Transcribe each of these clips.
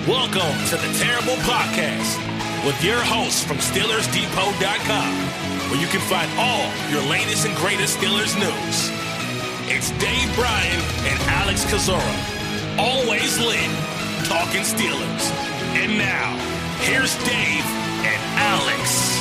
Welcome to the Terrible Podcast with your hosts from SteelersDepot.com, where you can find all your latest and greatest Steelers news. It's Dave Bryan and Alex Kozora, always lit, talking Steelers. And now, here's Dave and Alex.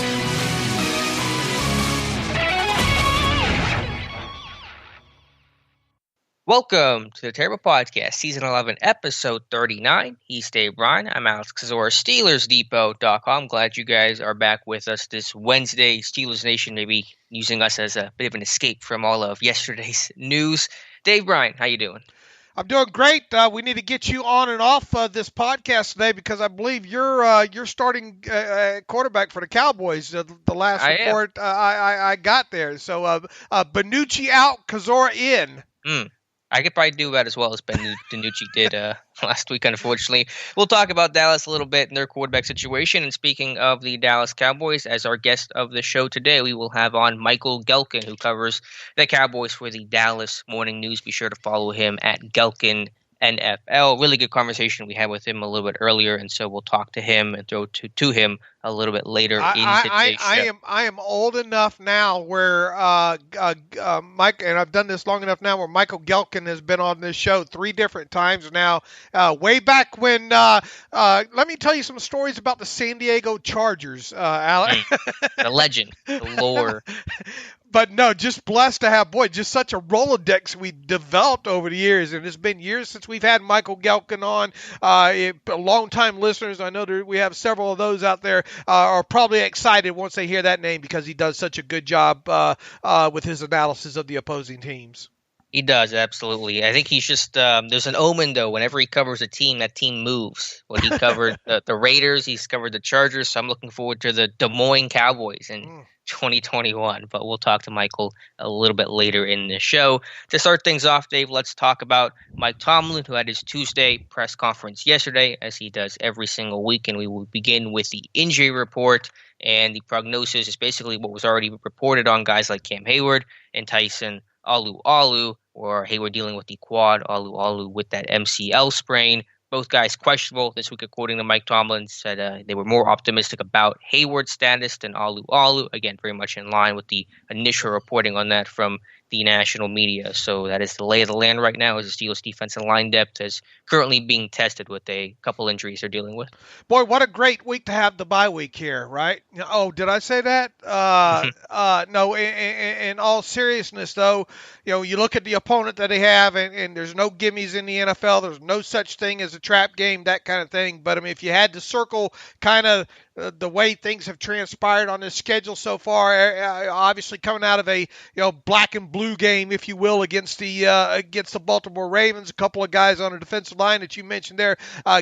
Welcome to the Terrible Podcast, Season 11, Episode 39. He's Dave Bryan. I'm Alex Kozora, SteelersDepot.com. Glad you guys are back with us this Wednesday. Steelers Nation may be using us as a bit of an escape from all of yesterday's news. Dave Bryan, how you doing? I'm doing great. We need to get you on and off this podcast today because I believe you're starting quarterback for the Cowboys. The last report I got there. So Bonucci out, Kozora in. I could probably do that as well as Ben DiNucci did last week, unfortunately. We'll talk about Dallas a little bit and their quarterback situation. And speaking of the Dallas Cowboys, as our guest of the show today, we will have on Michael Gehlken, who covers the Cowboys for the Dallas Morning News. Be sure to follow him at Gehlken NFL. Really good conversation we had with him a little bit earlier, and so we'll talk to him and throw to him a little bit later in today's show. I am old enough now where Mike, and I've done this long enough now where Michael Gehlken has been on this show 3 different times now. Way back when, let me tell you some stories about the San Diego Chargers, Alex. The legend, the lore. But no, just blessed to have, just such a Rolodex we developed over the years. And it's been years since we've had Michael Gehlken on. Long-time listeners, I know we have several of those out there, are probably excited once they hear that name because he does such a good job with his analysis of the opposing teams. He does, absolutely. I think he's just there's an omen, though. Whenever he covers a team, that team moves. Well, he covered the Raiders. He's covered the Chargers. So I'm looking forward to the Des Moines Cowboys in 2021. But we'll talk to Michael a little bit later in the show. To start things off, Dave, let's talk about Mike Tomlin, who had his Tuesday press conference yesterday, as he does every single week. And we will begin with the injury report. And the prognosis is basically what was already reported on guys like Cam Hayward and Tyson Alu, or Hayward dealing with the quad, Alu with that MCL sprain. Both guys questionable this week, according to Mike Tomlin. Said they were more optimistic about Hayward's status than Alu. Again, very much in line with the initial reporting on that from the national media. So that is the lay of the land right now, as the Steelers' defensive line depth is currently being tested with a couple injuries they're dealing with. Boy, what a great week to have the bye week here, right? Oh, did I say that? No, in all seriousness, though, you look at the opponent that they have, and there's no gimmies in the NFL. There's no such thing as a trap game, that kind of thing. But, I mean, if you had to circle kind of the way things have transpired on this schedule so far, obviously coming out of a black and blue game, if you will, against the Baltimore Ravens, a couple of guys on the defensive line that you mentioned there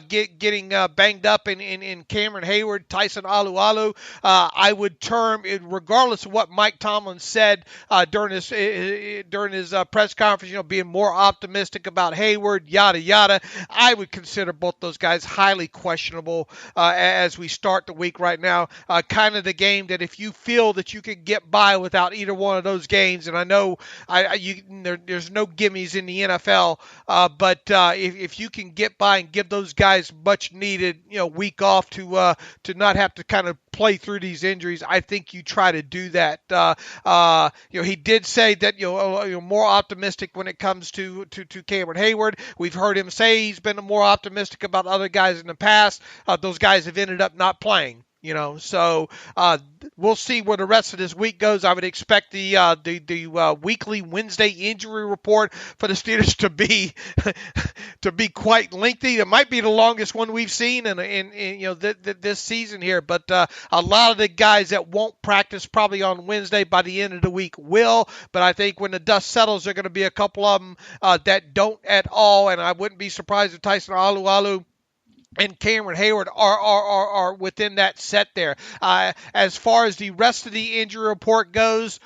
getting banged up in Cameron Hayward, Tyson Alu. I would term it, regardless of what Mike Tomlin said during his press conference, being more optimistic about Hayward, yada yada. I would consider both those guys highly questionable as we start the week right now. Kind of the game that if you feel that you can get by without either one of those games, and I know there's no gimmies in the NFL, but if you can get by and give those guys much needed week off to not have to kind of play through these injuries, I think you try to do that. He did say that more optimistic when it comes to Cameron Hayward. We've heard him say he's been more optimistic about other guys in the past. Those guys have ended up not playing. So we'll see where the rest of this week goes. I would expect the weekly Wednesday injury report for the Steelers to be quite lengthy. It might be the longest one we've seen in this season here. But a lot of the guys that won't practice probably on Wednesday by the end of the week will. But I think when the dust settles, there are going to be a couple of them that don't at all. And I wouldn't be surprised if Tyson Alu and Cameron Hayward are within that set there. As far as the rest of the injury report goes,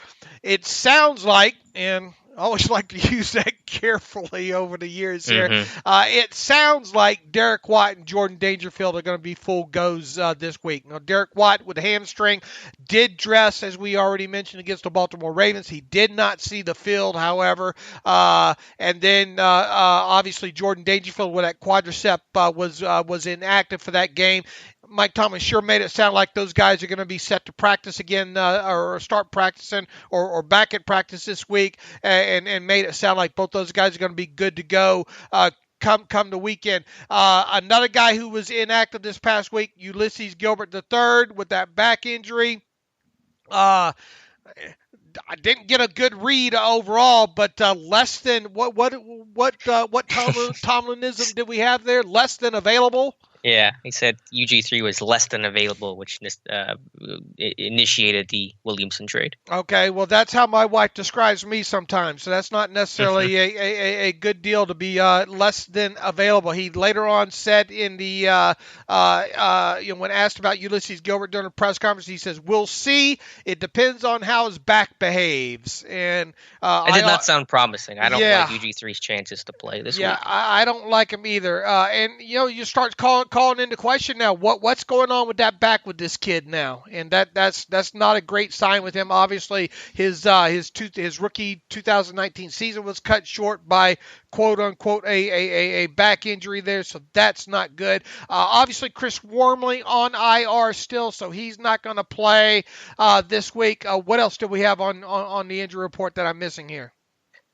it sounds like, and I always like to use that carefully over the years here. Mm-hmm. It sounds like Derek Watt and Jordan Dangerfield are going to be full goes this week. Now, Derek Watt with a hamstring did dress, as we already mentioned, against the Baltimore Ravens. He did not see the field, however. And then, obviously, Jordan Dangerfield with that quadricep was inactive for that game. Mike Tomlin sure made it sound like those guys are going to be set to practice again or start practicing or back at practice this week and made it sound like both those guys are going to be good to go come the weekend. Another guy who was inactive this past week, Ulysses Gilbert III with that back injury. I didn't get a good read overall, but less than what Tomlinism did we have there? Less than available. Yeah, he said UG3 was less than available, which initiated the Williamson trade. Okay, well, that's how my wife describes me sometimes, so that's not necessarily a good deal to be less than available. He later on said in the when asked about Ulysses Gilbert during a press conference, he says, "We'll see. It depends on how his back behaves." And it did not sound promising. I don't like UG3's chances to play this week. Yeah, I don't like him either. And you start calling into question now what's going on with that back with this kid now, and that's not a great sign with him. Obviously, his rookie 2019 season was cut short by quote unquote a back injury there, so that's not good. Obviously, Chris Wormley on IR still, so he's not going to play this week. What else do we have on the injury report that I'm missing here?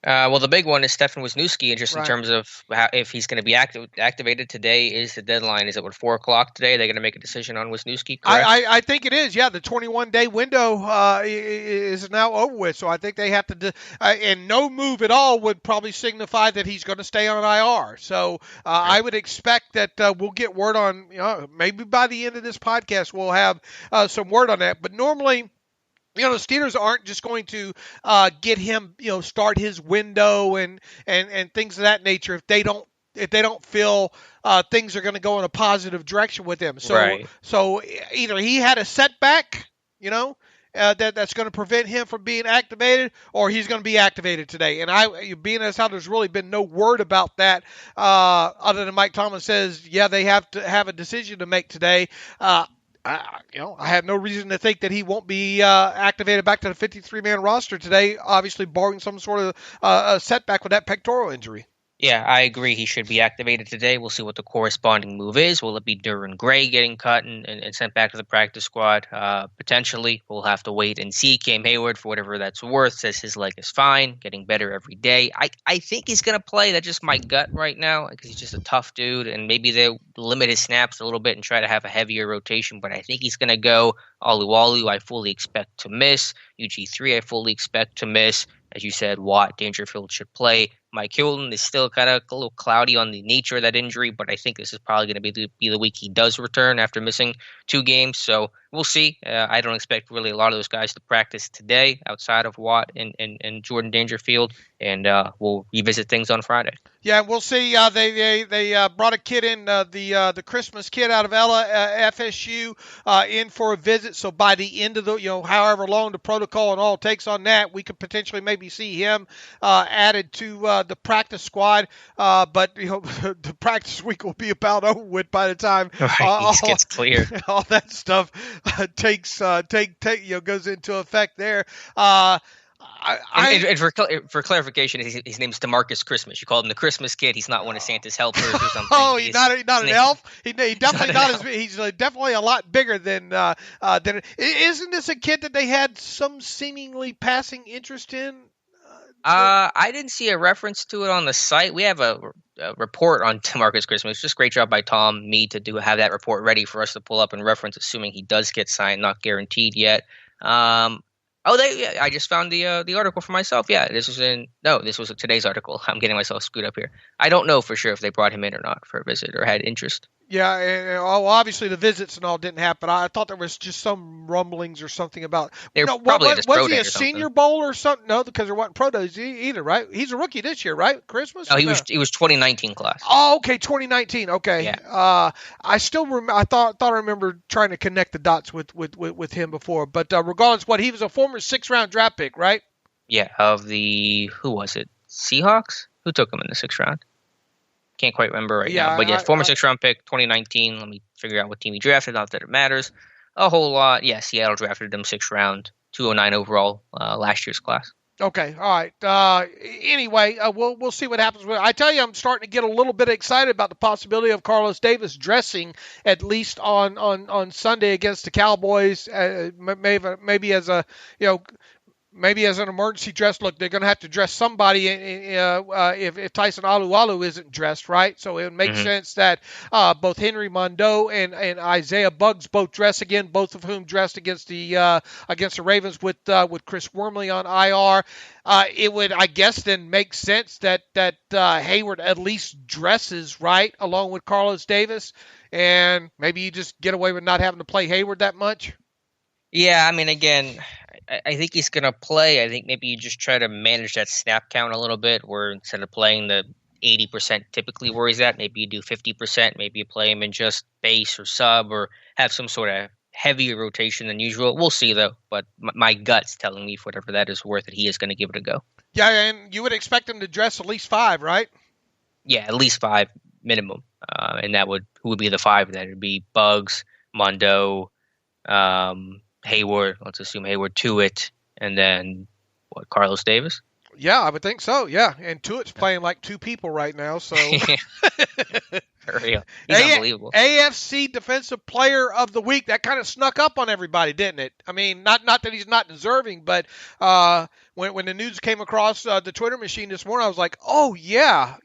Well, the big one is Stefan Wisniewski, just in terms of if he's going to be activated today. Is the deadline? Is it 4 o'clock today? They're going to make a decision on Wisniewski, correct? I think it is. Yeah, the 21-day window is now over with, so I think they have to and no move at all would probably signify that he's going to stay on IR. So I would expect that we'll get word on, maybe by the end of this podcast we'll have some word on that. But normally, the Steelers aren't just going to get him, start his window and things of that nature if they don't feel things are going to go in a positive direction with him. So either he had a setback, that's going to prevent him from being activated, or he's going to be activated today. And being as how there's really been no word about that, other than Mike Tomlin says, they have to have a decision to make today. I have no reason to think that he won't be activated back to the 53-man roster today, obviously barring some sort of setback with that pectoral injury. Yeah, I agree. He should be activated today. We'll see what the corresponding move is. Will it be Duran Gray getting cut and sent back to the practice squad? Potentially. We'll have to wait and see. Cam Hayward, for whatever that's worth, says his leg is fine, getting better every day. I think he's going to play. That's just my gut right now, because he's just a tough dude, and maybe they'll limit his snaps a little bit and try to have a heavier rotation, but I think he's going to go. Alualu, I fully expect to miss. UG3, I fully expect to miss. As you said, Watt, Dangerfield should play. Mike Hilton is still kind of a little cloudy on the nature of that injury, but I think this is probably going to be the week he does return after missing 2 games. So we'll see. I don't expect really a lot of those guys to practice today outside of Watt and Jordan Dangerfield, and we'll revisit things on Friday. Yeah, we'll see. They brought a kid in, the Christmas kid out of FSU in for a visit. So by the end of the, however long the protocol and all takes on that, we could potentially maybe see him added to the practice squad. But the practice week will be about over with by the time this gets clear. All that stuff goes into effect there. And for clarification, his name's DeMarcus Christmas. You called him the Christmas kid. He's not one of Santa's helpers or something. Oh, he's not an elf. He's definitely not as. He's definitely a lot bigger than. Isn't this a kid that they had some seemingly passing interest in? I didn't see a reference to it on the site. We have a report on DeMarcus Christmas. Just great job by Tom, me to have that report ready for us to pull up and reference, assuming he does get signed, not guaranteed yet. I just found the article for myself. Yeah, this was today's article. I'm getting myself screwed up here. I don't know for sure if they brought him in or not for a visit or had interest. Yeah, and obviously the visits and all didn't happen. I thought there was just some rumblings or something about. Was he a Senior Bowl or something? No, because there wasn't pro days either, right? He's a rookie this year, right? Christmas? No, he was 2019 class. Oh, okay, 2019. Okay. Yeah. I still I thought I remember trying to connect the dots with him before, but regardless, he was a former 6th-round draft pick, right? Yeah, of the who was it? Seahawks? Who took him in the 6th round? Can't quite remember right now. But yeah, former 6th round pick, 2019. Let me figure out what team he drafted. Not that it matters a whole lot. Yeah, Seattle drafted him 6th round, 209 overall, last year's class. Okay, all right. Anyway, we'll see what happens. I tell you, I'm starting to get a little bit excited about the possibility of Carlos Davis dressing at least on Sunday against the Cowboys. Maybe as a maybe as an emergency dress. Look, they're going to have to dress somebody if Tyson Alualu isn't dressed, right? So it would make sense that both Henry Mondeau and Isaiah Buggs both dress again, both of whom dressed against the Ravens with Chris Wormley on IR. It would, I guess, then make sense that Hayward at least dresses, right, along with Carlos Davis, and maybe you just get away with not having to play Hayward that much. Yeah, I mean, again, I think he's going to play. I think maybe you just try to manage that snap count a little bit, where instead of playing the 80% typically where he's at, maybe you do 50%. Maybe you play him in just base or sub or have some sort of heavier rotation than usual. We'll see, though. But my gut's telling me, for whatever that is worth, that he is going to give it a go. Yeah, and you would expect him to dress at least 5, right? Yeah, at least 5 minimum. And who would be the 5? That would be Buggs, Mondeau, Hayward, let's assume Hayward, Tuitt, and then Carlos Davis? Yeah, I would think so. Yeah, and Tuitt's playing like 2 people right now, so For real. He's unbelievable. AFC Defensive Player of the Week. That kind of snuck up on everybody, didn't it? I mean, not that he's not deserving, but when the news came across the Twitter machine this morning, I was like, oh yeah,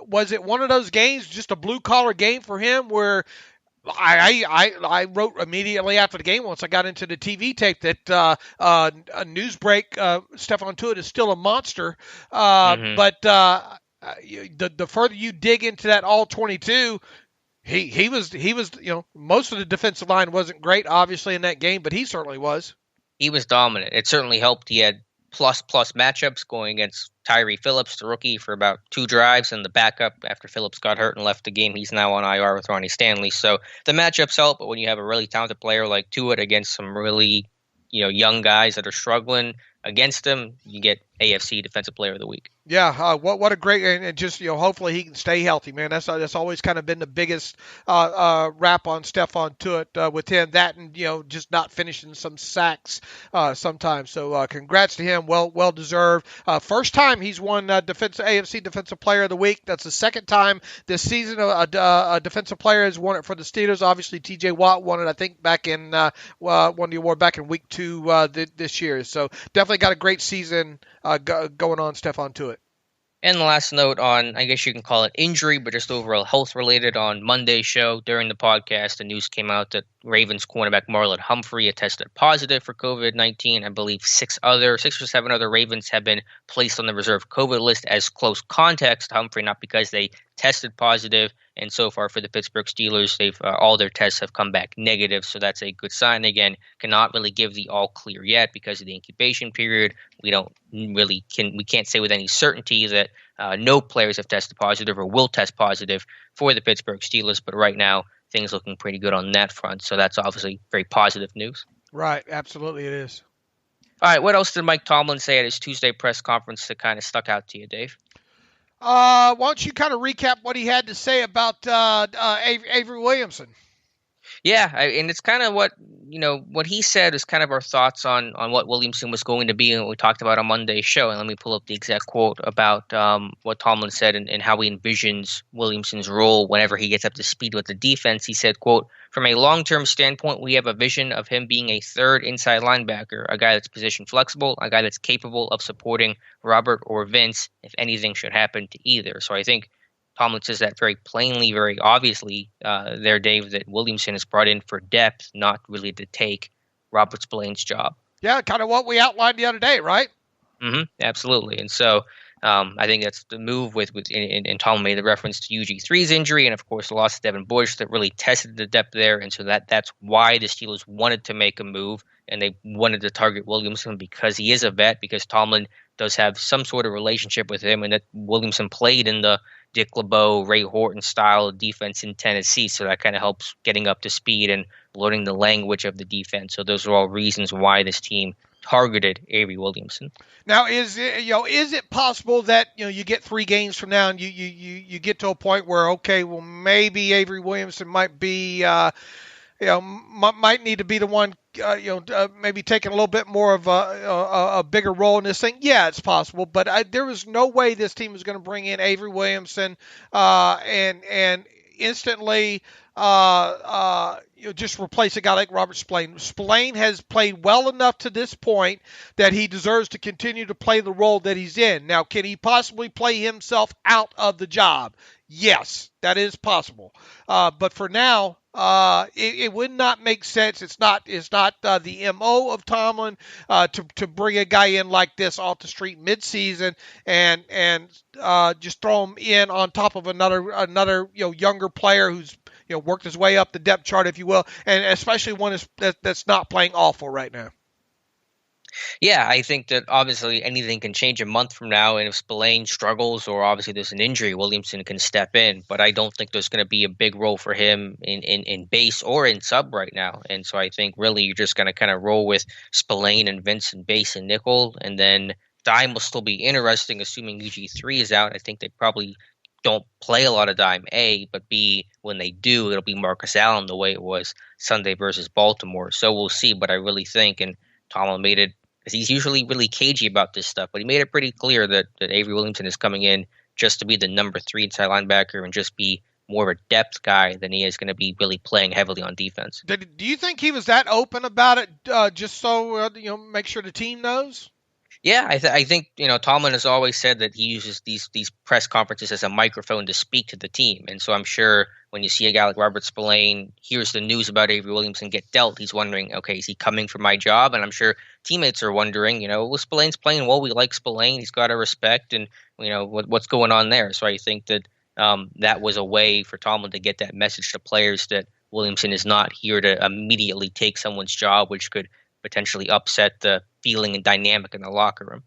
was it one of those games, just a blue collar game for him, where I wrote immediately after the game once I got into the TV tape that a Newsbreak, Stephon Tuitt is still a monster. But the further you dig into that all 22, he was most of the defensive line wasn't great obviously in that game, but he certainly was. He was dominant. It certainly helped. He had plus matchups going against Tyree Phillips, the rookie, for about 2 drives, and the backup after Phillips got hurt and left the game. He's now on IR with Ronnie Stanley. So the matchups help, but when you have a really talented player like Tuitt against some really young guys that are struggling against him, you get AFC Defensive Player of the Week. Yeah, what a great, and just hopefully he can stay healthy, man. That's always kind of been the biggest rap on Stephon Tuitt with him. That and just not finishing some sacks sometimes. So congrats to him, well deserved. First time he's won AFC Defensive Player of the Week. That's the second time this season a defensive player has won it for the Steelers. Obviously, T.J. Watt won it, I think, back in won the award back in week 2 this year. So definitely got a great season going on Stephon Tuitt. And the last note on, I guess you can call it injury, but just overall health related. On Monday's show, during the podcast, the news came out that Ravens cornerback Marlon Humphrey had tested positive for COVID-19. I believe 6 or 7 other Ravens have been placed on the reserve COVID list as close contacts to Humphrey, not because they tested positive. And so far for the Pittsburgh Steelers, they've all their tests have come back negative, so that's a good sign. Again, cannot really give the all clear yet because of the incubation period. We can't say with any certainty that no players have tested positive or will test positive for the Pittsburgh Steelers, but right now things looking pretty good on that front. So that's obviously very positive news. Right, absolutely it is. All right, what else did Mike Tomlin say at his Tuesday press conference that kind of stuck out to you, Dave? Why don't you kind of recap what he had to say about Avery Williamson? Yeah, and it's kind of what he said is kind of our thoughts on what Williamson was going to be and what we talked about on Monday's show. And let me pull up the exact quote about what Tomlin said and how he envisions Williamson's role whenever he gets up to speed with the defense. He said, quote, "From a long-term standpoint, we have a vision of him being a third inside linebacker, a guy that's position flexible, a guy that's capable of supporting Robert or Vince if anything should happen to either." So I think Tomlin says that very plainly, very obviously there, Dave, that Williamson is brought in for depth, not really to take Robert Spillane's job. Yeah, kind of what we outlined the other day, right? Absolutely. And so I think that's the move and Tomlin made the reference to UG3's injury and, of course, the loss of Devin Bush that really tested the depth there. And so that's why the Steelers wanted to make a move, and they wanted to target Williamson because he is a vet, because Tomlin does have some sort of relationship with him, and that Williamson played in the Dick LeBeau, Ray Horton style of defense in Tennessee, so that kind of helps getting up to speed and learning the language of the defense. So those are all reasons why this team targeted Avery Williamson. Now, is it possible that you get 3 games from now and you get to a point where, okay, well, maybe Avery Williamson might be might need to be the one maybe taking a little bit more of a bigger role in this thing? Yeah, it's possible, but there was no way this team was going to bring in Avery Williamson and instantly just replace a guy like Robert Spillane. Spillane has played well enough to this point that he deserves to continue to play the role that he's in. Now, can he possibly play himself out of the job? Yes, that is possible. But for now, it would not make sense. It's not the MO of Tomlin to bring a guy in like this off the street midseason and just throw him in on top of another younger player who's worked his way up the depth chart, if you will, and especially one that's not playing awful right now. Yeah, I think that obviously anything can change a month from now, and if Spillane struggles or obviously there's an injury, Williamson can step in. But I don't think there's going to be a big role for him in base or in sub right now. And so I think really you're just going to kind of roll with Spillane and Vince in base and nickel, and then dime will still be interesting, assuming UG3 is out. I think they probably don't play a lot of dime, A, but B, when they do, it'll be Marcus Allen the way it was Sunday versus Baltimore. So we'll see, but I really think, and Tomlin made it, because he's usually really cagey about this stuff, but he made it pretty clear that Avery Williamson is coming in just to be the number 3 inside linebacker and just be more of a depth guy than he is going to be really playing heavily on defense. Do you think he was that open about it just so make sure the team knows? Yeah, I think Tomlin has always said that he uses these press conferences as a microphone to speak to the team, and so I'm sure when you see a guy like Robert Spillane hears the news about Avery Williamson get dealt, he's wondering, okay, is he coming for my job? And I'm sure teammates are wondering, well, Spillane's playing well. We like Spillane. He's got our respect, and what's going on there. So I think that that was a way for Tomlin to get that message to players that Williamson is not here to immediately take someone's job, which could potentially upset the feeling and dynamic in the locker room.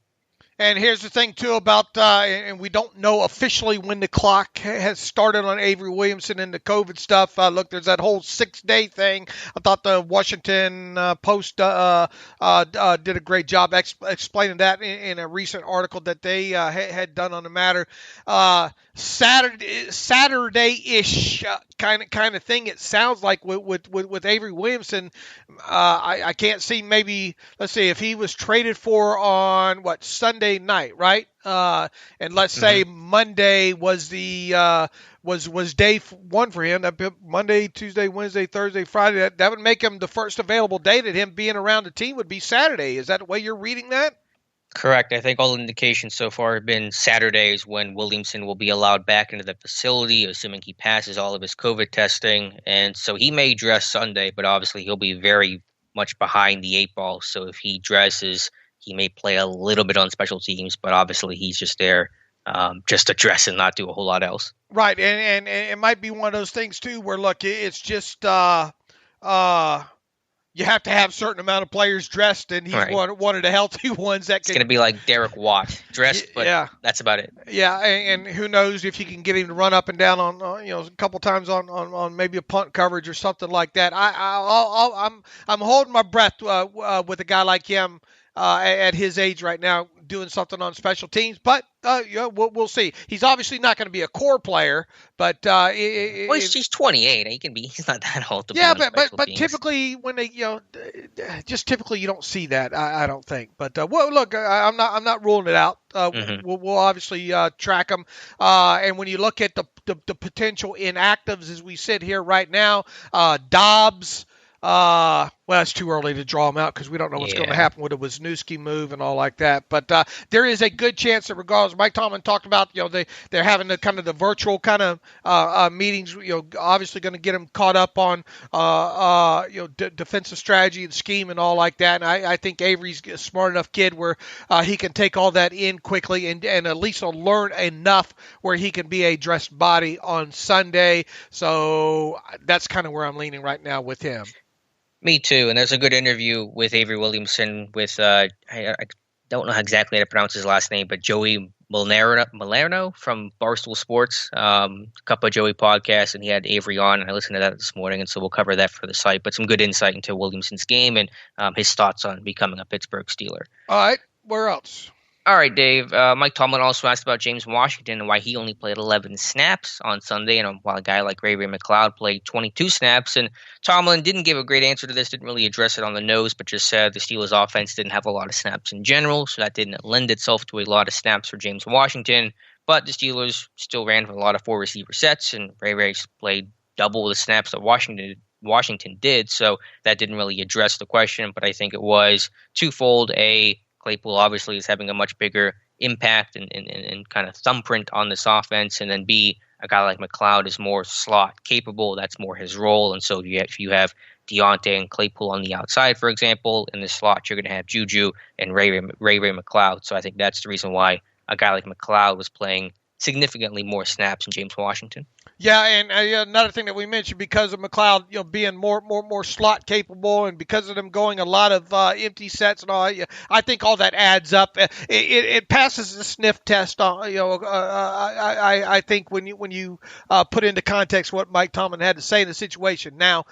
And here's the thing, too, about and we don't know officially when the clock has started on Avery Williamson and the COVID stuff. Look, there's that whole 6-day thing. I thought the Washington Post did a great job explaining that in a recent article that they had done on the matter. Saturday-ish kind of thing. It sounds like with Avery Williamson. I can't see, maybe, let's see, if he was traded for on Sunday night, right? And let's say Monday was the was day 1 for him. Monday, Tuesday, Wednesday, Thursday, Friday. That would make him the first available day that him being around the team would be Saturday. Is that the way you're reading that? Correct. I think all indications so far have been Saturdays when Williamson will be allowed back into the facility, assuming he passes all of his COVID testing. And so he may dress Sunday, but obviously he'll be very much behind the 8 ball. So if he dresses, he may play a little bit on special teams, but obviously he's just there just to dress and not do a whole lot else. Right. And it might be one of those things, too, where, look, it's just you have to have a certain amount of players dressed, and he's one of the healthy ones that it's going to be like Derek Watt, dressed, but that's about it. Yeah, and who knows if you can get him to run up and down on a couple times on maybe a punt coverage or something like that. I'm holding my breath with a guy like him at his age right now, doing something on special teams, but we'll see. He's obviously not going to be a core player, but he's 28. He's not that old to be on but teams. Typically when they typically you don't see that. I don't think. But look, I'm not ruling it out. We'll obviously track them. And when you look at the potential inactives as we sit here right now, Dobbs. Well, it's too early to draw them out because we don't know what's going to happen with the Wisniewski move and all like that. But there is a good chance that regardless, Mike Tomlin talked about, they're having the kind of the virtual kind of meetings, obviously going to get them caught up on, defensive strategy and scheme and all like that. And I think Avery's a smart enough kid where he can take all that in quickly and at least learn enough where he can be a dressed body on Sunday. So that's kind of where I'm leaning right now with him. Me too, and there's a good interview with Avery Williamson with I don't know exactly how to pronounce his last name, but Joey Malerno from Barstool Sports, Cup of Joey podcast, and he had Avery on, and I listened to that this morning, and so we'll cover that for the site. But some good insight into Williamson's game and his thoughts on becoming a Pittsburgh Steeler. All right, where else? All right, Dave. Mike Tomlin also asked about James Washington and why he only played 11 snaps on Sunday, and while a guy like Ray McLeod played 22 snaps. And Tomlin didn't give a great answer to this, didn't really address it on the nose, but just said the Steelers' offense didn't have a lot of snaps in general, so that didn't lend itself to a lot of snaps for James Washington. But the Steelers still ran for a lot of 4-receiver sets, and Ray played double the snaps that Washington did, so that didn't really address the question. But I think it was twofold. Claypool obviously is having a much bigger impact and kind of thumbprint on this offense. And then B, a guy like McLeod is more slot capable. That's more his role. And so if you have Deontay and Claypool on the outside, for example, in the slot, you're going to have Juju and Ray McLeod. So I think that's the reason why a guy like McLeod was playing significantly more snaps than James Washington. Yeah, and another thing that we mentioned, because of McLeod, being more slot capable, and because of them going a lot of empty sets and all, I think all that adds up. It passes the sniff test. I think when you put into context what Mike Tomlin had to say in the situation. Now,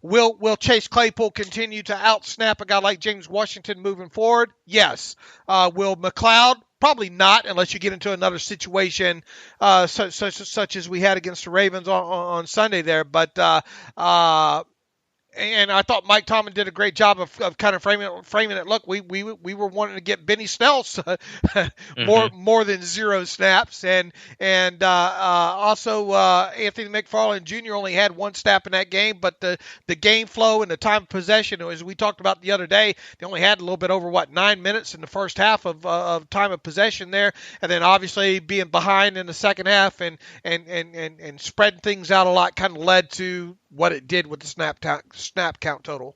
will Chase Claypool continue to out-snap a guy like James Washington moving forward? Yes. Will McLeod? Probably not, unless you get into another situation such as we had against the Ravens on Sunday there. But and I thought Mike Tomlin did a great job of kind of framing it. Look, we were wanting to get Benny Snell's more than 0 snaps, and also Anthony McFarland Jr. only had 1 snap in that game. But the game flow and the time of possession, as we talked about the other day, they only had a little bit over 9 minutes in the first half of time of possession there, and then obviously being behind in the second half and spreading things out a lot kind of led to what it did with the snap count total.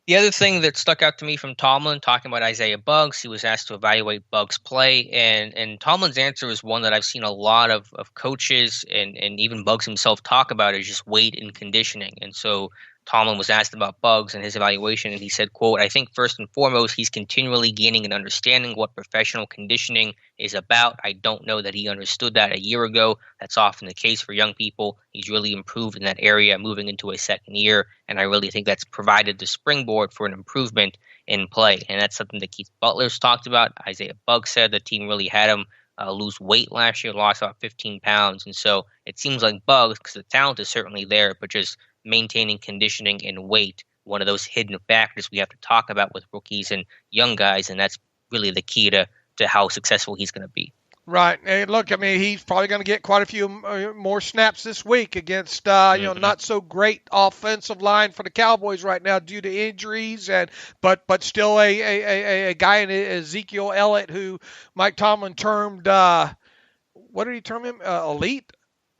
The other thing that stuck out to me from Tomlin, talking about Isaiah Buggs, he was asked to evaluate Buggs' play, and Tomlin's answer is one that I've seen a lot of coaches and even Buggs himself talk about, is just weight and conditioning. And so Tomlin was asked about Buggs and his evaluation, and he said, quote, "I think first and foremost, he's continually gaining an understanding what professional conditioning is about. I don't know that he understood that a year ago. That's often the case for young people. He's really improved in that area moving into a second year, and I really think that's provided the springboard for an improvement in play." And that's something that Keith Butler's talked about. Isaiah Buggs said the team really had him lose weight last year, lost about 15 pounds. And so it seems like Buggs, because the talent is certainly there, but just maintaining conditioning and weight, one of those hidden factors we have to talk about with rookies and young guys, and that's really the key to how successful he's going to be. Right. And look, I mean, he's probably going to get quite a few more snaps this week against, not so great offensive line for the Cowboys right now due to injuries, but still a guy in Ezekiel Elliott who Mike Tomlin termed, what did he term him? Elite?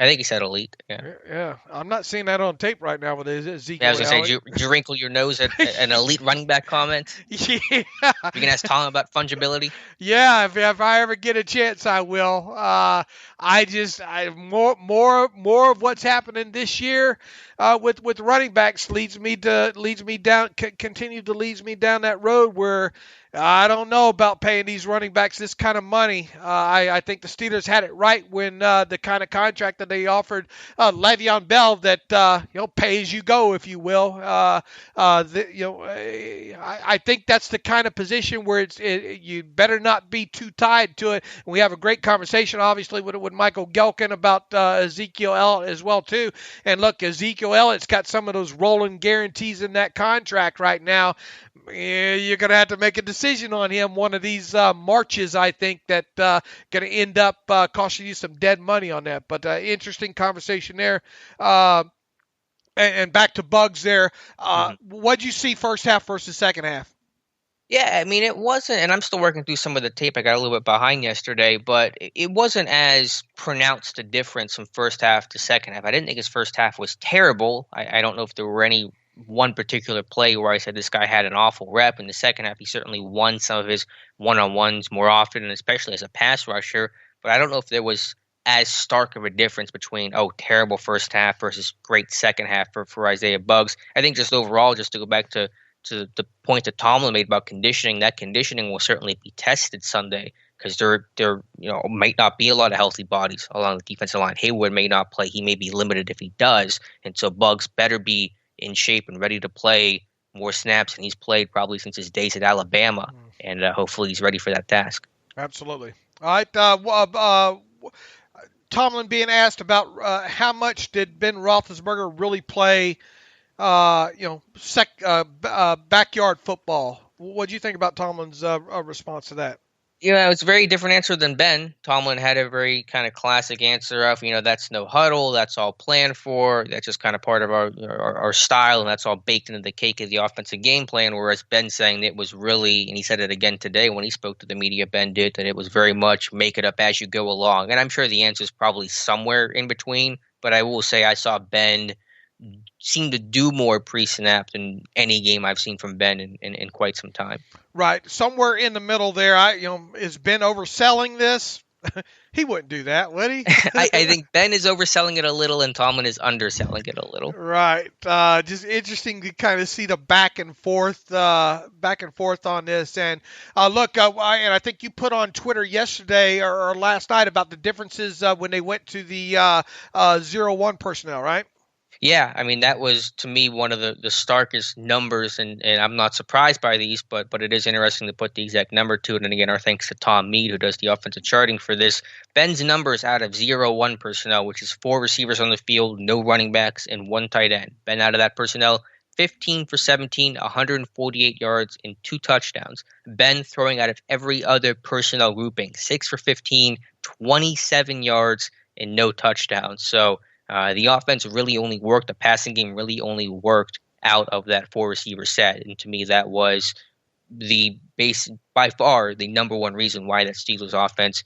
I think he said elite. Yeah. I'm not seeing that on tape right now with Ezekiel. Yeah, I was going to say, did you wrinkle your nose at an elite running back comment? Yeah. You can ask Tom about fungibility? Yeah, if I ever get a chance, I will. More of what's happening this year with running backs continue to leads me down that road where I don't know about paying these running backs this kind of money. I think the Steelers had it right when the kind of contract that they offered Le'Veon Bell, that pay as you go, if you will. I think that's the kind of position where you better not be too tied to it. And we have a great conversation, obviously, with Michael Gehlken about Ezekiel Elliott as well too. And look, Ezekiel Elliott's got some of those rolling guarantees in that contract right now. You're going to have to make a decision on him one of these marches, I think, that going to end up costing you some dead money on that. But interesting conversation there. And back to Buggs there. What'd you see first half versus second half? Yeah, I mean, it wasn't, and I'm still working through some of the tape. I got a little bit behind yesterday, but it wasn't as pronounced a difference from first half to second half. I didn't think his first half was terrible. I don't know if there were any one particular play where I said this guy had an awful rep. In the second half, he certainly won some of his one-on-ones more often, and especially as a pass rusher. But I don't know if there was as stark of a difference between, terrible first half versus great second half for Isaiah Buggs. I think just overall, just to go back to the point that Tomlin made about conditioning, that conditioning will certainly be tested Sunday. because there might not be a lot of healthy bodies along the defensive line. Hayward may not play; he may be limited if he does, and so Buggs better be in shape and ready to play more snaps than he's played probably since his days at Alabama, and hopefully he's ready for that task. Absolutely. All right. Tomlin being asked about how much did Ben Roethlisberger really play, backyard football. What do you think about Tomlin's response to that? It's a very different answer than Ben. Tomlin had a very kind of classic answer of, that's no huddle, that's all planned for, that's just kind of part of our style, and that's all baked into the cake of the offensive game plan, whereas Ben saying it was really, and he said it again today when he spoke to the media, Ben did, that it was very much make it up as you go along. And I'm sure the answer is probably somewhere in between, but I will say I saw Ben seem to do more pre-snap than any game I've seen from Ben in quite some time. Right. Somewhere in the middle there, is Ben overselling this? He wouldn't do that, would he? I think Ben is overselling it a little and Tomlin is underselling it a little. Right. Just interesting to kind of see the back and forth on this. And look, I think you put on Twitter yesterday or last night about the differences when they went to the 0-1 personnel, right? Yeah, I mean, that was, to me, one of the starkest numbers, and I'm not surprised by these, but it is interesting to put the exact number to it. And again, our thanks to Tom Mead, who does the offensive charting for this. Ben's numbers out of 0-1 personnel, which is 4 receivers on the field, no running backs, and 1 tight end. Ben out of that personnel, 15 for 17, 148 yards, and 2 touchdowns. Ben throwing out of every other personnel grouping, 6 for 15, 27 yards, and no touchdowns. So, the offense really only worked, the passing game really only worked out of that 4 receiver set. And to me, that was by far the number one reason why that Steelers offense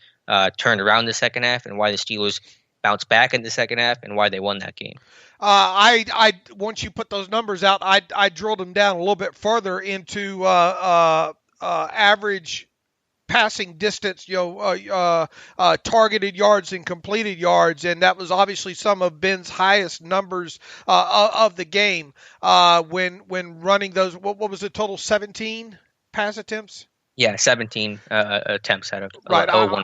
turned around the second half and why the Steelers bounced back in the second half and why they won that game. I once you put those numbers out, I drilled them down a little bit further into average passing distance, targeted yards and completed yards, and that was obviously some of Ben's highest numbers of the game when running those. What was the total? 17 pass attempts. Yeah, 17 attempts out of right. 0-1.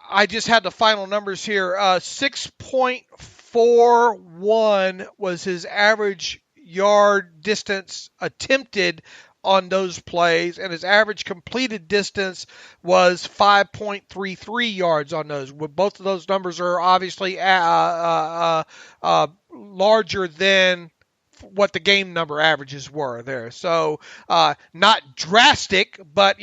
I just had the final numbers here. 6.41 was his average yard distance attempted on those plays, and his average completed distance was 5.33 yards on those. Both of those numbers are obviously larger than what the game number averages were there. So not drastic, but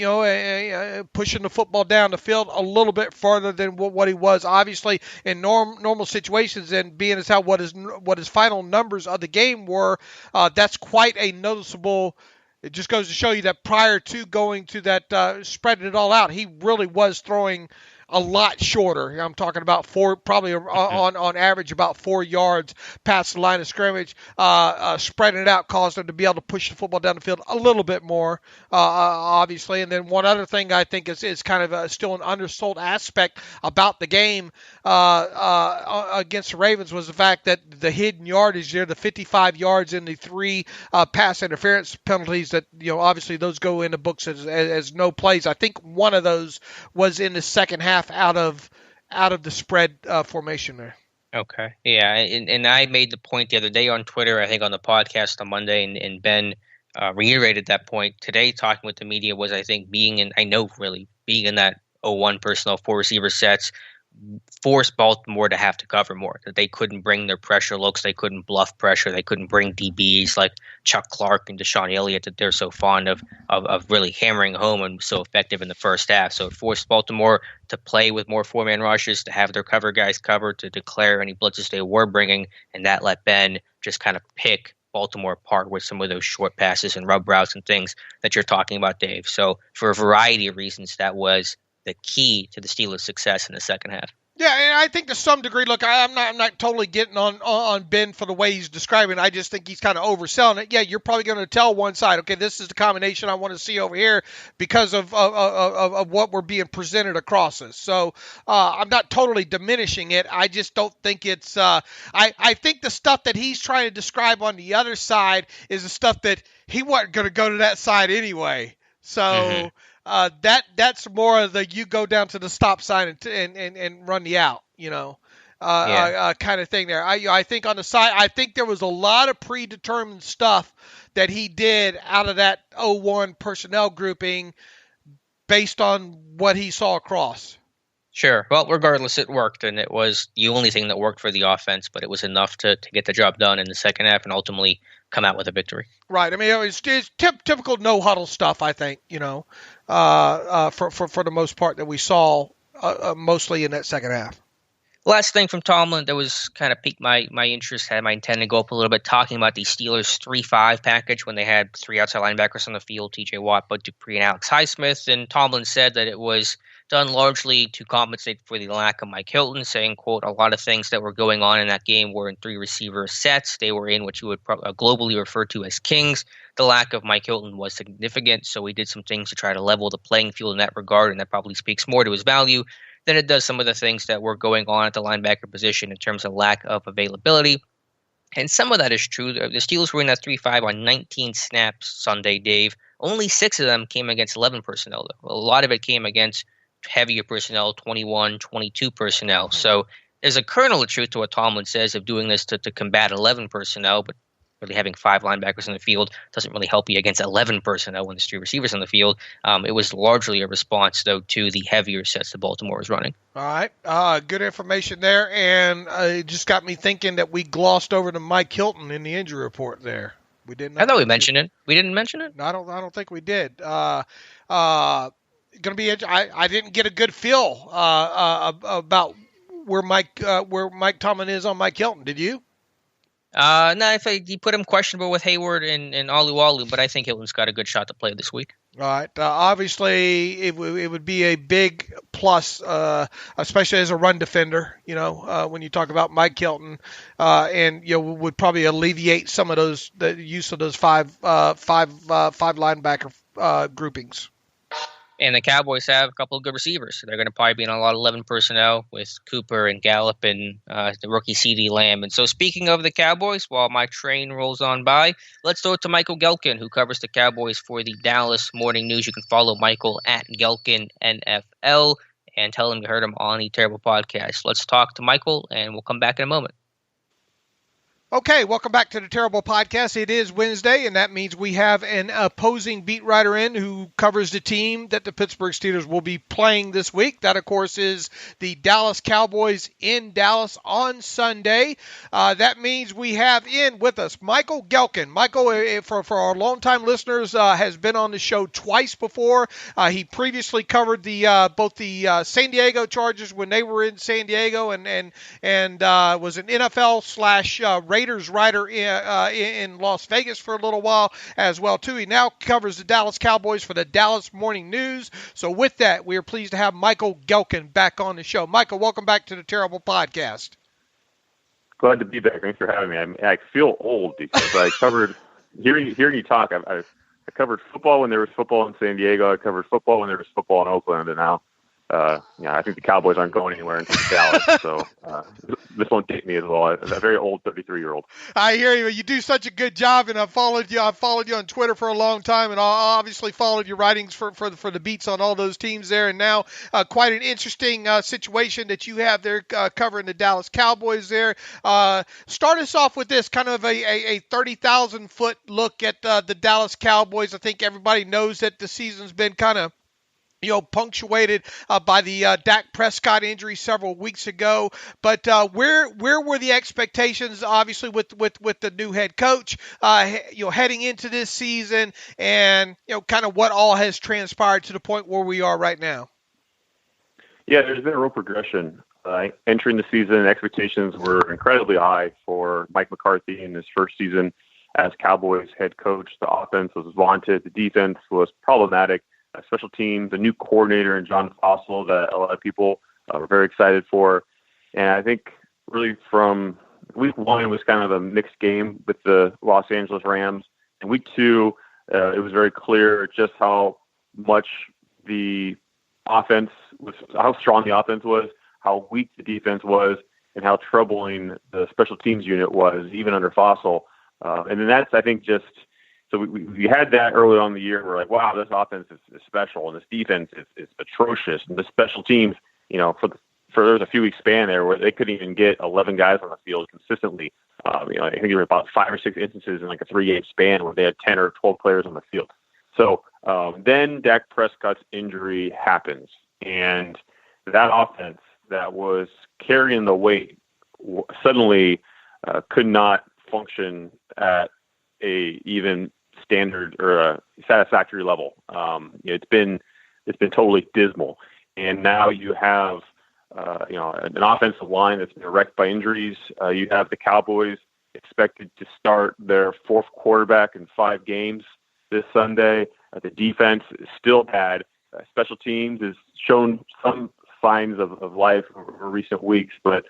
pushing the football down the field a little bit farther than what he was obviously in normal situations, and being as how what his final numbers of the game were, that's quite a noticeable. It just goes to show you that prior to going to that spreading it all out, he really was throwing a lot shorter. I'm talking about 4, probably on average about 4 yards past the line of scrimmage. Spreading it out caused him to be able to push the football down the field a little bit more, obviously. And then one other thing I think is kind of still an undersold aspect about the game against the Ravens was the fact that the hidden yardage there, the 55 yards and the 3 pass interference penalties that, obviously those go in the books as no plays. I think one of those was in the second half out of the spread formation there. Okay. Yeah. And I made the point the other day on Twitter, I think on the podcast on Monday, and Ben reiterated that point today talking with the media was, I think, being in that 0-1 personnel 4 receiver sets forced Baltimore to have to cover more, that they couldn't bring their pressure looks, they couldn't bluff pressure, they couldn't bring DBs like Chuck Clark and Deshaun Elliott that they're so fond of really hammering home and so effective in the first half. So it forced Baltimore to play with more 4-man rushes, to have their cover guys covered, to declare any blitzes they were bringing, and that let Ben just kind of pick Baltimore apart with some of those short passes and rub routes and things that you're talking about, Dave. So for a variety of reasons, that was the key to the Steelers' success in the second half. Yeah, and I think to some degree, look, I'm not totally getting on Ben for the way he's describing it. I just think he's kind of overselling it. Yeah, you're probably going to tell one side, okay, this is the combination I want to see over here because of what we're being presented across us. So I'm not totally diminishing it. I just don't think it's I think the stuff that he's trying to describe on the other side is the stuff that he wasn't going to go to that side anyway. So that's more of the you go down to the stop sign and run the out, kind of thing there. I think on the side, I think there was a lot of predetermined stuff that he did out of that 0-1 personnel grouping based on what he saw across. Sure. Well, regardless, it worked, and it was the only thing that worked for the offense, but it was enough to get the job done in the second half and ultimately come out with a victory. Right. I mean, it's typical no-huddle stuff, I think, for the most part that we saw mostly in that second half. Last thing from Tomlin that was kind of piqued my interest, had my intent to go up a little bit, talking about the Steelers 3-5 package when they had three outside linebackers on the field, T.J. Watt, Bud Dupree, and Alex Highsmith. And Tomlin said that it was done largely to compensate for the lack of Mike Hilton, saying, quote, a lot of things that were going on in that game were in three receiver sets. They were in what you would globally refer to as kings. The lack of Mike Hilton was significant, so we did some things to try to level the playing field in that regard, and that probably speaks more to his value than it does some of the things that were going on at the linebacker position in terms of lack of availability. And some of that is true. The Steelers were in that 3-5 on 19 snaps Sunday, Dave. Only 6 of them came against 11 personnel, though. A lot of it came against heavier personnel, 21, 22 personnel. So there's a kernel of truth to what Tomlin says of doing this to combat 11 personnel, but really having 5 linebackers in the field doesn't really help you against 11 personnel when there's 3 receivers in the field. It was largely a response, though, to the heavier sets that Baltimore was running. All right. Good information there. And it just got me thinking that we glossed over to Mike Hilton in the injury report there. We didn't. I thought we mentioned it. We didn't mention it? No, I don't think we did. Going to be. I didn't get a good feel about where Mike Tomlin is on Mike Hilton. Did you? No, I think he put him questionable with Hayward and Alualu, but I think Hilton's got a good shot to play this week. All right. Obviously, it would be a big plus, especially as a run defender. When you talk about Mike Hilton, and would probably alleviate some of the use of those five linebacker groupings. And the Cowboys have a couple of good receivers. So they're going to probably be in a lot of 11 personnel with Cooper and Gallup and the rookie CeeDee Lamb. And so speaking of the Cowboys, while my train rolls on by, let's throw it to Michael Gehlken, who covers the Cowboys for the Dallas Morning News. You can follow Michael at Gehlken NFL and tell him you heard him on the Terrible Podcast. Let's talk to Michael, and we'll come back in a moment. Okay, welcome back to the Terrible Podcast. It is Wednesday, and that means we have an opposing beat writer in who covers the team that the Pittsburgh Steelers will be playing this week. That, of course, is the Dallas Cowboys in Dallas on Sunday. That means we have in with us Michael Gehlken. Michael, for our longtime listeners, has been on the show twice before. He previously covered both the San Diego Chargers when they were in San Diego and was an NFL / Raiders writer in Las Vegas for a little while as well, too. He now covers the Dallas Cowboys for the Dallas Morning News. So with that, we are pleased to have Michael Gehlken back on the show. Michael, welcome back to the Terrible Podcast. Glad to be back. Thanks for having me. I feel old because I covered hearing you talk. I covered football when there was football in San Diego. I covered football when there was football in Oakland, and now I think the Cowboys aren't going anywhere until Dallas, so this won't date me as well. I'm a very old 33-year-old. I hear you. You do such a good job, and I've followed you on Twitter for a long time, and I obviously followed your writings for the beats on all those teams there, and now quite an interesting situation that you have there covering the Dallas Cowboys there. Start us off with this, kind of a 30,000-foot look at the Dallas Cowboys. I think everybody knows that the season's been kind of punctuated by the Dak Prescott injury several weeks ago. But where were the expectations, obviously, with the new head coach, heading into this season, and kind of what all has transpired to the point where we are right now? Yeah, there's been a real progression. Entering the season, expectations were incredibly high for Mike McCarthy in his first season as Cowboys head coach. The offense was vaunted. The defense was problematic. Special teams, a new coordinator in John Fossil that a lot of people were very excited for. And I think really from week 1, it was kind of a mixed game with the Los Angeles Rams. And week 2, it was very clear just how much the offense was, how strong the offense was, how weak the defense was, and how troubling the special teams unit was, even under Fossil. And then that's, I think, just So we had that early on in the year. We're like, wow, this offense is special, and this defense is atrocious, and the special teams, for there's a few week span there where they couldn't even get 11 guys on the field consistently. I think there were about 5 or 6 instances in like a 3-game span where they had 10 or 12 players on the field. So then Dak Prescott's injury happens, and that offense that was carrying the weight suddenly could not function at a even standard or a satisfactory level. It's been totally dismal, and now you have an offensive line that's been wrecked by injuries. You have the Cowboys expected to start their 4th quarterback in 5 games this Sunday. The defense is still bad. Special teams has shown some signs of life over recent weeks, but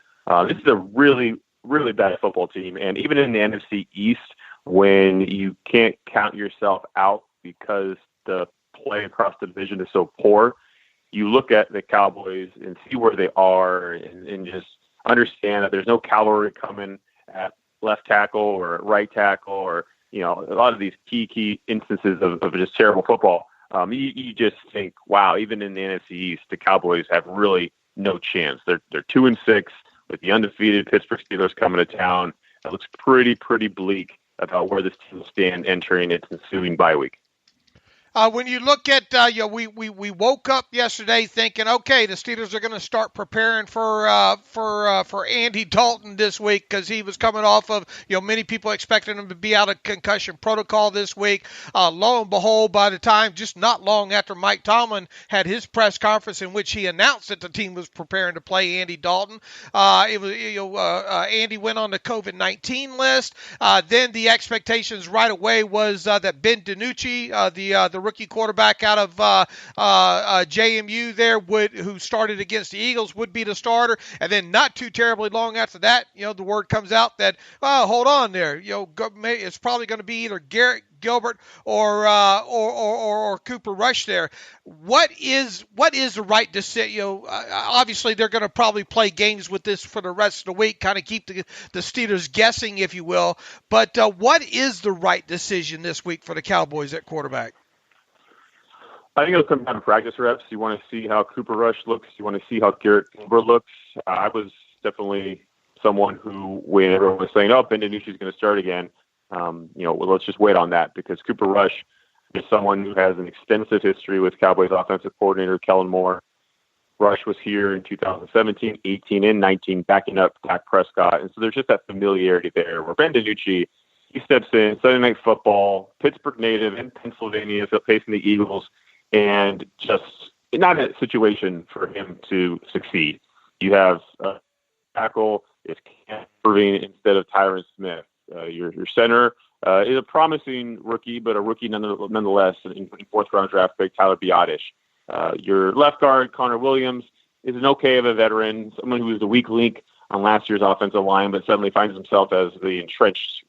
this is a really, really bad football team. And even in the NFC East, when you can't count yourself out because the play across the division is so poor, you look at the Cowboys and see where they are and just understand that there's no cavalry coming at left tackle or at right tackle or, a lot of these key instances of just terrible football. You just think, wow, even in the NFC East, the Cowboys have really no chance. They're 2-6 with the undefeated Pittsburgh Steelers coming to town. It looks pretty bleak about where this team will stand entering its ensuing bye week. When you look at, we woke up yesterday thinking, okay, the Steelers are going to start preparing for Andy Dalton this week because he was coming off of, many people expecting him to be out of concussion protocol this week. Lo and behold, by the time, just not long after Mike Tomlin had his press conference in which he announced that the team was preparing to play Andy Dalton, Andy went on the COVID-19 list. Then the expectations right away was that Ben DiNucci, the rookie quarterback out of JMU there, who started against the Eagles, would be the starter. And then not too terribly long after that, the word comes out that, hold on there, it's probably going to be either Garrett Gilbert or Cooper Rush there. What is the right decision? Obviously they're going to probably play games with this for the rest of the week, kind of keep the Steelers guessing, if you will. But what is the right decision this week for the Cowboys at quarterback? I think it'll come down to practice reps. You want to see how Cooper Rush looks. You want to see how Garrett Gilbert looks. I was definitely someone who, when everyone was saying, Ben DiNucci's going to start again, let's just wait on that, because Cooper Rush is someone who has an extensive history with Cowboys offensive coordinator Kellen Moore. Rush was here in 2017, 18, and 19, backing up Dak Prescott. And so there's just that familiarity there where Ben DiNucci, he steps in, Sunday Night Football, Pittsburgh native in Pennsylvania, facing the Eagles, and just not a situation for him to succeed. You have tackle is Cam Irving instead of Tyron Smith. Your center is a promising rookie, but a rookie nonetheless, in 4th-round draft pick Tyler Biadasz. Your left guard, Connor Williams, is an okay of a veteran, someone who was the weak link on last year's offensive line, but suddenly finds himself as the entrenched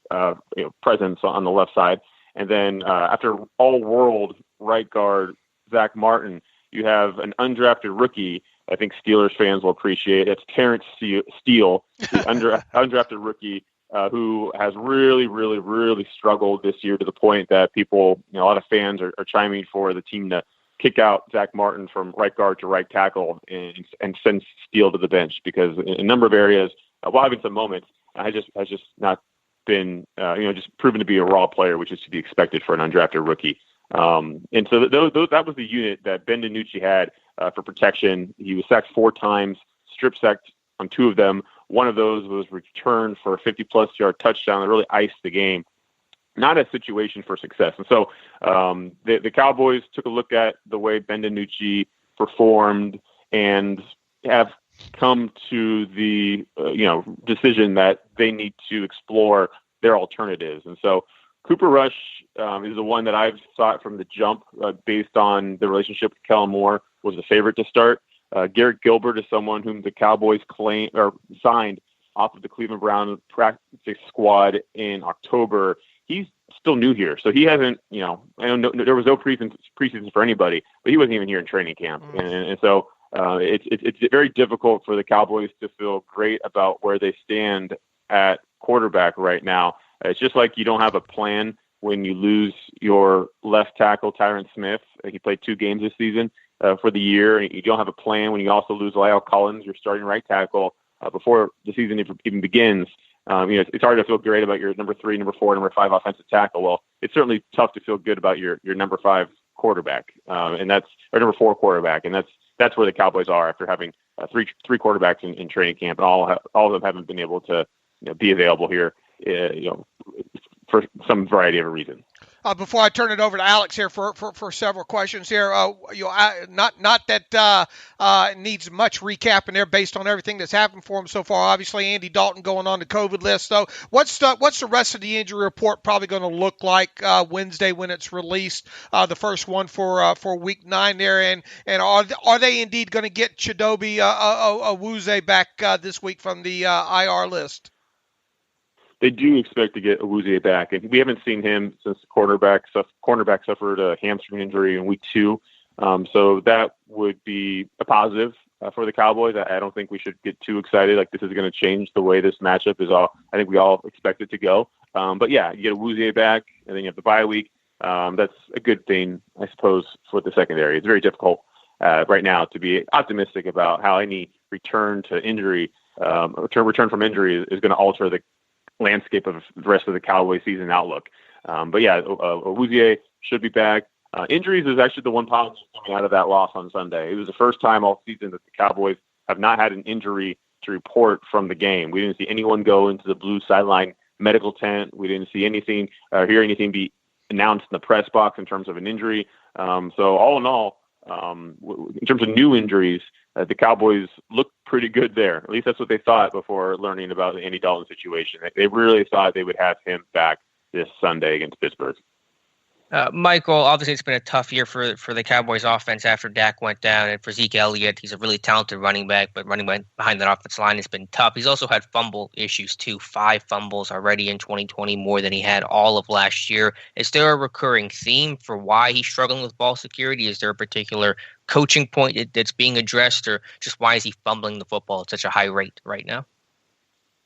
presence on the left side. And then after all-world right guard Zach Martin, you have an undrafted rookie. I think Steelers fans will appreciate. It's Terrence Steele, the undrafted rookie who has really, really, really struggled this year to the point that people, a lot of fans are chiming for the team to kick out Zach Martin from right guard to right tackle and send Steele to the bench, because in a number of areas, while having some moments, has just not been, just proven to be a raw player, which is to be expected for an undrafted rookie. And so that was the unit that Ben DiNucci had for protection. He was sacked 4 times, strip sacked on 2 of them. One of those was returned for a 50-plus yard touchdown that really iced the game. Not a situation for success. And so the Cowboys took a look at the way Ben DiNucci performed and have come to the decision that they need to explore their alternatives. And so Cooper Rush is the one that I've thought from the jump, based on the relationship with Kellen Moore, was the favorite to start. Garrett Gilbert is someone whom the Cowboys signed off of the Cleveland Browns practice squad in October. He's still new here, so he hasn't. I know there was no preseason for anybody, but he wasn't even here in training camp, and so it's very difficult for the Cowboys to feel great about where they stand at quarterback right now. It's just like you don't have a plan when you lose your left tackle, Tyron Smith. He played 2 games this season for the year, and you don't have a plan when you also lose Lyle Collins, your starting right tackle, before the season even begins. It's hard to feel great about your number 3, number 4, number 5 offensive tackle. Well, it's certainly tough to feel good about your number 5 quarterback, and that's or number 4 quarterback, and that's where the Cowboys are after having three quarterbacks in training camp, and all of them haven't been able to be available here, for some variety of a reason. Before I turn it over to Alex here for several questions here, not that it needs much recapping there based on everything that's happened for him so far. Obviously, Andy Dalton going on the COVID list. So, what's the rest of the injury report probably going to look like Wednesday when it's released? The first one for Week 9 there, and are they indeed going to get Chidobe Awuzie back this week from the IR list? They do expect to get Awuzie back, and we haven't seen him since the cornerback suffered a hamstring injury in Week 2. So that would be a positive for the Cowboys. I don't think we should get too excited. Like, this is going to change the way this matchup is. I think we all expect it to go. But yeah, you get Awuzie back, and then you have the bye week. That's a good thing, I suppose, for the secondary. It's very difficult right now to be optimistic about how any return from injury is going to alter the landscape of the rest of the Cowboys season outlook. But yeah, Awuzie should be back. Injuries is actually the one positive coming out of that loss on Sunday. It was the first time all season that the Cowboys have not had an injury to report from the game. We didn't see anyone go into the blue sideline medical tent. We didn't see anything or hear anything be announced in the press box in terms of an injury. So all in all, in terms of new injuries, the Cowboys look pretty good there. At least that's what they thought before learning about the Andy Dalton situation. They really thought they would have him back this Sunday against Pittsburgh. Michael, obviously it's been a tough year for the Cowboys offense after Dak went down, and for Zeke Elliott, he's a really talented running back, but running behind that offensive line has been tough. He's also had fumble issues too, 5 fumbles already in 2020, more than he had all of last year. Is there a recurring theme for why he's struggling with ball security? Is there a particular coaching point that's being addressed, or just why is he fumbling the football at such a high rate right now?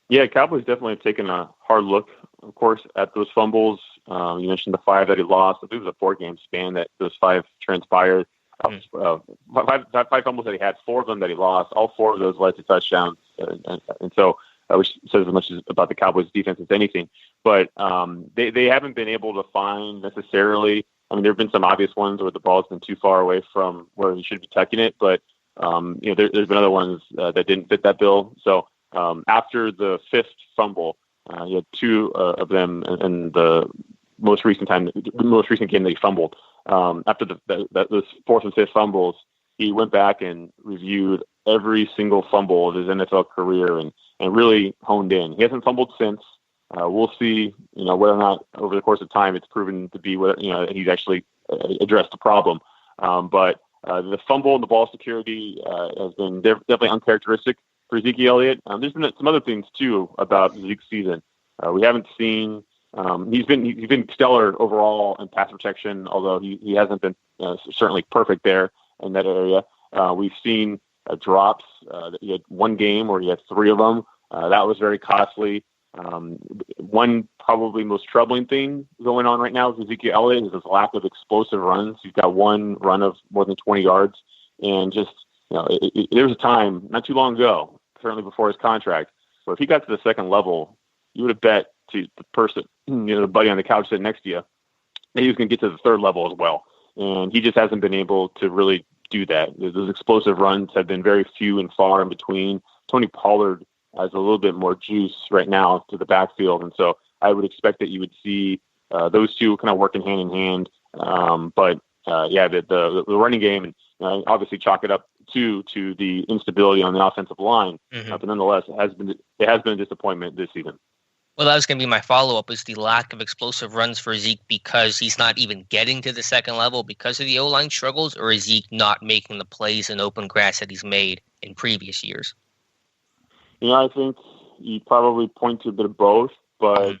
Yeah, Cowboys definitely have taken a hard look, of course, at those fumbles. You mentioned the 5 that he lost. I believe it was a 4-game span that those 5 transpired. 5 fumbles that he had, 4 of them that he lost. All 4 of those led to touchdowns. And so, which says as much about the Cowboys' defense as anything. But they haven't been able to find necessarily. I mean, there have been some obvious ones where the ball's been too far away from where he should be tucking it. But, there's been other ones that didn't fit that bill. So after the 5th fumble, he had 2 of them in the most recent game that he fumbled. After those 4th and 5th fumbles, he went back and reviewed every single fumble of his NFL career and really honed in. He hasn't fumbled since. We'll see, whether or not over the course of time it's proven to be he's actually addressed the problem. But the fumble and the ball security has been definitely uncharacteristic for Zeke Elliott. There's been some other things too about Zeke's season. We haven't seen. He's been stellar overall in pass protection, although he hasn't been certainly perfect there in that area. We've seen drops. He had 1 game where he had 3 of them. That was very costly. One probably most troubling thing going on right now with Ezekiel Elliott is his lack of explosive runs. He's got 1 run of more than 20 yards, and just there was a time not too long ago, certainly before his contract, where if he got to the second level, you would have bet to the person, the buddy on the couch sitting next to you, that he was going to get to the 3rd level as well. And he just hasn't been able to really do that. Those explosive runs have been very few and far in between. Tony Pollard has a little bit more juice right now to the backfield. And so I would expect that you would see those two kind of working hand in hand. But the running game, and obviously chalk it up to the instability on the offensive line. But nonetheless, it has been a disappointment this season. Well, that was going to be my follow-up, is the lack of explosive runs for Zeke because he's not even getting to the second level because of the O-line struggles, or is Zeke not making the plays in open grass that he's made in previous years? I think you probably point to a bit of both, but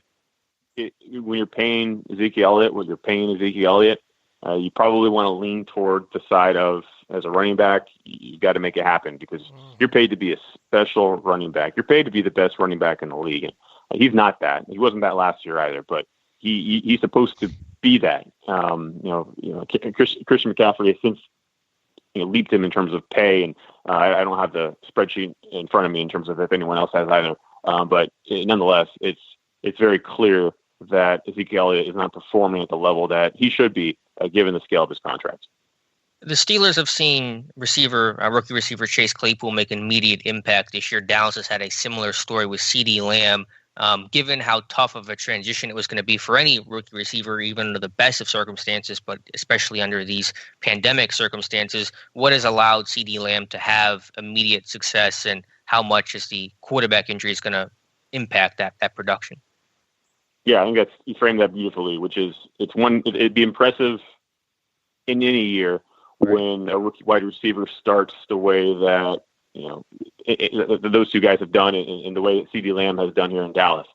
when you're paying Ezekiel Elliott, you probably want to lean toward the side of, as a running back, you got to make it happen because you're paid to be a special running back. You're paid to be the best running back in the league. And he's not that. He wasn't that last year either, but he's supposed to be that. Christian McCaffrey has since leaped him in terms of pay, and I don't have the spreadsheet in front of me in terms of if anyone else has either. But nonetheless, it's very clear that Ezekiel Elliott is not performing at the level that he should be, given the scale of his contract. The Steelers have seen rookie receiver Chase Claypool make an immediate impact this year. Dallas has had a similar story with CeeDee Lamb. Given how tough of a transition it was going to be for any rookie receiver, even under the best of circumstances, but especially under these pandemic circumstances, what has allowed CeeDee Lamb to have immediate success, and how much is the quarterback injury is going to impact that production? Yeah, I think you framed that beautifully, which is it'd be impressive in any year when a rookie wide receiver starts the way that those two guys have done in the way that CeeDee Lamb has done here in Dallas.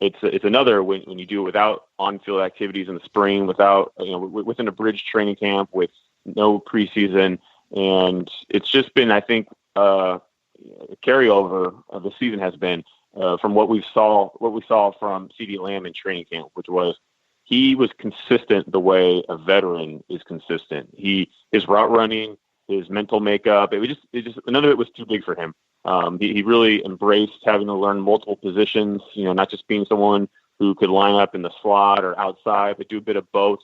It's another when you do it without on-field activities in the spring, without within a bridge training camp with no preseason, and it's just been, I think, a carryover of the season has been from what we saw from CeeDee Lamb in training camp, which was he was consistent the way a veteran is consistent. His route running, his mental makeup, it just none of it was too big for him. He really embraced having to learn multiple positions, not just being someone who could line up in the slot or outside, but do a bit of both.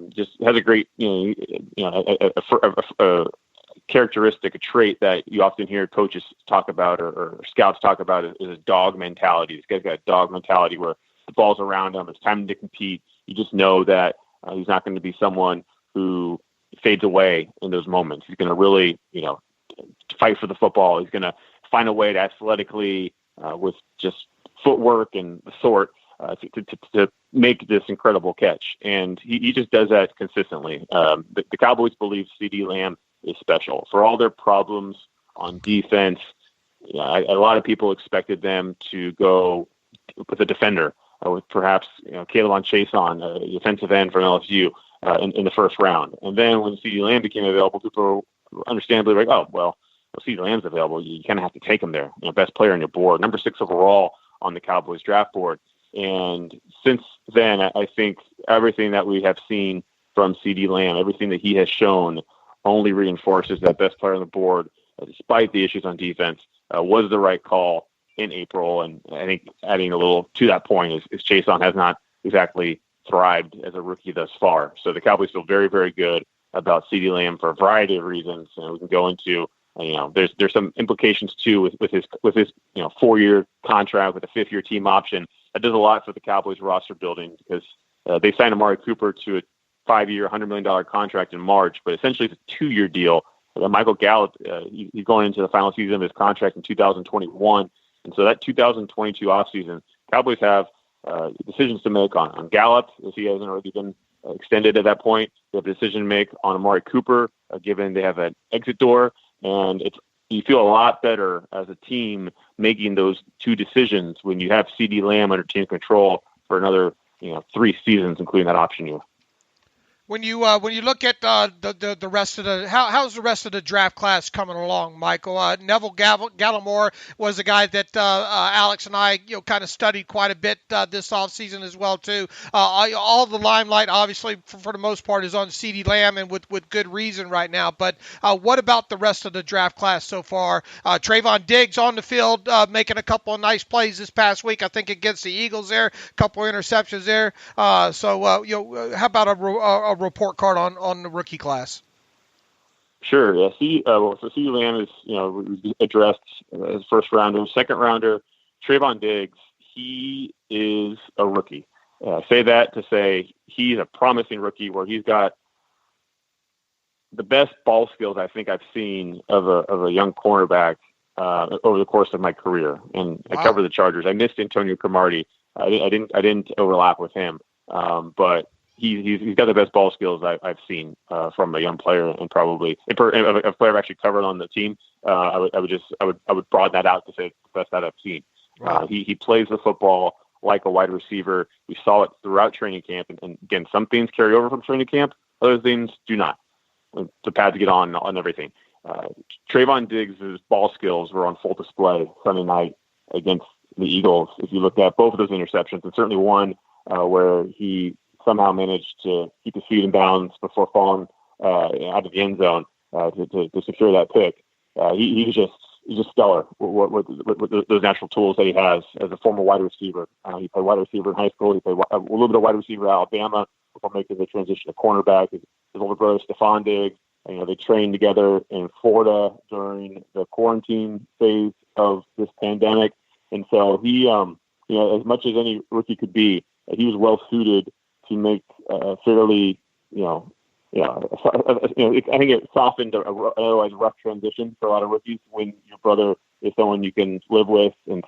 Just has a great, a characteristic, a trait that you often hear coaches talk about or scouts talk about is a dog mentality. This guy's got a dog mentality where the ball's around him. It's time to compete. You just know that he's not going to be someone who fades away in those moments. He's going to really, fight for the football. He's going to find a way to athletically, with just footwork and the sort, to make this incredible catch. And he just does that consistently. The Cowboys believe CeeDee Lamb is special. For all their problems on defense, a lot of people expected them to go with a defender, with perhaps K'Lavon Chaisson, a defensive end from LSU, in the first round. And then when CeeDee Lamb became available, people were understandably like, oh, well, CeeDee Lamb's available. You kind of have to take him there. Best player on your board, number 6 overall on the Cowboys draft board. And since then, I think everything that we have seen from CeeDee Lamb, everything that he has shown, only reinforces that best player on the board, despite the issues on defense, was the right call in April. And I think adding a little to that point is Chaisson has not exactly thrived as a rookie thus far. So the Cowboys feel very, very good about CeeDee Lamb for a variety of reasons. And we can go into, there's some implications too with his 4-year contract with a 5th-year team option. That does a lot for the Cowboys roster building because they signed Amari Cooper to a 5-year, $100 million contract in March, but essentially it's a 2-year deal. Michael Gallup, he's going into the final season of his contract in 2021. And so that 2022 offseason, Cowboys have decisions to make on Gallup, if he hasn't already been extended at that point. They have a decision to make on Amari Cooper, given they have an exit door. And you feel a lot better as a team making those two decisions when you have CeeDee Lamb under team control for another 3 seasons, including that option year. When you look at the rest of how's the rest of the draft class coming along, Michael? Neville Gallimore was a guy that Alex and I kind of studied quite a bit this offseason as well too. All the limelight, obviously, for the most part, is on CeeDee Lamb, and with good reason right now. But what about the rest of the draft class so far? Trayvon Diggs on the field, making a couple of nice plays this past week, I think against the Eagles there, a couple of interceptions there. So how about a report card on the rookie class? Sure. Yeah. CeeDee Lamb is addressed as first rounder, second rounder. Trayvon Diggs, he is a rookie. Say that to say he's a promising rookie where he's got the best ball skills I think I've seen of a young cornerback over the course of my career. And wow. I cover the Chargers. I missed Antonio Cromartie. I didn't overlap with him, but he's got the best ball skills I've seen from a young player, and probably a player I've actually covered on the team. I would broaden that out to say the best that I've seen. Wow. He plays the football like a wide receiver. We saw it throughout training camp, and again, some things carry over from training camp, other things do not. The pads get on everything. Trayvon Diggs' ball skills were on full display Sunday night against the Eagles. If you look at both of those interceptions, and certainly one where he somehow managed to keep his feet in bounds before falling out of the end zone to secure that pick. He's just stellar with those natural tools that he has as a former wide receiver. He played wide receiver in high school. He played a little bit of wide receiver at Alabama before making the transition to cornerback. His older brother, Stephon Diggs, they trained together in Florida during the quarantine phase of this pandemic. And so he, as much as any rookie could be, he was well suited to make fairly, I think it softened an otherwise rough transition for a lot of rookies when your brother is someone you can live with and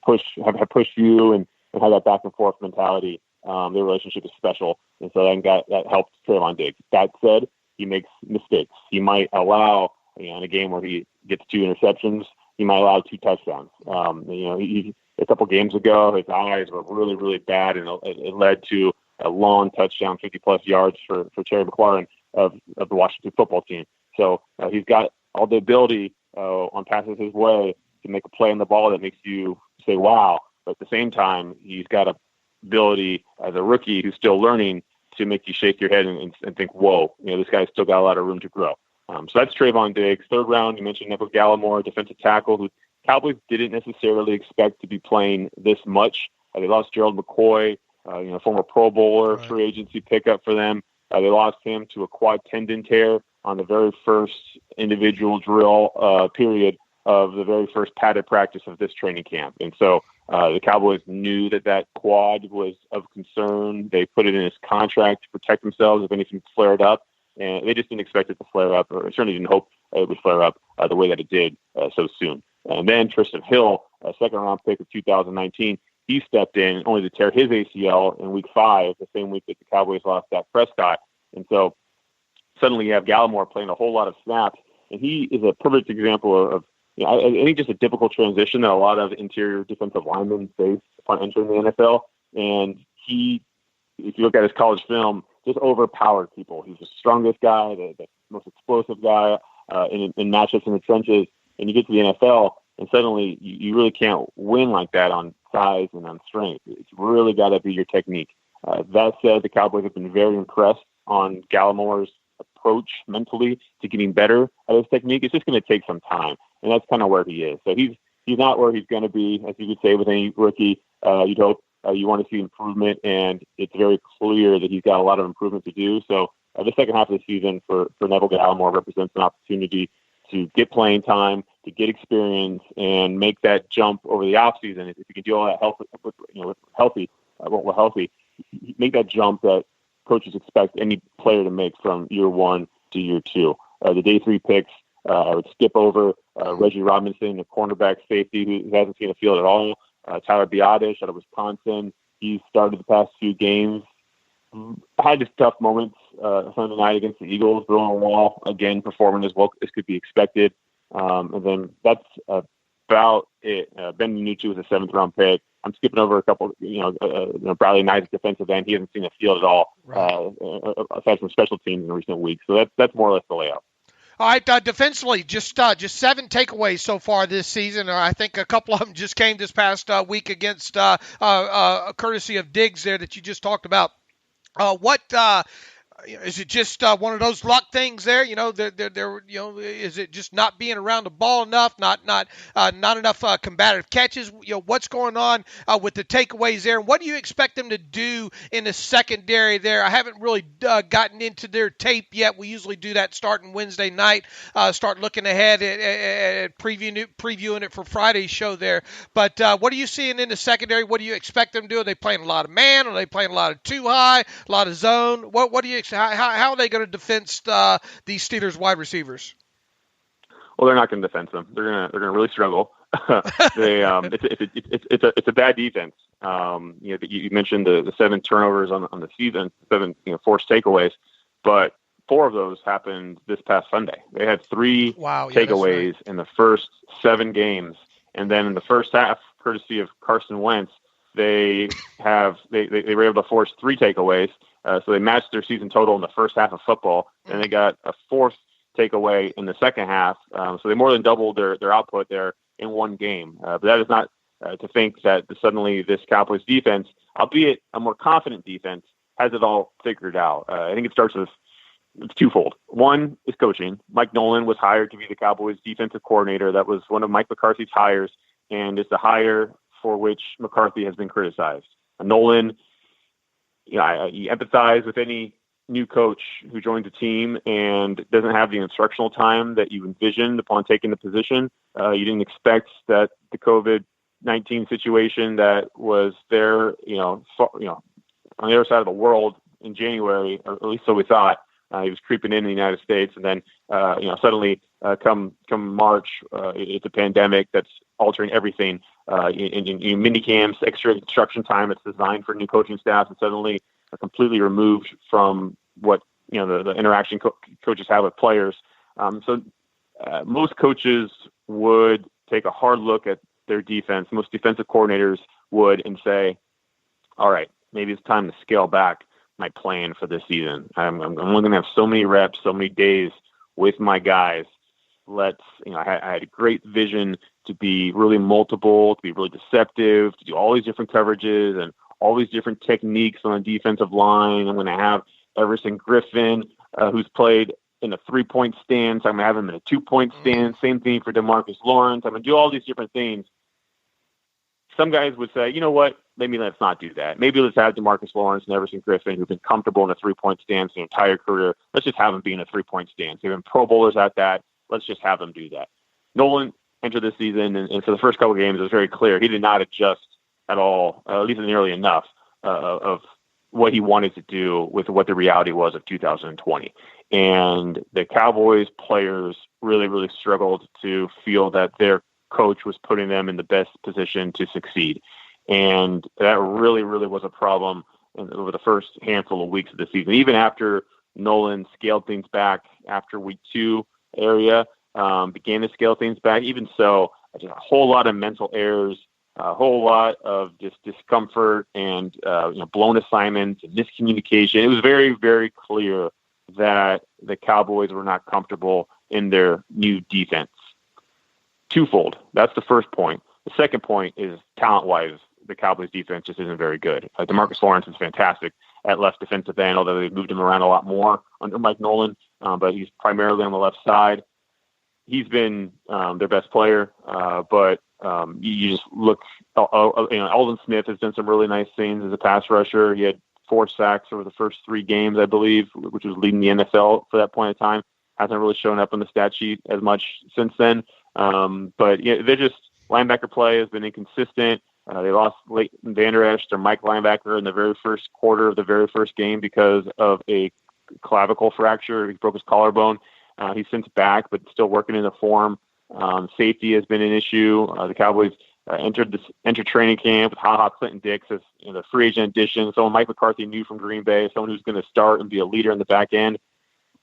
push, have pushed you and have that back and forth mentality. Their relationship is special, and so that helped Trayvon Diggs. That said, he makes mistakes. He might allow, in a game where he gets 2 interceptions, he might allow 2 touchdowns. A couple games ago, his eyes were really, really bad, and it led to a long touchdown, 50-plus yards for Terry McLaurin of the Washington football team. So he's got all the ability on passes his way to make a play on the ball that makes you say, wow. But at the same time, he's got a ability as a rookie who's still learning to make you shake your head and think, whoa, this guy's still got a lot of room to grow. So that's Trayvon Diggs. 3rd round, you mentioned Michael Gallimore, defensive tackle, who Cowboys didn't necessarily expect to be playing this much. They lost Gerald McCoy, former Pro Bowler, free agency pickup for them. They lost him to a quad tendon tear on the very first individual drill period of the very first padded practice of this training camp. And so the Cowboys knew that quad was of concern. They put it in his contract to protect themselves if anything flared up. And they just didn't expect it to flare up, or certainly didn't hope it would flare up the way that it did so soon. And then Tristan Hill, a 2nd-round pick of 2019, he stepped in only to tear his ACL in week 5, the same week that the Cowboys lost Dak Prescott. And so suddenly you have Gallimore playing a whole lot of snaps, and he is a perfect example of I think just a difficult transition that a lot of interior defensive linemen face upon entering the NFL. And he, if you look at his college film, just overpowered people. He's the strongest guy, the most explosive guy in matchups in the trenches. And you get to the NFL, and suddenly you really can't win like that on size and on strength. It's really got to be your technique. That said, the Cowboys have been very impressed on Gallimore's approach mentally to getting better at his technique. It's just going to take some time, and that's kind of where he is. So he's not where he's going to be, as you could say with any rookie. You'd hope you want to see improvement, and it's very clear that he's got a lot of improvement to do. So the second half of the season for Neville Gallimore represents an opportunity to get playing time, to get experience, and make that jump over the offseason. If you can do all that healthy, make that jump that coaches expect any player to make from year 1 to year 2. The day 3 picks, I would skip over Reggie Robinson, a cornerback safety who hasn't seen a field at all. Tyler Biadasz out of Wisconsin. He started the past few games. Had just tough moments Sunday night against the Eagles, throwing a wall, again, performing as well as could be expected. And then that's about it. Ben Nucci was a 7th-round pick. I'm skipping over a couple, Bradley Knight's defensive end. He hasn't seen a field at all, aside from special teams in recent weeks. So that's more or less the layout. All right, defensively, just 7 takeaways so far this season. I think a couple of them just came this past week against courtesy of Diggs there that you just talked about. Is it just one of those luck things there? Is it just not being around the ball enough? Not enough combative catches? What's going on with the takeaways there? And what do you expect them to do in the secondary there? I haven't really gotten into their tape yet. We usually do that starting Wednesday night. Start looking ahead at previewing it for Friday's show there. But what are you seeing in the secondary? What do you expect them to do? Are they playing a lot of man? Are they playing a lot of too high? A lot of zone? What do you expect? How are they going to defense these Steelers wide receivers? Well, they're not going to defense them. They're going to really struggle. It's a bad defense. You mentioned the 7 turnovers on the season, 7 forced takeaways, but 4 of those happened this past Sunday. They had 3 takeaways in the first 7 games, and then in the first half, courtesy of Carson Wentz, they were able to force 3 takeaways. So they matched their season total in the first half of football, and they got a 4th takeaway in the second half. So they more than doubled their output there in one game. But that is not to think that suddenly this Cowboys defense albeit a more confident defense, has it all figured out. I think it starts with it's twofold. One is coaching. Mike Nolan was hired to be the Cowboys defensive coordinator. That was one of Mike McCarthy's hires, and it's a hire for which McCarthy has been criticized. Nolan, you empathize with any new coach who joins a team and doesn't have the instructional time that you envisioned upon taking the position. You didn't expect that the COVID-19 situation that was there, on the other side of the world in January, or at least so we thought. He was creeping in the United States, and then suddenly come March, it's a pandemic that's altering everything. In mini camps, extra instruction time that's designed for new coaching staff, and suddenly are completely removed from what the interaction coaches have with players. So most coaches would take a hard look at their defense. Most defensive coordinators would and say, "All right, maybe it's time to scale back my plan for this season. I'm only going to have so many reps, so many days with my guys. I had a great vision to be really multiple, to be really deceptive, to do all these different coverages and all these different techniques on the defensive line. I'm going to have Everson Griffin, who's played in a 3-point stance. I'm going to have him in a 2-point stance. Same thing for DeMarcus Lawrence. I'm going to do all these different things." Some guys would say, you know what, maybe let's not do that. Maybe let's have DeMarcus Lawrence and Everson Griffin, who've been comfortable in a 3-point stance their entire career. Let's just have them be in a 3-point stance. They've been Pro Bowlers at that. Let's just have them do that. Nolan entered this season, and for the first couple of games, it was very clear he did not adjust at all, at least nearly enough, of what he wanted to do with what the reality was of 2020. And the Cowboys players really, really struggled to feel that their coach was putting them in the best position to succeed. And that really, really was a problem over the first handful of weeks of the season. Even after Nolan scaled things back after week 2 began to scale things back. Even so, a whole lot of mental errors, a whole lot of just discomfort and blown assignments and miscommunication. It was very, very clear that the Cowboys were not comfortable in their new defense. Twofold. That's the first point. The second point is talent-wise, the Cowboys defense just isn't very good. DeMarcus Lawrence is fantastic at left defensive end, although they've moved him around a lot more under Mike Nolan, but he's primarily on the left side. He's been their best player, but you just look, Aldon Smith has done some really nice things as a pass rusher. He had 4 sacks over the first 3 games, I believe, which was leading the NFL for that point in time. Hasn't really shown up on the stat sheet as much since then. But they're just, linebacker play has been inconsistent. They lost Leighton Vander Esch, their Mike linebacker, in the very first quarter of the very first game because of a clavicle fracture. He broke his collarbone. He's since back, but still working in the form. Safety has been an issue. The Cowboys entered training camp with Ha Clinton Dix as the free agent addition, someone Mike McCarthy knew from Green Bay, someone who's going to start and be a leader in the back end.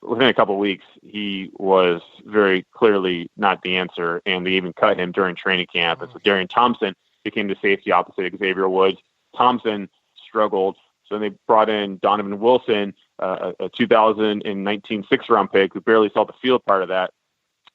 Within a couple of weeks, he was very clearly not the answer, and they even cut him during training camp. And so Darian Thompson became the safety opposite Xavier Woods. Thompson struggled, so they brought in Donovan Wilson, a 2019 6th-round pick who barely saw the field part of that.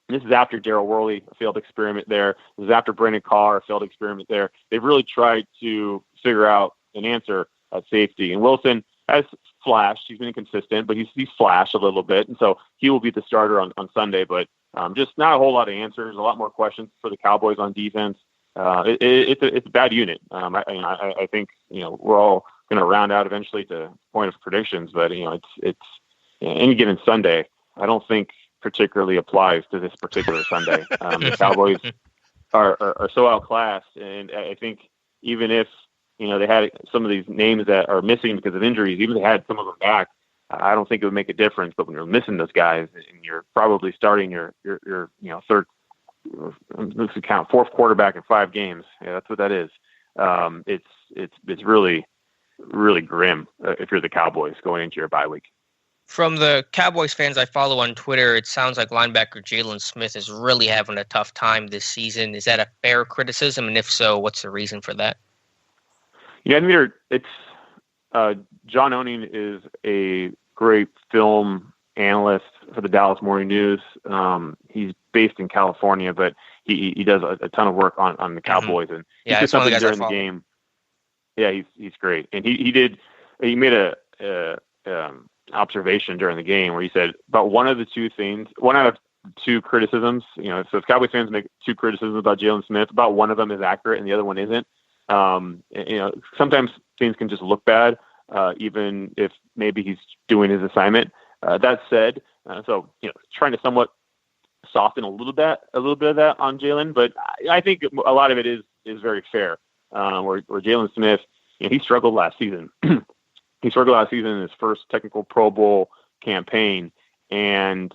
And this is after Darryl Worley, a failed experiment there. This is after Brandon Carr, a failed experiment there. They've really tried to figure out an answer at safety. And Wilson has flashed. He's been inconsistent, but he's flashed a little bit. And so he will be the starter on Sunday. But just not a whole lot of answers, a lot more questions for the Cowboys on defense. It's a bad unit. I think we're all going to round out eventually to point of predictions, but it's any given Sunday, I don't think particularly applies to this particular Sunday. The Cowboys are so outclassed, and I think even if they had some of these names that are missing because of injuries, even if they had some of them back, I don't think it would make a difference. But when you're missing those guys, and you're probably starting your third, let's count, 4th quarterback in 5 games. Yeah, that's what that is. It's really, really grim if you're the Cowboys going into your bye week. From the Cowboys fans I follow on Twitter, it sounds like linebacker Jalen Smith is really having a tough time this season. Is that a fair criticism? And if so, what's the reason for that? I mean, John Owning is a great film analyst for the Dallas Morning News. He's based in California, but he does a ton of work on the Cowboys. And he did something during the game. Yeah, he's great, and he made a observation during the game where he said about one out of two criticisms. So if Cowboys fans make two criticisms about Jalen Smith, about one of them is accurate and the other one isn't. Sometimes things can just look bad, even if maybe he's doing his assignment. That said, trying to somewhat soften a little bit of that on Jalen, but I think a lot of it is very fair. Where Jalen Smith, he struggled last season. He struggled last season in his first technical Pro Bowl campaign, and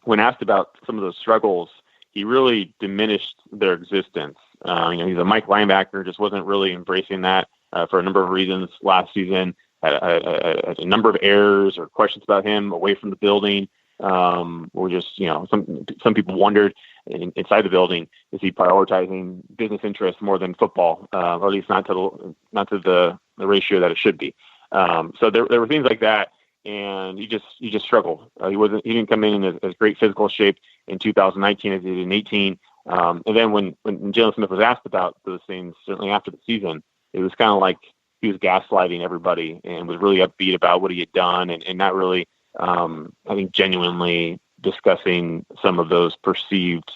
when asked about some of those struggles, he really diminished their existence. He's a Mike linebacker, just wasn't really embracing that for a number of reasons last season. Had a number of errors or questions about him away from the building. Or just, some people wondered inside the building, is he prioritizing business interests more than football, or at least not to the ratio that it should be. So there were things like that, and he just struggled. He didn't come in as great physical shape in 2019 as he did in 18. And then when Jalen Smith was asked about those things, certainly after the season, it was kind of like he was gaslighting everybody and was really upbeat about what he had done and not really, I think, genuinely discussing some of those perceived,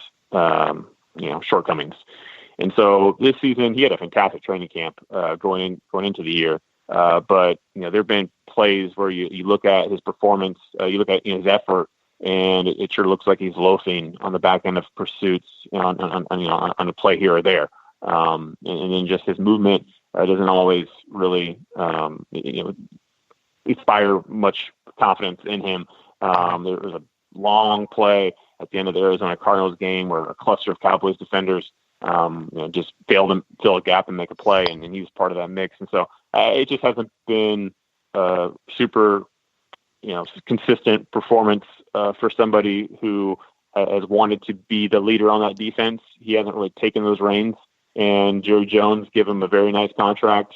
shortcomings. And so this season, he had a fantastic training camp going into the year. But there have been plays where you look at his performance, you look at his effort, and it sure looks like he's loafing on the back end of pursuits on a play here or there. And then just his movement doesn't always really inspire much confidence in him. There was a long play at the end of the Arizona Cardinals game where a cluster of Cowboys defenders just failed to fill a gap and make a play, and he was part of that mix. And so it just hasn't been super, consistent performance for somebody who has wanted to be the leader on that defense. He hasn't really taken those reins, and Jerry Jones gave him a very nice contract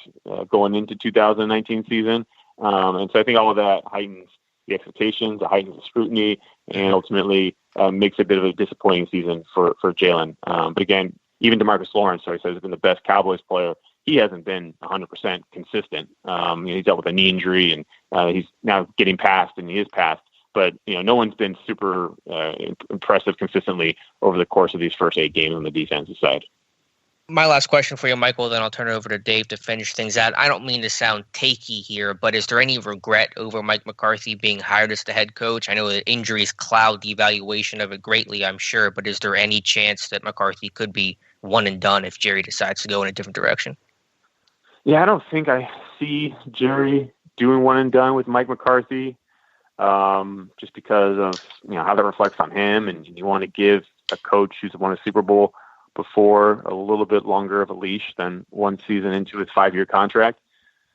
going into 2019 season. And so I think all of that heightens the expectations, it heightens the scrutiny, and ultimately makes a bit of a disappointing season for Jalen. But again, even DeMarcus Lawrence, so he says, has been the best Cowboys player. He hasn't been 100% consistent. He dealt with a knee injury, and he's now getting past, and he is past. But no one's been super impressive consistently over the course of these first 8 games on the defensive side. My last question for you, Michael, then I'll turn it over to Dave to finish things out. I don't mean to sound takey here, but is there any regret over Mike McCarthy being hired as the head coach? I know that injuries cloud the evaluation of it greatly, I'm sure, but is there any chance that McCarthy could be one and done if Jerry decides to go in a different direction? Yeah, I don't think I see Jerry doing one and done with Mike McCarthy, just because of how that reflects on him, and you want to give a coach who's won a Super Bowl before a little bit longer of a leash than one season into his 5-year contract.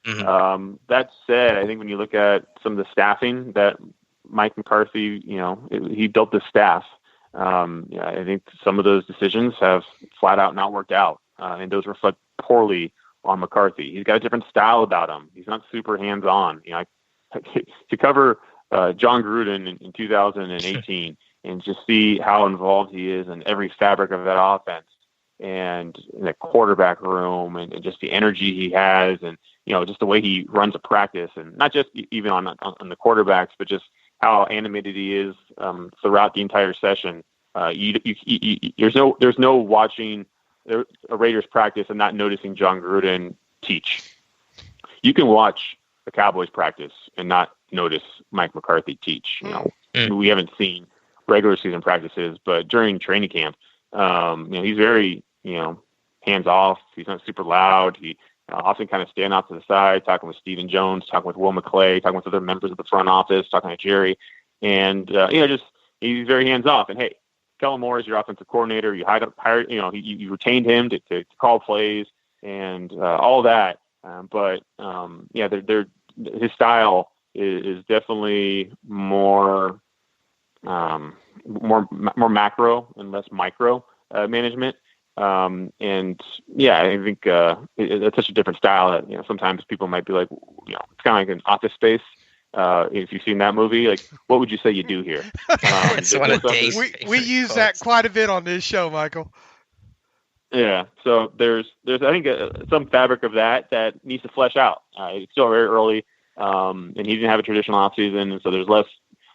Mm-hmm. That said, I think when you look at some of the staffing that Mike McCarthy, he built the staff. I think some of those decisions have flat out not worked out, and those reflect poorly on McCarthy. He's got a different style about him. He's not super hands-on. To cover John Gruden in 2018 and just see how involved he is in every fabric of that offense and in the quarterback room and just the energy he has and, just the way he runs a practice, and not just even on the quarterbacks, but just how animated he is throughout the entire session. There's no watching a Raiders practice and not noticing John Gruden teach. You can watch the Cowboys practice and not notice Mike McCarthy teach. We haven't seen regular season practices, but during training camp, he's very, hands off. He's not super loud. He often kind of stand off to the side, talking with Stephen Jones, talking with Will McClay, talking with other members of the front office, talking to Jerry, and he's very hands off. And hey, Kellen Moore is your offensive coordinator. You hired, you retained him to call plays and all that. But his style is definitely more macro and less micro management. And yeah, I think it's such a different style that sometimes people might be like, it's kind of like an Office Space. If you've seen that movie, like, what would you say you do here? We use that quite a bit on this show, Michael. Yeah, so there's I think some fabric of that needs to flesh out. It's still very early, and he didn't have a traditional offseason, and so there's less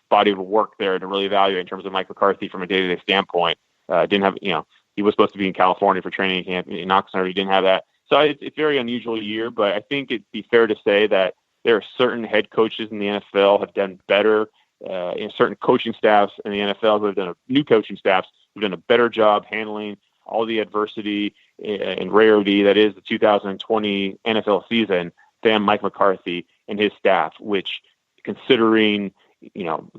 body of work there to really evaluate in terms of Mike McCarthy from a day-to-day standpoint. Didn't have, he was supposed to be in California for training camp in Oxnard. He didn't have that, so it's a very unusual year. But I think it'd be fair to say that there are certain head coaches in the NFL have done better, in certain coaching staffs in the NFL who have done new coaching staffs who've done a better job handling all the adversity and rarity that is the 2020 NFL season than Mike McCarthy and his staff, which, considering,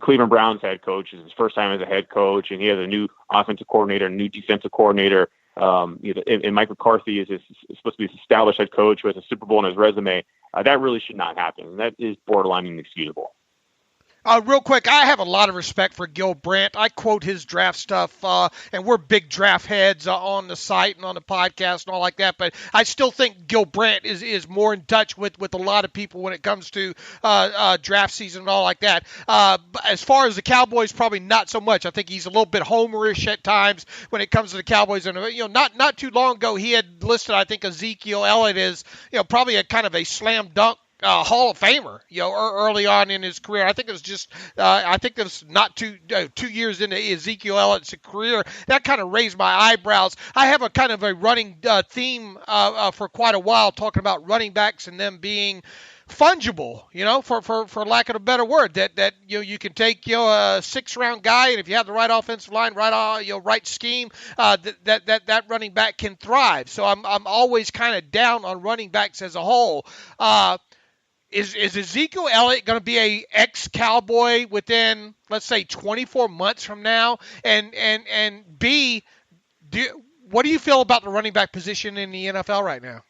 Cleveland Browns head coach is his first time as a head coach, and he has a new offensive coordinator, new defensive coordinator, and Mike McCarthy is supposed to be this established head coach who has a Super Bowl on his resume. That really should not happen. That is borderline inexcusable. Real quick, I have a lot of respect for Gil Brandt. I quote his draft stuff, and we're big draft heads on the site and on the podcast and all like that. But I still think Gil Brandt is more in touch with a lot of people when it comes to draft season and all like that. But as far as the Cowboys, probably not so much. I think he's a little bit homerish at times when it comes to the Cowboys. And not too long ago, he had listed, I think, Ezekiel Elliott as probably a kind of a slam dunk Hall of Famer, early on in his career. I think it was just, I think it was not 2 years into Ezekiel Elliott's career. That kind of raised my eyebrows. I have a kind of a running theme for quite a while, talking about running backs and them being fungible, for lack of a better word, that you can take a 6th-round guy, and if you have the right offensive line, right scheme, that running back can thrive. So I'm always kind of down on running backs as a whole. Is Ezekiel Elliott going to be a ex-Cowboy within, let's say, 24 months from now? And B, what do you feel about the running back position in the NFL right now?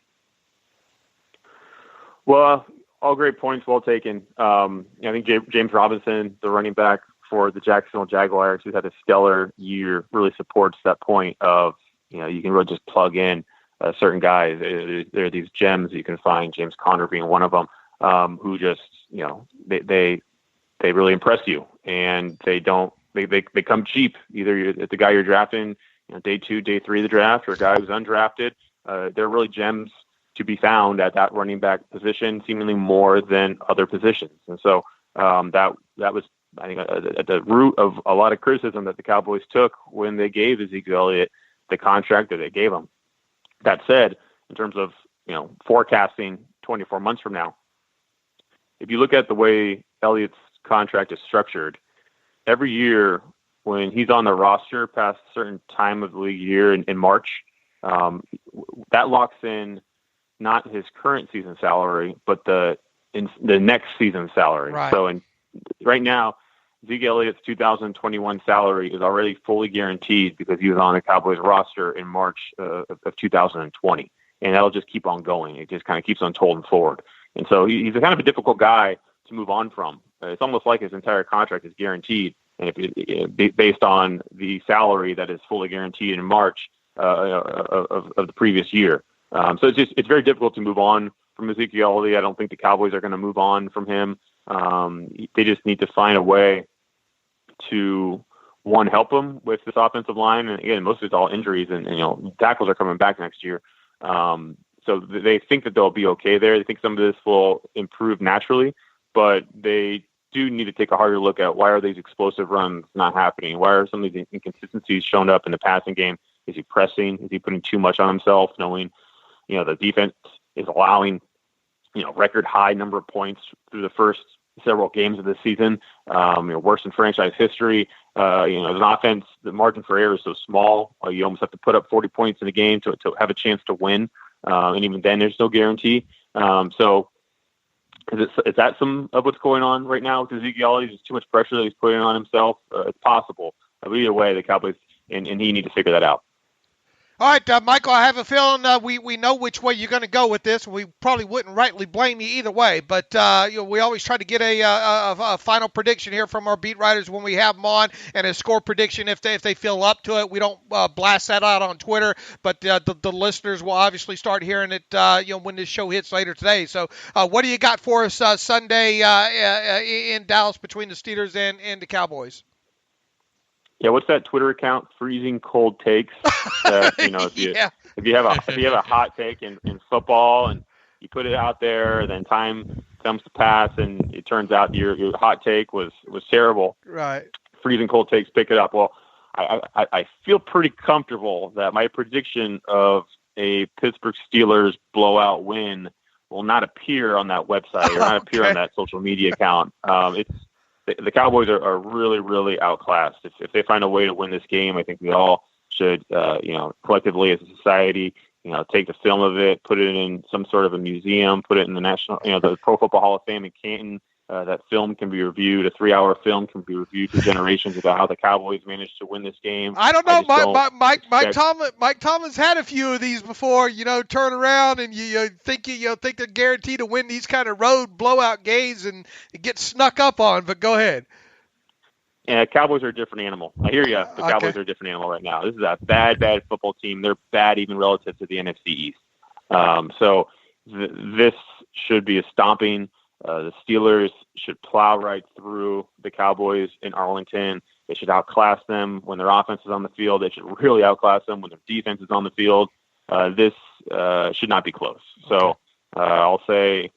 Well, all great points, well taken. I think James Robinson, the running back for the Jacksonville Jaguars, who's had a stellar year, really supports that point of, you can really just plug in certain guys. There are these gems that you can find, James Conner being one of them. Who just, they really impress you, and they come cheap. Either it's the guy you're drafting, day 2, day 3 of the draft, or a guy who's undrafted. They're really gems to be found at that running back position, seemingly more than other positions. And so that was, I think, at the root of a lot of criticism that the Cowboys took when they gave Ezekiel Elliott the contract that they gave him. That said, in terms of forecasting 24 months from now, if you look at the way Elliott's contract is structured, every year when he's on the roster past a certain time of the league year in March, that locks in not his current season salary, but the next season salary. Right. So right now, Zeke Elliott's 2021 salary is already fully guaranteed because he was on the Cowboys roster in March of 2020. And that'll just keep on going. It just kind of keeps on tolling forward. And so he's a kind of a difficult guy to move on from. It's almost like his entire contract is guaranteed, and based on the salary that is fully guaranteed in March of the previous year. So it's very difficult to move on from Ezekiel Elliott. I don't think the Cowboys are going to move on from him. They just need to find a way to, one, help him with this offensive line. And again, most of it's all injuries, and tackles are coming back next year. So they think that they'll be okay there. They think some of this will improve naturally, but they do need to take a harder look at why are these explosive runs not happening? Why are some of these inconsistencies showing up in the passing game? Is he pressing? Is he putting too much on himself, knowing, the defense is allowing, record high number of points through the first several games of the season, worse in franchise history. As an offense, the margin for error is so small. You almost have to put up 40 points in a game to have a chance to win. And even then, there's no guarantee. So is that some of what's going on right now with Ezekiel Elliott? There's too much pressure that he's putting on himself. It's possible. But either way, the Cowboys and he need to figure that out. All right, Michael, I have a feeling we know which way you're going to go with this. We probably wouldn't rightly blame you either way, but we always try to get a final prediction here from our beat writers when we have them on, and a score prediction if they feel up to it. We don't blast that out on Twitter, but the listeners will obviously start hearing it when this show hits later today. So what do you got for us Sunday in Dallas between the Steelers and the Cowboys? Yeah, what's that Twitter account? Freezing Cold Takes. If you if you have a hot take in football and you put it out there, then time comes to pass and it turns out your hot take was terrible. Right. Freezing cold takes pick it up. Well, I feel pretty comfortable that my prediction of a Pittsburgh Steelers blowout win will not appear on that website or not appear on that social media account. The Cowboys are really, really outclassed. If they find a way to win this game, I think we all should, collectively as a society, take the film of it, put it in some sort of a museum, put it in the the Pro Football Hall of Fame in Canton. That film can be reviewed. A 3-hour film can be reviewed for generations about how the Cowboys managed to win this game. I don't know. Mike Tomlin's had a few of these before. Turn around and you think they're guaranteed to win these kind of road blowout games and get snuck up on. But go ahead. Yeah, Cowboys are a different animal. I hear you. The Cowboys are a different animal right now. This is a bad football team. They're bad even relative to the NFC East. So this should be a stomping. The Steelers should plow right through the Cowboys in Arlington. They should outclass them when their offense is on the field. They should really outclass them when their defense is on the field. This should not be close. So I'll say,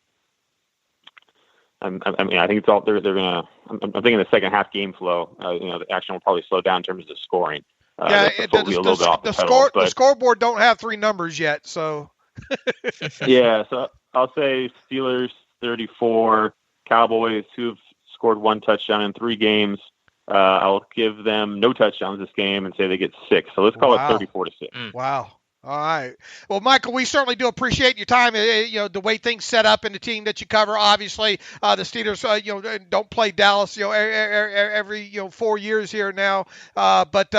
I think it's all they're gonna. I'm thinking the second half game flow. The action will probably slow down in terms of scoring. The scoreboard don't have three numbers yet, so. Yeah, so I'll say Steelers 34, Cowboys who've scored one touchdown in 3 games. I'll give them no touchdowns this game and say they get 6. So let's call it 34-6. Wow. All right. Well, Michael, we certainly do appreciate your time. The way things set up in the team that you cover. Obviously, the Steelers, don't play Dallas, every 4 years here now. But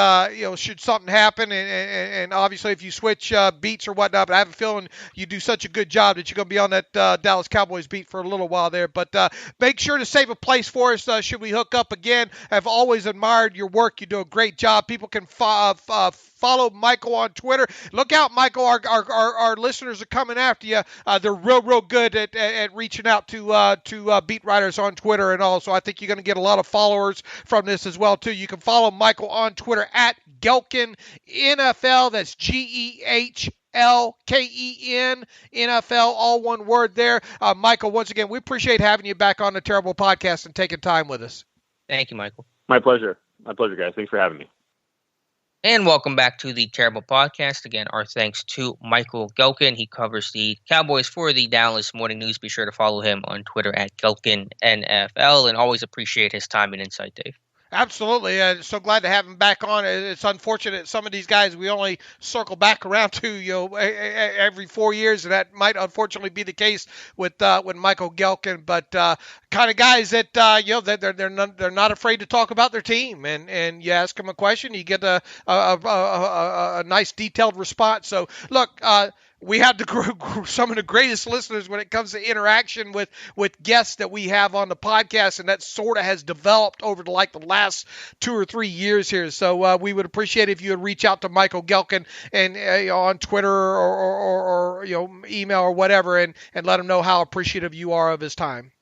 should something happen, and obviously if you switch beats or whatnot, but I have a feeling you do such a good job that you're going to be on that Dallas Cowboys beat for a little while there. But make sure to save a place for us should we hook up again. I've always admired your work. You do a great job. People can follow Michael on Twitter. Look out, Michael. Our listeners are coming after you. They're real good at reaching out to beat writers on Twitter and all. So I think you're going to get a lot of followers from this as well too. You can follow Michael on Twitter at Gehlken NFL. That's GEHLKEN NFL, all one word there. Michael, once again, we appreciate having you back on the Terrible Podcast and taking time with us. Thank you, Michael. My pleasure, guys. Thanks for having me. And welcome back to the Terrible Podcast. Again, our thanks to Michael Gehlken. He covers the Cowboys for the Dallas Morning News. Be sure to follow him on Twitter at Gehlken NFL, and always appreciate his time and insight, Dave. Absolutely. So glad to have him back on. It's unfortunate some of these guys we only circle back around to every 4 years, and that might unfortunately be the case with Michael Gehlken. But kind of guys that they're not afraid to talk about their team, and you ask them a question, you get a nice detailed response. So look. We have some of the greatest listeners when it comes to interaction with guests that we have on the podcast, and that sort of has developed over the last 2 or 3 years here. So we would appreciate if you would reach out to Michael Gehlken and on Twitter or email or whatever, and let him know how appreciative you are of his time.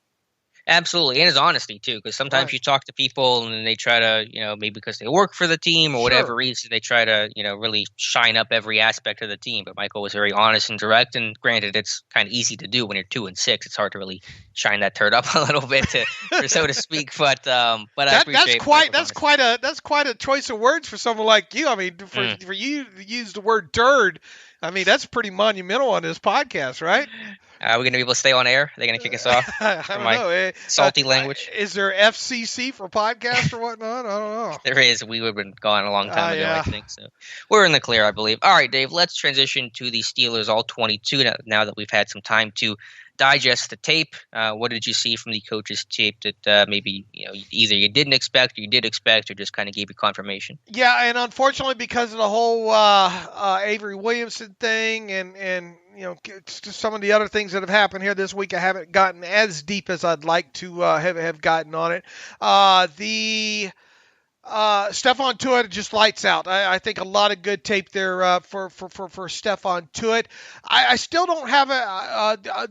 Absolutely, and his honesty too, because sometimes you talk to people and they try to, maybe because they work for the team or whatever reason, they try to, really shine up every aspect of the team. But Michael was very honest and direct, and granted, it's kind of easy to do when you're 2-6. It's hard to really shine that turd up a little bit, so to speak. But I appreciate that's quite a choice of words for someone like you. I mean, for you to use the word turd, I mean, that's pretty monumental on this podcast, right? Are we going to be able to stay on air? Are they going to kick us off? I don't know. Salty language. Is there FCC for podcasts or whatnot? I don't know. There is. We would have been gone a long time ago, I think. So we're in the clear, I believe. All right, Dave, let's transition to the Steelers all 22 now that we've had some time to digest the tape. What did you see from the coach's tape that maybe either you didn't expect or you did expect or just kind of gave you confirmation? Yeah, and unfortunately because of the whole Avery Williamson thing and some of the other things that have happened here this week, I haven't gotten as deep as I'd like to have gotten on it. Stephon Tuitt just lights out. I think a lot of good tape there for Stephon Tuitt. I still don't have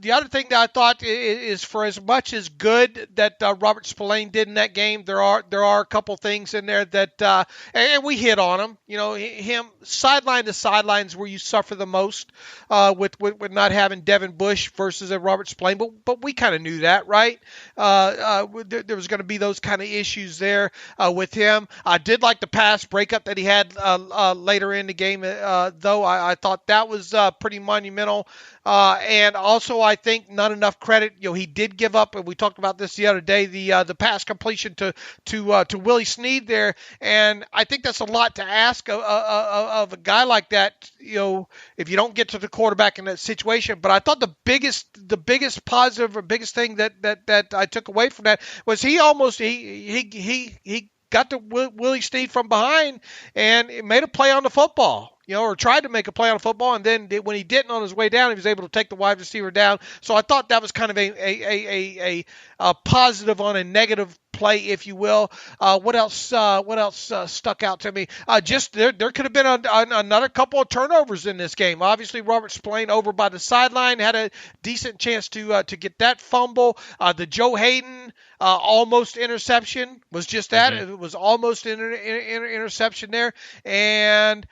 the other thing that I thought is for as much as good that Robert Spillane did in that game, there are a couple things in there that and we hit on him. Him sideline to sidelines where you suffer the most with not having Devin Bush versus a Robert Spillane, but we kind of knew that, right? There was going to be those kind of issues there with him. I did like the pass breakup that he had later in the game, though. I thought that was pretty monumental. And also, I think not enough credit. He did give up, and we talked about this the other day, the pass completion to Willie Snead there. And I think that's a lot to ask of a guy like that. If you don't get to the quarterback in that situation. But I thought the biggest positive or biggest thing that I took away from that was he got to Willie Snead from behind and made a play on the football, or tried to make a play on the football. And then when he didn't on his way down, he was able to take the wide receiver down. So I thought that was kind of a positive on a negative play, if you will. What else stuck out to me? Just there could have been another couple of turnovers in this game. Obviously, Robert Spillane over by the sideline had a decent chance to get that fumble. The Joe Hayden almost interception was just that. Mm-hmm. It was almost an interception there. And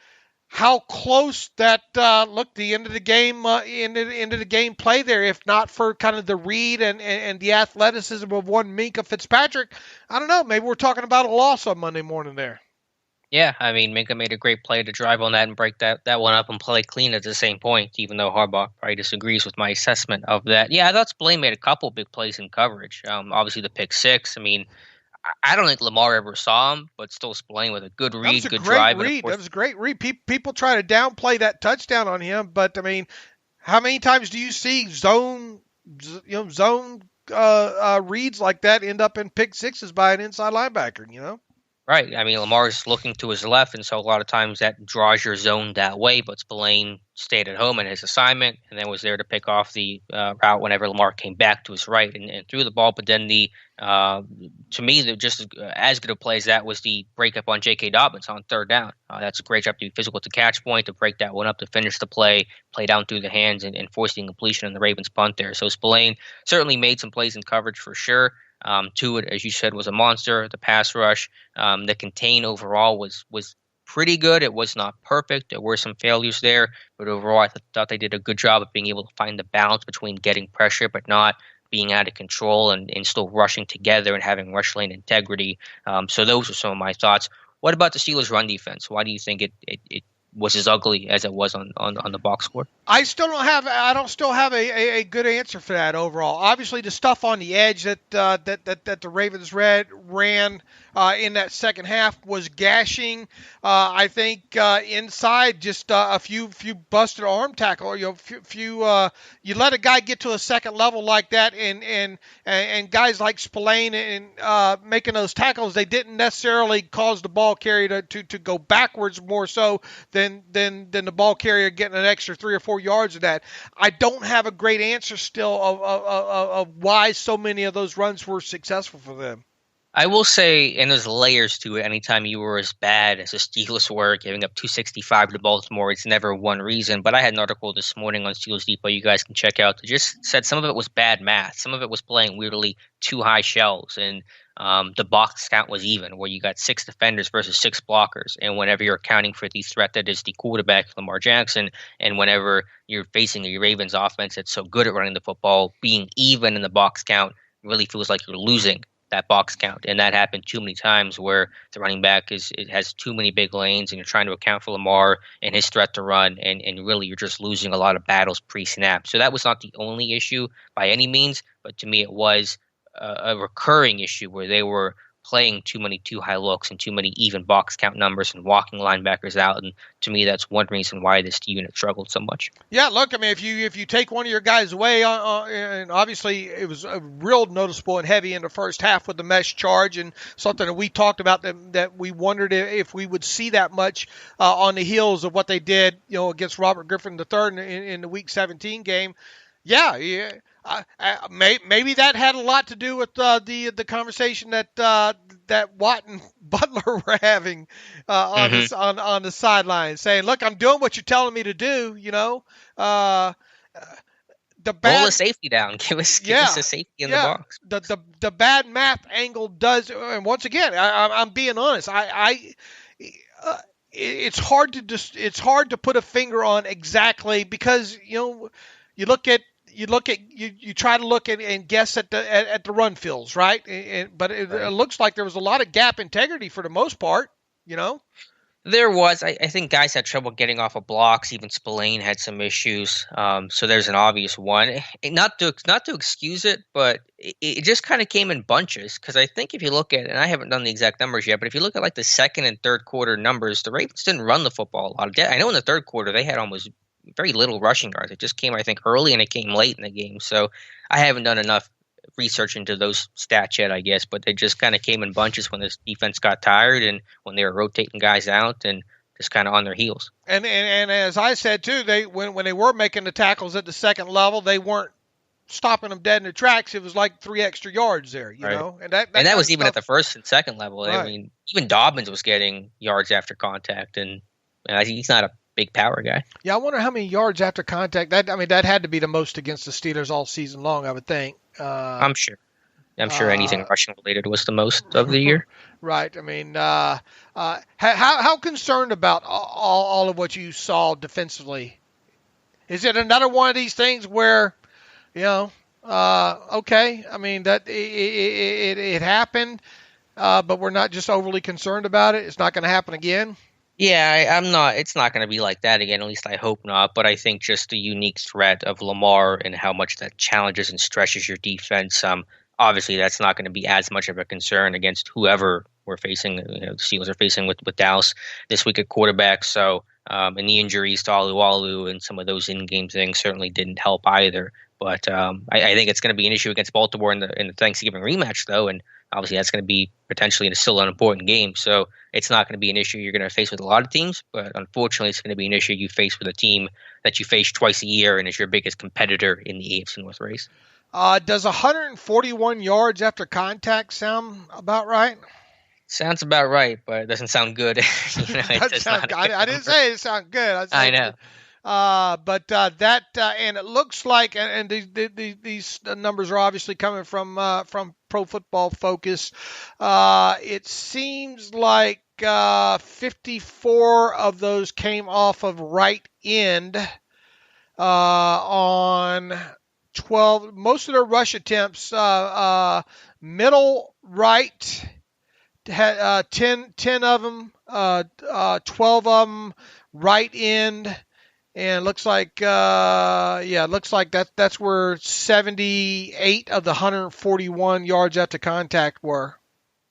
how close that looked the end of the game, end of the game play there, if not for kind of the read and the athleticism of one Minkah Fitzpatrick. I don't know. Maybe we're talking about a loss on Monday morning there. Yeah, I mean, Minkah made a great play to drive on that and break that one up and play clean at the same point, even though Harbaugh probably disagrees with my assessment of that. Yeah, I thought Spillane made a couple big plays in coverage. Obviously, the pick six. I mean, I don't think Lamar ever saw him, but still Spillane with a good read, good drive. That was a great read. People try to downplay that touchdown on him, but I mean, how many times do you see zone reads like that end up in pick sixes by an inside linebacker? Right. I mean, Lamar's looking to his left, and so a lot of times that draws your zone that way, but Spillane stayed at home in his assignment and then was there to pick off the route whenever Lamar came back to his right and threw the ball. But then to me, just as good a play as that was the breakup on J.K. Dobbins on third down. That's a great job to be physical at the catch point, to break that one up, to finish the play down through the hands and force the incompletion on the Ravens punt there. So Spillane certainly made some plays in coverage for sure. Tuitt, as you said, was a monster. The pass rush, the contain overall was pretty good. It was not perfect. There were some failures there, but overall I thought they did a good job of being able to find the balance between getting pressure but not being out of control and still rushing together and having rush lane integrity. So those are some of my thoughts. What about the Steelers' run defense? Why do you think it was as ugly as it was on the box score? I don't still have a good answer for that overall. Obviously, the stuff on the edge that the Ravens ran in that second half was gashing. I think inside just a few busted arm tackle. You let a guy get to a second level like that, and guys like Spillane and making those tackles, they didn't necessarily cause the ball carrier to go backwards more so than the ball carrier getting an extra 3 or 4 yards of that. I don't have a great answer still of why so many of those runs were successful for them. I will say, and there's layers to it, anytime you were as bad as the Steelers were, giving up 265 to Baltimore, it's never one reason. But I had an article this morning on Steelers Depot you guys can check out that just said some of it was bad math. Some of it was playing weirdly too high shells, and the box count was even, where you got 6 defenders versus 6 blockers. And whenever you're accounting for the threat that is the quarterback, Lamar Jackson, and whenever you're facing a Ravens offense that's so good at running the football, being even in the box count really feels like you're losing that box count. And that happened too many times where the running back has too many big lanes and you're trying to account for Lamar and his threat to run, and really you're just losing a lot of battles pre-snap. So that was not the only issue by any means, but to me it was a recurring issue where they were playing too many too high looks and too many even box count numbers and walking linebackers out. And to me, that's one reason why this unit struggled so much. Yeah, look, I mean, if you take one of your guys away, and obviously it was a real noticeable and heavy in the first half with the mesh charge, and something that we talked about that we wondered if we would see that much on the heels of what they did, against Robert Griffin III in the Week 17 game. Yeah. Maybe that had a lot to do with the conversation that that Watt and Butler were having on the sideline, saying, "Look, I'm doing what you're telling me to do." Roll a safety down. Give us a safety in the box. The bad math angle does, and once again, I'm being honest. It's hard to put a finger on exactly, because you try to look and guess at the run fills, right? But it looks like there was a lot of gap integrity for the most part. There was. I think guys had trouble getting off of blocks. Even Spillane had some issues. So there's an obvious one. Not to excuse it, but it just kind of came in bunches. Because I think if you look at, and I haven't done the exact numbers yet, but if you look at like the second and third quarter numbers, the Ravens didn't run the football a lot. I know in the third quarter they had almost very little rushing yards. It just came, I think, early, and it came late in the game. So I haven't done enough research into those stats yet, I guess, but they just kind of came in bunches when this defense got tired and when they were rotating guys out and just kind of on their heels. And as I said too, when they were making the tackles at the second level, they weren't stopping them dead in their tracks. It was like 3 extra yards there, you know. And that was even at the first and second level. Right. I mean, even Dobbins was getting yards after contact, and he's not a big power guy. Yeah, I wonder how many yards after contact. That had to be the most against the Steelers all season long, I would think. I'm sure anything rushing related was the most of the year. Right. I mean, how concerned about all of what you saw defensively? Is it another one of these things where, okay, I mean that it happened, but we're not just overly concerned about it. It's not going to happen again. Yeah, I'm not. It's not going to be like that again. At least I hope not. But I think just the unique threat of Lamar and how much that challenges and stretches your defense. Obviously, that's not going to be as much of a concern against whoever we're facing. The Steelers are facing with Dallas this week at quarterback. So, and the injuries to Alualu and some of those in-game things certainly didn't help either. But I think it's going to be an issue against Baltimore in the Thanksgiving rematch, though, and obviously that's going to be potentially still an important game. So it's not going to be an issue you're going to face with a lot of teams, but unfortunately it's going to be an issue you face with a team that you face twice a year and is your biggest competitor in the AFC North race. Does 141 yards after contact sound about right? Sounds about right, but it doesn't sound good. I didn't say it sounded good. I know. But and it looks like, and these numbers are obviously coming from Pro Football Focus. It seems like 54 of those came off of right end on 12. Most of their rush attempts, middle right, had 10 of them, 12 of them right end. And it looks like, that's where 78 of the 141 yards after contact were.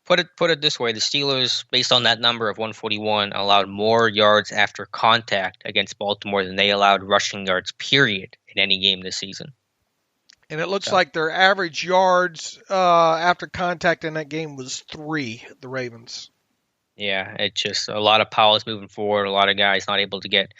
Put it this way: the Steelers, based on that number of 141, allowed more yards after contact against Baltimore than they allowed rushing yards, period, in any game this season. And it looks like their average yards after contact in that game was 3. The Ravens. Yeah, it's just a lot of powers moving forward. A lot of guys not able to get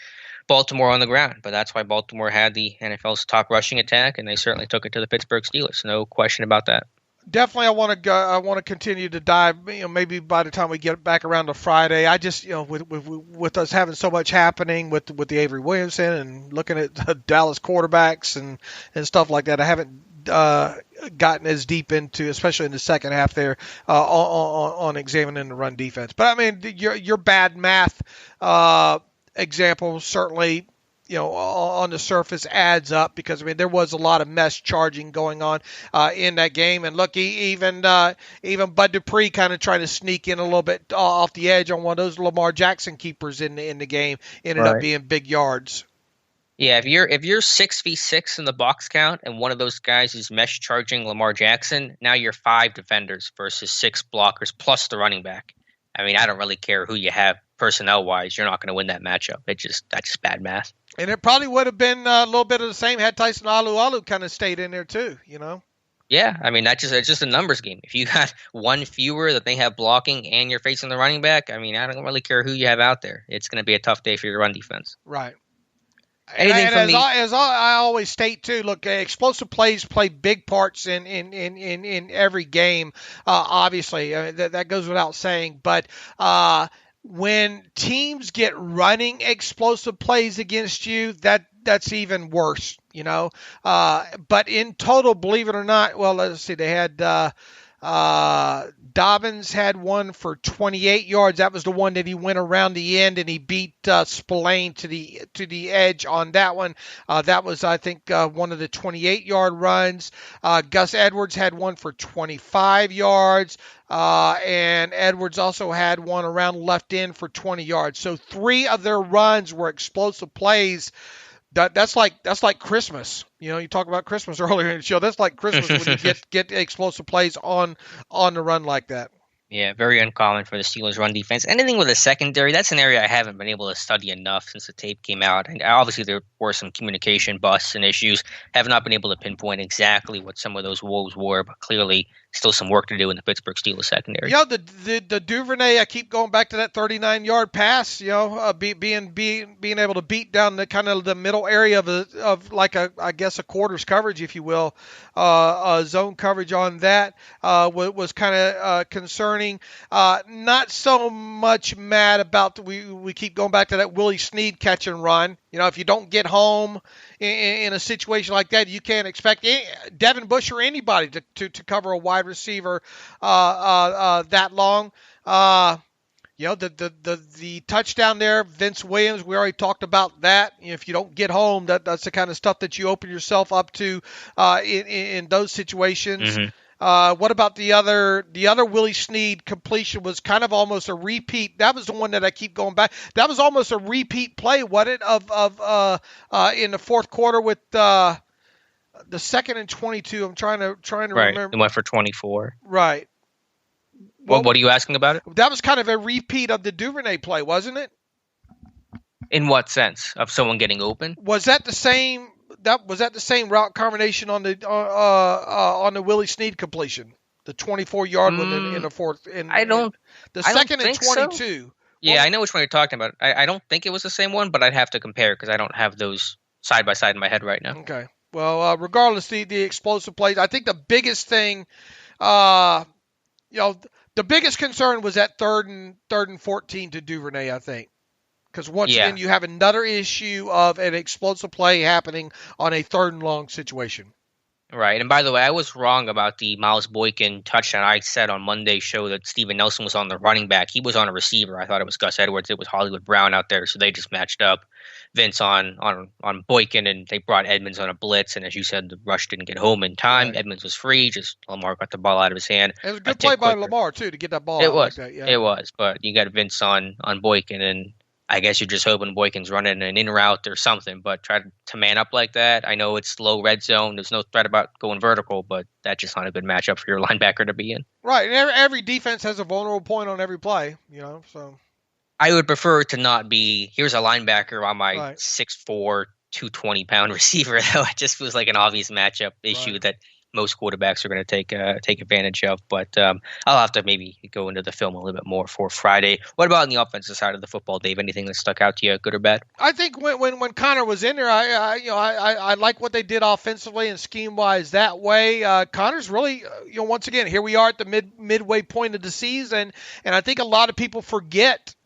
Baltimore on the ground, but that's why Baltimore had the NFL's top rushing attack, and they certainly took it to the Pittsburgh Steelers. No question about that. Definitely, I want to continue to dive. Maybe by the time we get back around to Friday, I just with us having so much happening with the Avery Williamson and looking at Dallas quarterbacks and stuff like that, I haven't gotten as deep into, especially in the second half there, on examining the run defense. But I mean, your bad math example certainly, on the surface adds up, because I mean there was a lot of mesh charging going on in that game, and look, even Bud Dupree kind of trying to sneak in a little bit off the edge on one of those Lamar Jackson keepers in the game ended up being big yards. Yeah, if you're 6v6 in the box count and one of those guys is mesh charging Lamar Jackson, now you're 5 defenders versus 6 blockers plus the running back. I mean, I don't really care who you have personnel-wise. You're not going to win that matchup. That's just bad math. And it probably would have been a little bit of the same had Tyson Alualu kind of stayed in there too, Yeah, I mean, it's just a numbers game. If you got one fewer that they have blocking and you're facing the running back, I mean, I don't really care who you have out there. It's going to be a tough day for your run defense. Right. Anything from me? As I always state too, look, explosive plays play big parts in every game. Obviously, that goes without saying. But when teams get running explosive plays against you, that's even worse. But in total, believe it or not, well, let's see, they had. Dobbins had one for 28 yards. That was the one that he went around the end and he beat Spillane to the edge on that one. That was, I think, one of the 28-yard runs. Gus Edwards had one for 25 yards. And Edwards also had one around left end for 20 yards. So 3 of their runs were explosive plays. That's like Christmas. You talked about Christmas earlier in the show. That's like Christmas when you get explosive plays on the run like that. Yeah, very uncommon for the Steelers' run defense. Anything with a secondary, that's an area I haven't been able to study enough since the tape came out. And obviously there were some communication busts and issues. Have not been able to pinpoint exactly what some of those woes were, but clearly still some work to do in the Pittsburgh Steelers secondary. The Duvernay, I keep going back to that 39-yard pass, being able to beat down the kind of the middle area of like a quarters coverage, if you will, zone coverage on that was kind of concerning. Not so much mad about we keep going back to that Willie Snead catch and run. If you don't get home in a situation like that, you can't expect Devin Bush or anybody to cover a wide receiver that long. The touchdown there, Vince Williams, we already talked about that. If you don't get home, that's the kind of stuff that you open yourself up to in those situations. Mm-hmm. What about the other Willie Snead completion was kind of almost a repeat. That was the one that I keep going back. That was almost a repeat play, wasn't it, of in the fourth quarter with the 2nd and 22. I'm trying to remember. It went for 24. Right. Well, what are you asking about it? That was kind of a repeat of the Duvernay play, wasn't it? In what sense? Of someone getting open? Was that the same? Was that the same route combination on the Willie Snead completion, the 24-yard one in the fourth? The 2nd and 22. So. Yeah, I know which one you're talking about. I don't think it was the same one, but I'd have to compare because I don't have those side by side in my head right now. Okay. Well, regardless, the explosive plays. I think the biggest thing, the biggest concern was that third and 14 to Duvernay. I think. Because once again, you have another issue of an explosive play happening on a 3rd and long situation. Right. And by the way, I was wrong about the Miles Boykin touchdown. I said on Monday's show that Steven Nelson was on the running back. He was on a receiver. I thought it was Gus Edwards. It was Hollywood Brown out there. So they just matched up Vince on Boykin, and they brought Edmonds on a blitz. And as you said, the rush didn't get home in time. Right. Edmonds was free. Just Lamar got the ball out of his hand. It was a good play by Lamar, too, to get that ball out like that. Yeah. It was. But you got Vince on Boykin, and I guess you're just hoping Boykin's running an in route or something, but try to man up like that. I know it's low red zone. There's no threat about going vertical, but that's just not a good matchup for your linebacker to be in. Right, and every defense has a vulnerable point on every play, so. I would prefer to not be, here's a linebacker on my 6'4", 220-pound receiver, though. It just feels like an obvious matchup issue that most quarterbacks are going to take advantage of. But I'll have to maybe go into the film a little bit more for Friday. What about on the offensive side of the football, Dave? Anything that stuck out to you, good or bad? I think when Connor was in there, I like what they did offensively and scheme wise that way. Connor's really, once again, here we are at the midway point of the season, and I think a lot of people forget.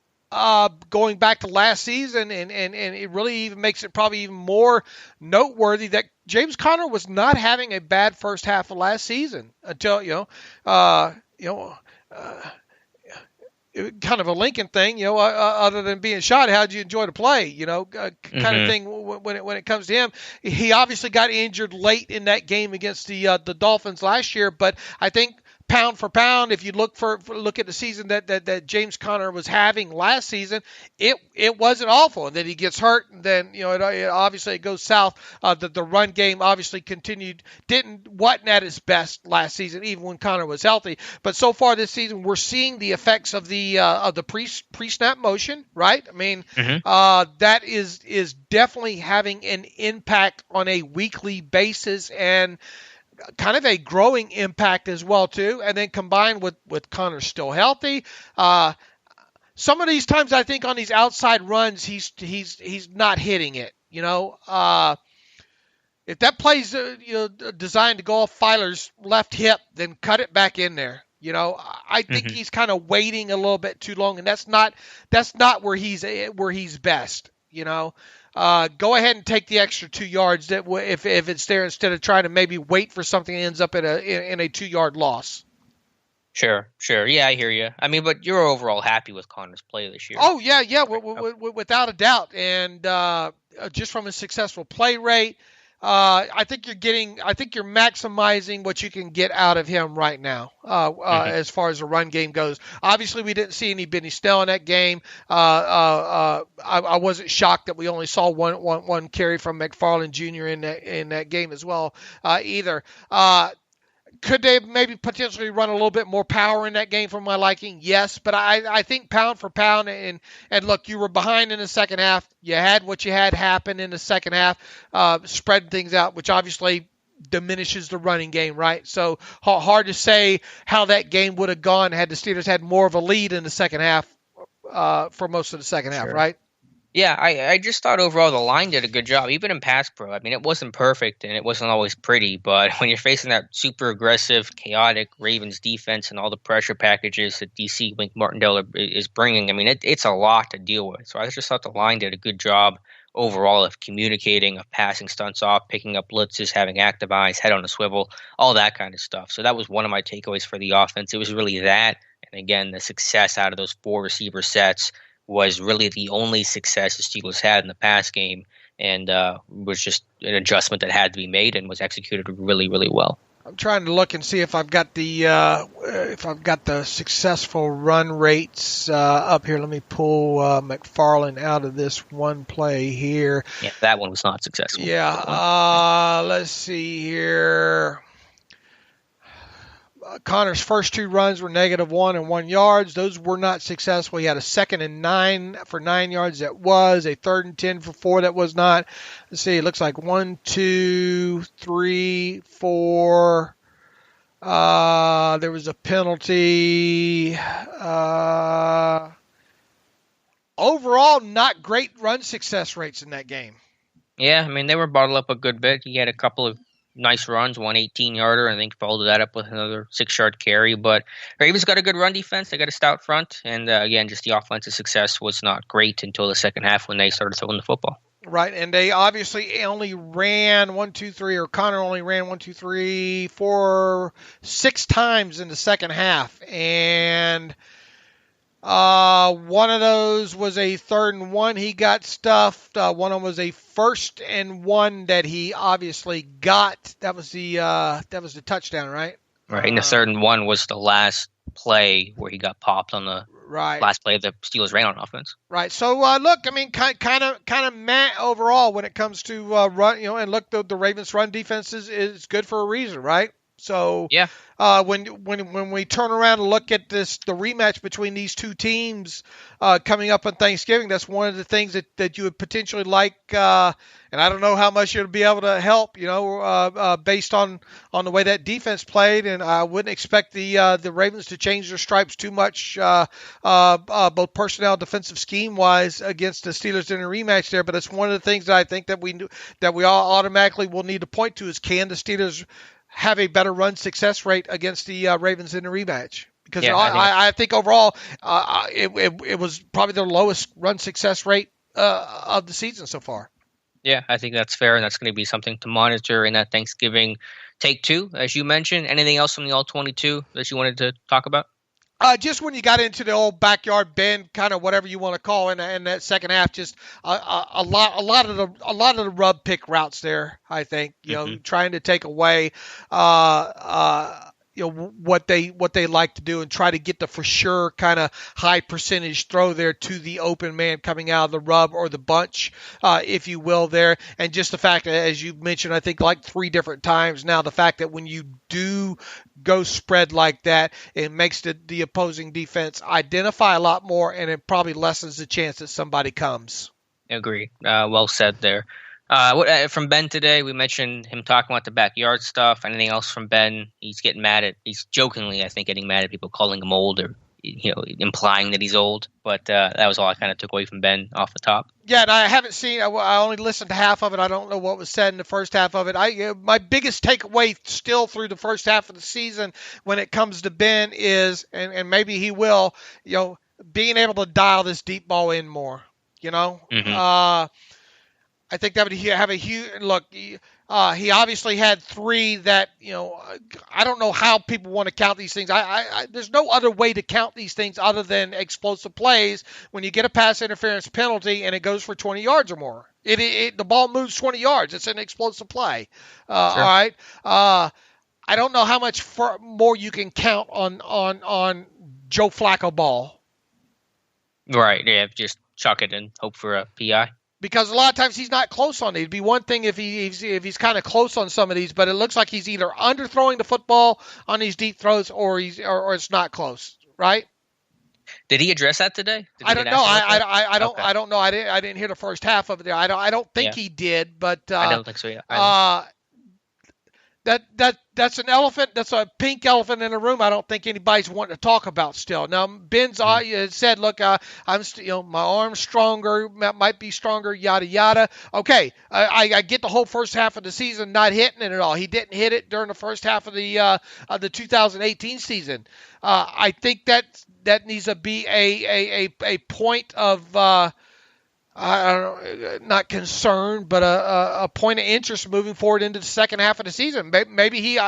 Going back to last season, and it really even makes it probably even more noteworthy that James Conner was not having a bad first half of last season until kind of a Lincoln thing, other than being shot. How'd you enjoy the play? Kind of thing when it comes to him. He obviously got injured late in that game against the Dolphins last year, but I think. Pound for pound, if you look at the season that James Conner was having last season, it wasn't awful. And then he gets hurt, and then it goes south. The run game obviously wasn't at its best last season, even when Conner was healthy. But so far this season, we're seeing the effects of the pre-snap motion, right? I mean, that is definitely having an impact on a weekly basis and. Kind of a growing impact as well too, and then combined with Connor still healthy. Some of these times I think on these outside runs he's not hitting it. You know, if that play's designed to go off Filer's left hip, then cut it back in there. You know, I think he's kind of waiting a little bit too long, and that's not where he's best. You know, go ahead and take the extra 2 yards if it's there, instead of trying to maybe wait for something that ends up in a 2-yard loss. Sure. Yeah, I hear you. I mean, but you're overall happy with Connor's play this year. Oh yeah, without a doubt, and just from a successful play rate, I think you're maximizing what you can get out of him right now, as far as the run game goes. Obviously, we didn't see any Benny Snell in that game. I wasn't shocked that we only saw one carry from McFarland Jr. in that game as well, either. Could they maybe potentially run a little bit more power in that game for my liking? Yes, but I think pound for pound, and look, you were behind in the second half. You had what you had happen in the second half, spread things out, which obviously diminishes the running game, right? So hard to say how that game would have gone had the Steelers had more of a lead in the second half, for most of the second half, right? Yeah, I just thought overall the line did a good job, even in pass pro. I mean, it wasn't perfect and it wasn't always pretty, but when you're facing that super aggressive, chaotic Ravens defense and all the pressure packages that DC Wink Martindale is bringing, I mean, it's a lot to deal with. So I just thought the line did a good job overall of communicating, of passing stunts off, picking up blitzes, having active eyes, head on a swivel, all that kind of stuff. So that was one of my takeaways for the offense. It was really that, and again, the success out of those 4 receiver sets was really the only success the Steelers had in the pass game, and was just an adjustment that had to be made and was executed really, really well. I'm trying to look and see if I've got the successful run rates up here. Let me pull McFarland out of this one play here. Yeah, that one was not successful. Yeah, let's see here. Connor's first 2 runs were -1 and 1 yards. Those were not successful. He had a 2nd and 9 for 9 yards. That was a 3rd and 10 for 4. That was not. Let's see. It looks like 1, 2, 3, 4. There was a penalty. Overall, not great run success rates in that game. Yeah, I mean, they were bottled up a good bit. He had a couple of nice runs, one 18-yarder, I think followed that up with another 6-yard carry. But Ravens got a good run defense. They got a stout front. And again, just the offensive success was not great until the second half when they started throwing the football. Right, and they obviously only ran Connor only ran 6 times in the second half. And one of those was a 3rd and 1. He got stuffed. One of them was a 1st and 1 that he obviously got. That was the touchdown, right? Right. And the 3rd and 1 was the last play where he got popped on the last play the Steelers ran on offense. Right. So look, I mean, kind of meh overall when it comes to run. And look, the Ravens' run defense is good for a reason, right? So yeah, when we turn around and look at the rematch between these two teams coming up on Thanksgiving, that's one of the things that you would potentially like. And I don't know how much you'll be able to help, based on the way that defense played. And I wouldn't expect the Ravens to change their stripes too much, both personnel, defensive scheme wise, against the Steelers in a rematch there. But it's one of the things that I think that we all automatically will need to point to is, can the Steelers have a better run success rate against the Ravens in the rematch? Because I think overall it was probably their lowest run success rate of the season so far. Yeah, I think that's fair, and that's going to be something to monitor in that Thanksgiving take 2, as you mentioned. Anything else from the All-22 that you wanted to talk about? Just when you got into the old backyard bend, kind of whatever you want to call in that second half, just a lot of the rub pick routes there. I think trying to take away what they like to do and try to get the for sure kind of high percentage throw there to the open man coming out of the rub or the bunch, if you will, there. And just the fact that, as you mentioned, I think like 3 different times now, the fact that when you do go spread like that, it makes the opposing defense identify a lot more, and it probably lessens the chance that somebody comes. Agree. Well said there. From Ben today, we mentioned him talking about the backyard stuff. Anything else from Ben? He's jokingly, I think, getting mad at people calling him old or implying that he's old. But that was all I kind of took away from Ben off the top. Yeah, and I haven't seen. I only listened to half of it. I don't know what was said in the first half of it. My biggest takeaway still through the first half of the season when it comes to Ben is, and maybe he will, being able to dial this deep ball in more. I think that would have a huge look. He obviously had 3 that, I don't know how people want to count these things. There's no other way to count these things other than explosive plays when you get a pass interference penalty and it goes for 20 yards or more. The ball moves 20 yards. It's an explosive play. Sure. All right. I don't know how much more you can count on Joe Flacco ball. Right. Yeah. Just chuck it and hope for a PI. Because a lot of times he's not close on it. It'd be one thing if he's kind of close on some of these, but it looks like he's either underthrowing the football on these deep throws or it's not close, right? Did he address that today? I don't know. I don't know. I didn't hear the first half of it there. I don't think he did, but I don't think so. Yeah. That's an elephant. That's a pink elephant in the room. I don't think anybody's wanting to talk about still. Now Ben's said, "Look, I'm my arm's stronger, might be stronger, yada yada." Okay, I get the whole first half of the season not hitting it at all. He didn't hit it during the first half of the 2018 season. I think that needs to be a point of. I don't know, not concerned, but a point of interest moving forward into the second half of the season. Maybe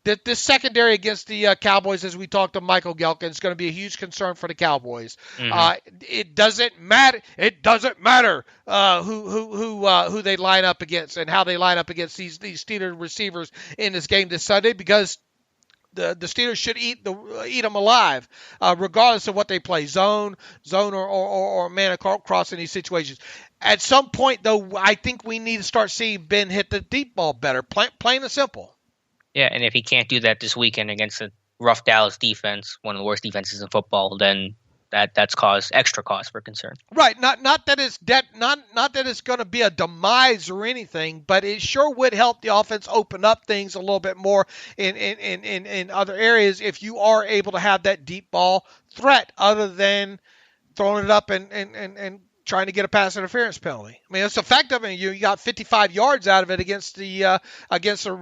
this secondary against the Cowboys, as we talked to Michael Gehlken, is going to be a huge concern for the Cowboys. Mm-hmm. It doesn't matter. It doesn't matter who they line up against and how they line up against these Steelers receivers in this game this Sunday, because the Steelers should eat them alive, regardless of what they play, zone or man across in these situations. At some point, though, I think we need to start seeing Ben hit the deep ball better, plain and simple. Yeah, and if he can't do that this weekend against a rough Dallas defense, one of the worst defenses in football, then that's extra cause for concern. Right. Not that it's going to be a demise or anything, but it sure would help the offense open up things a little bit more in other areas if you are able to have that deep ball threat other than throwing it up and trying to get a pass interference penalty. I mean, it's effective, and you got 55 yards out of it against the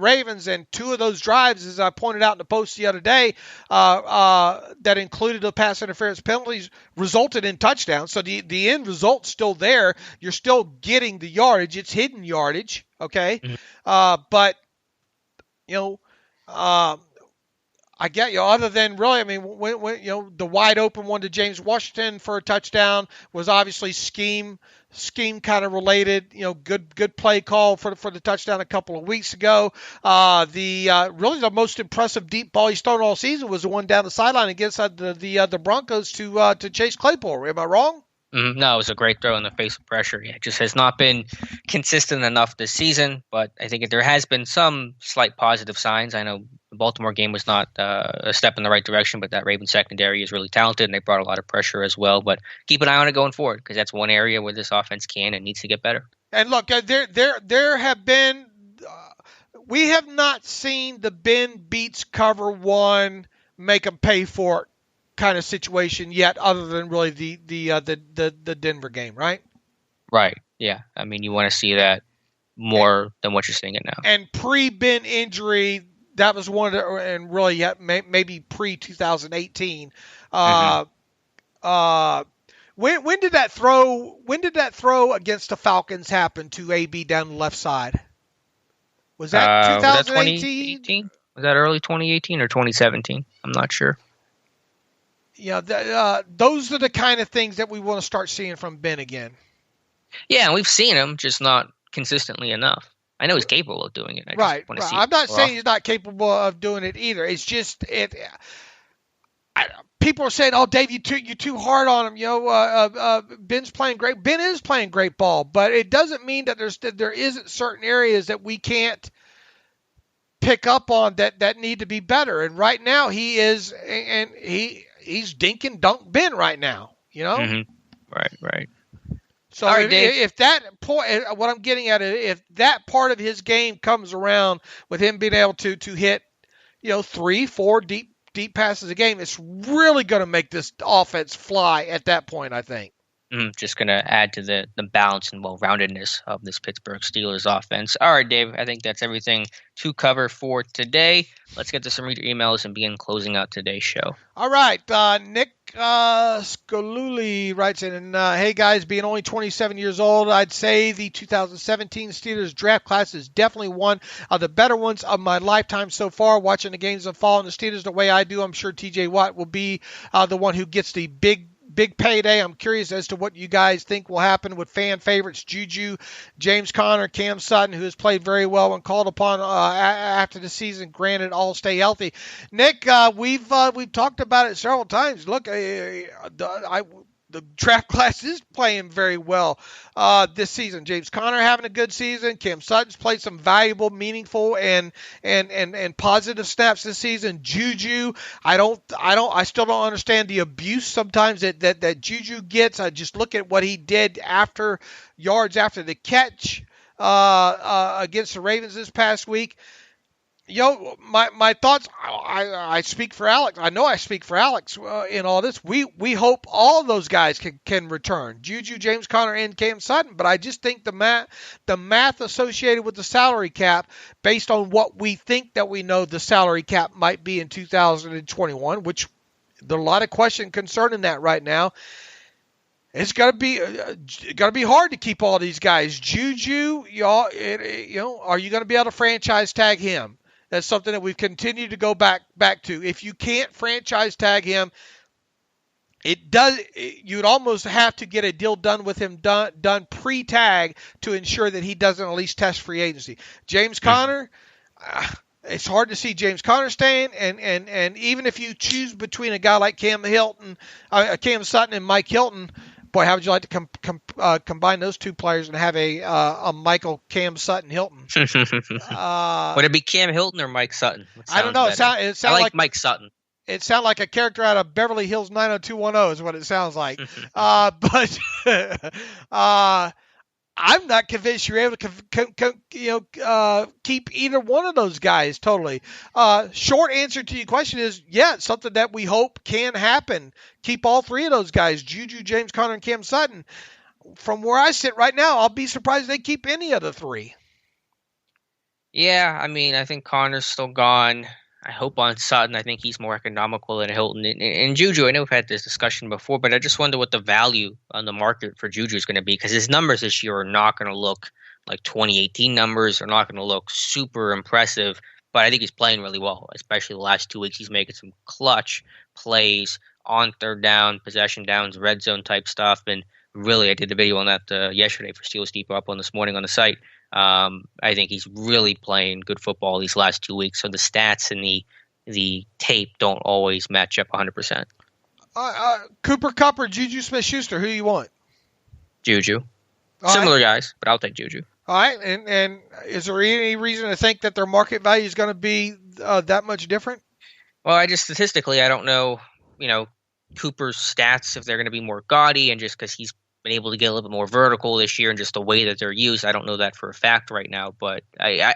Ravens, and 2 of those drives, as I pointed out in the post the other day, that included the pass interference penalties, resulted in touchdowns. So the end result's still there. You're still getting the yardage. It's hidden yardage, okay? Mm-hmm. But I get you. Other than really, I mean, when the wide open one to James Washington for a touchdown was obviously scheme kind of related. Good play call for the touchdown a couple of weeks ago. Really the most impressive deep ball he's thrown all season was the one down the sideline against the Broncos to Chase Claypool. Am I wrong? No, it was a great throw in the face of pressure. Yeah, it just has not been consistent enough this season, but I think there has been some slight positive signs. I know the Baltimore game was not a step in the right direction, but that Ravens secondary is really talented, and they brought a lot of pressure as well. But keep an eye on it going forward, because that's one area where this offense can and needs to get better. And look, there have been we have not seen the Ben beats cover one, make them pay for it kind of situation yet, other than really the Denver game, right? Right. Yeah. I mean, you want to see that more than what you're seeing it now. And pre-Ben injury, that was one of the, and really maybe pre-2018. When did that throw against the Falcons happen to AB down the left side? Was that 2018? Was that early 2018 or 2017? I'm not sure. Yeah, those are the kind of things that we want to start seeing from Ben again. Yeah, and we've seen him, just not consistently enough. I know he's capable of doing it. Right. I'm not saying he's not capable of doing it either. It's just people are saying, "Oh, Dave, you're too hard on him." Ben's playing great. Ben is playing great ball, but it doesn't mean that there isn't certain areas that we can't pick up on that need to be better. And right now he is, and he's dink and dunk Ben right now, Mm-hmm. Right. So if that point, what I'm getting at is, if that part of his game comes around with him being able to hit, 3-4 deep deep passes a game, it's really going to make this offense fly at that point, I think. Just going to add to the balance and well-roundedness of this Pittsburgh Steelers offense. All right, Dave, I think that's everything to cover for today. Let's get to some reader emails and begin closing out today's show. All right. Nick Scoluli writes in, hey, guys, being only 27 years old, I'd say the 2017 Steelers draft class is definitely one of the better ones of my lifetime so far. Watching the games and following the Steelers the way I do, I'm sure TJ Watt will be the one who gets the big payday. I'm curious as to what you guys think will happen with fan favorites Juju, James Conner, Cam Sutton, who has played very well when called upon after the season. Granted, all stay healthy. Nick, we've talked about it several times. Look, the draft class is playing very well this season. James Conner having a good season. Cam Sutton's played some valuable, meaningful, and positive snaps this season. Juju, I still don't understand the abuse sometimes that Juju gets. I just look at what he did after the catch against the Ravens this past week. My thoughts, I speak for Alex. I know I speak for Alex in all this. We hope all of those guys can return. Juju, James Conner, and Cam Sutton. But I just think the math associated with the salary cap, based on what we think that we know the salary cap might be in 2021, which there's a lot of question concerning that right now. It's got to be hard to keep all these guys. Juju, are you going to be able to franchise tag him? That's something that we've continued to go back to. If you can't franchise tag him, you'd almost have to get a deal done with him done pre-tag to ensure that he doesn't at least test free agency. James Conner, it's hard to see James Conner staying, and even if you choose between a guy like Cam Sutton and Mike Hilton, boy, how would you like to combine those two players and have a Michael Cam Sutton Hilton? Would it be Cam Hilton or Mike Sutton? I don't know. It sounds like Mike Sutton. It sounds like a character out of Beverly Hills 90210 is what it sounds like. But I'm not convinced you're able to keep either one of those guys totally. Short answer to your question is, yeah, it's something that we hope can happen. Keep all three of those guys, Juju, James Conner, and Cam Sutton. From where I sit right now, I'll be surprised if they keep any of the three. Yeah, I mean, I think Conner's still gone. I hope on Sutton. I think he's more economical than Hilton. And Juju, I know we've had this discussion before, but I just wonder what the value on the market for Juju is going to be, because his numbers this year are not going to look like 2018 numbers. They're not going to look super impressive, but I think he's playing really well, especially the last 2 weeks. He's making some clutch plays on third down, possession downs, red zone type stuff. And really, I did the video on that yesterday for Steelers Depot, up on this morning on the site. I think he's really playing good football these last 2 weeks. So the stats and the tape don't always match up 100%. Cooper Kupp or Juju Smith-Schuster, who do you want? Juju. Similar guys, but I'll take Juju. All right, and is there any reason to think that their market value is going to be that much different? Well, statistically, I don't know, Cooper's stats, if they're going to be more gaudy, and just because he's been able to get a little bit more vertical this year and just the way that they're used. I don't know that for a fact right now, but I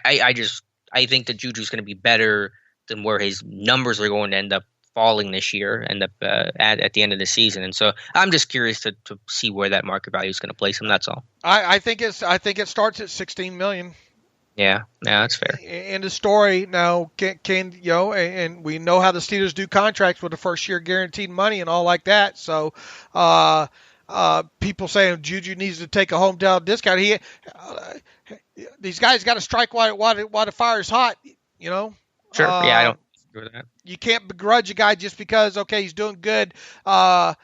think that Juju's going to be better than where his numbers are going to end up falling this year, at the end of the season. And so I'm just curious to see where that market value is going to place him. That's all. I think it starts at $16 million. Yeah, that's fair. In the story now, and we know how the Steelers do contracts with the first year guaranteed money and all like that. So, people saying Juju needs to take a hometown discount. These guys got to strike while the fire's hot. Sure. I don't agree with that. You can't begrudge a guy just because he's doing good, in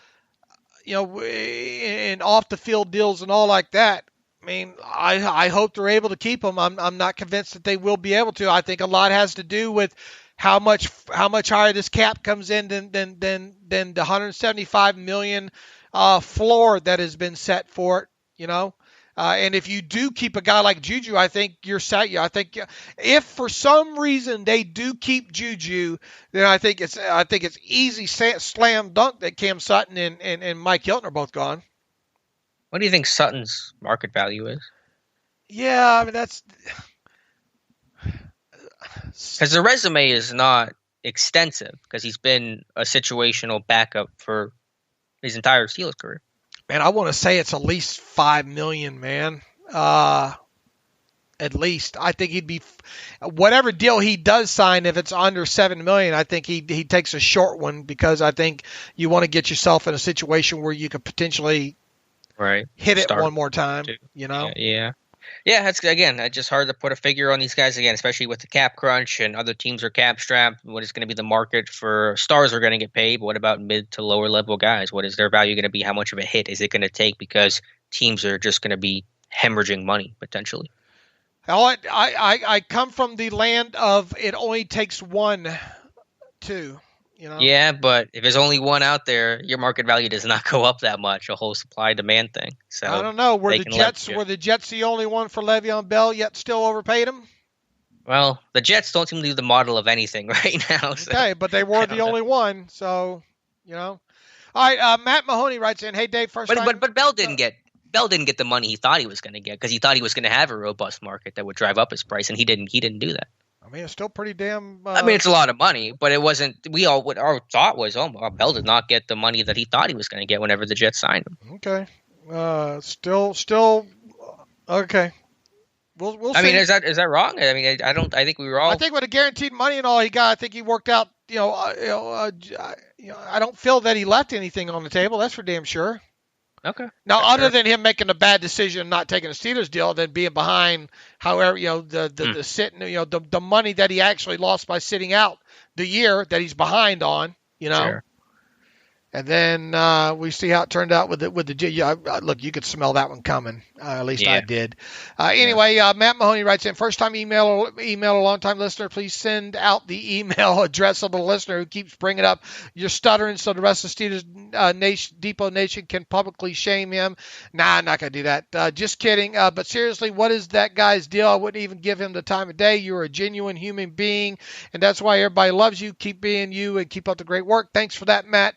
off the field deals and all like that. I mean, I hope they're able to keep him. I'm not convinced that they will be able to. I think a lot has to do with how much higher this cap comes in than the $175 million floor that has been set for it. And if you do keep a guy like Juju, I think you're set. I think if for some reason they do keep Juju, then I think it's easy slam dunk that Cam Sutton and Mike Hilton are both gone. What do you think Sutton's market value is? Yeah, I mean that's because the resume is not extensive because he's been a situational backup for his entire Steelers career. Man, I want to say it's at least $5 million, man. At least I think he'd be whatever deal he does sign. If it's under $7 million, I think he takes a short one because I think you want to get yourself in a situation where you could potentially hit it one more time. You know? Yeah. That's again. It's just hard to put a figure on these guys again, especially with the cap crunch and other teams are cap strapped. What is going to be the market for stars are going to get paid? But what about mid to lower level guys? What is their value going to be? How much of a hit is it going to take because teams are just going to be hemorrhaging money potentially? I come from the land of it only takes one, two. You know? Yeah, but if there's only one out there, your market value does not go up that much. A whole supply demand thing. So I don't know. Were the Jets the only one for Le'Veon Bell yet still overpaid him? Well, the Jets don't seem to be the model of anything right now. So okay, but they were the only one. So All right, Matt Mahoney writes in, "Hey Dave, but Bell didn't get the money he thought he was going to get because he thought he was going to have a robust market that would drive up his price, and he didn't do that. I mean, it's still pretty damn. It's a lot of money, but it wasn't. What our thought was, Bell did not get the money that he thought he was going to get whenever the Jets signed him. Okay, still okay. We'll see. I mean, is that wrong? I mean, I think we were all. I think with the guaranteed money and all he got, I think he worked out. I don't feel that he left anything on the table. That's for damn sure. Okay. Now, other than him making a bad decision, not taking a Steelers deal, then being behind, however, the sitting, the money that he actually lost by sitting out the year that he's behind on, Sure. And then we see how it turned out with the look, you could smell that one coming. At least I did. Anyway, Matt Mahoney writes in, first time email a long time listener. Please send out the email address of the listener who keeps bringing up your stuttering so the rest of Steelers Depot Nation can publicly shame him. Nah, I'm not going to do that. Just kidding. But seriously, what is that guy's deal? I wouldn't even give him the time of day. You're a genuine human being, and that's why everybody loves you. Keep being you and keep up the great work. Thanks for that, Matt.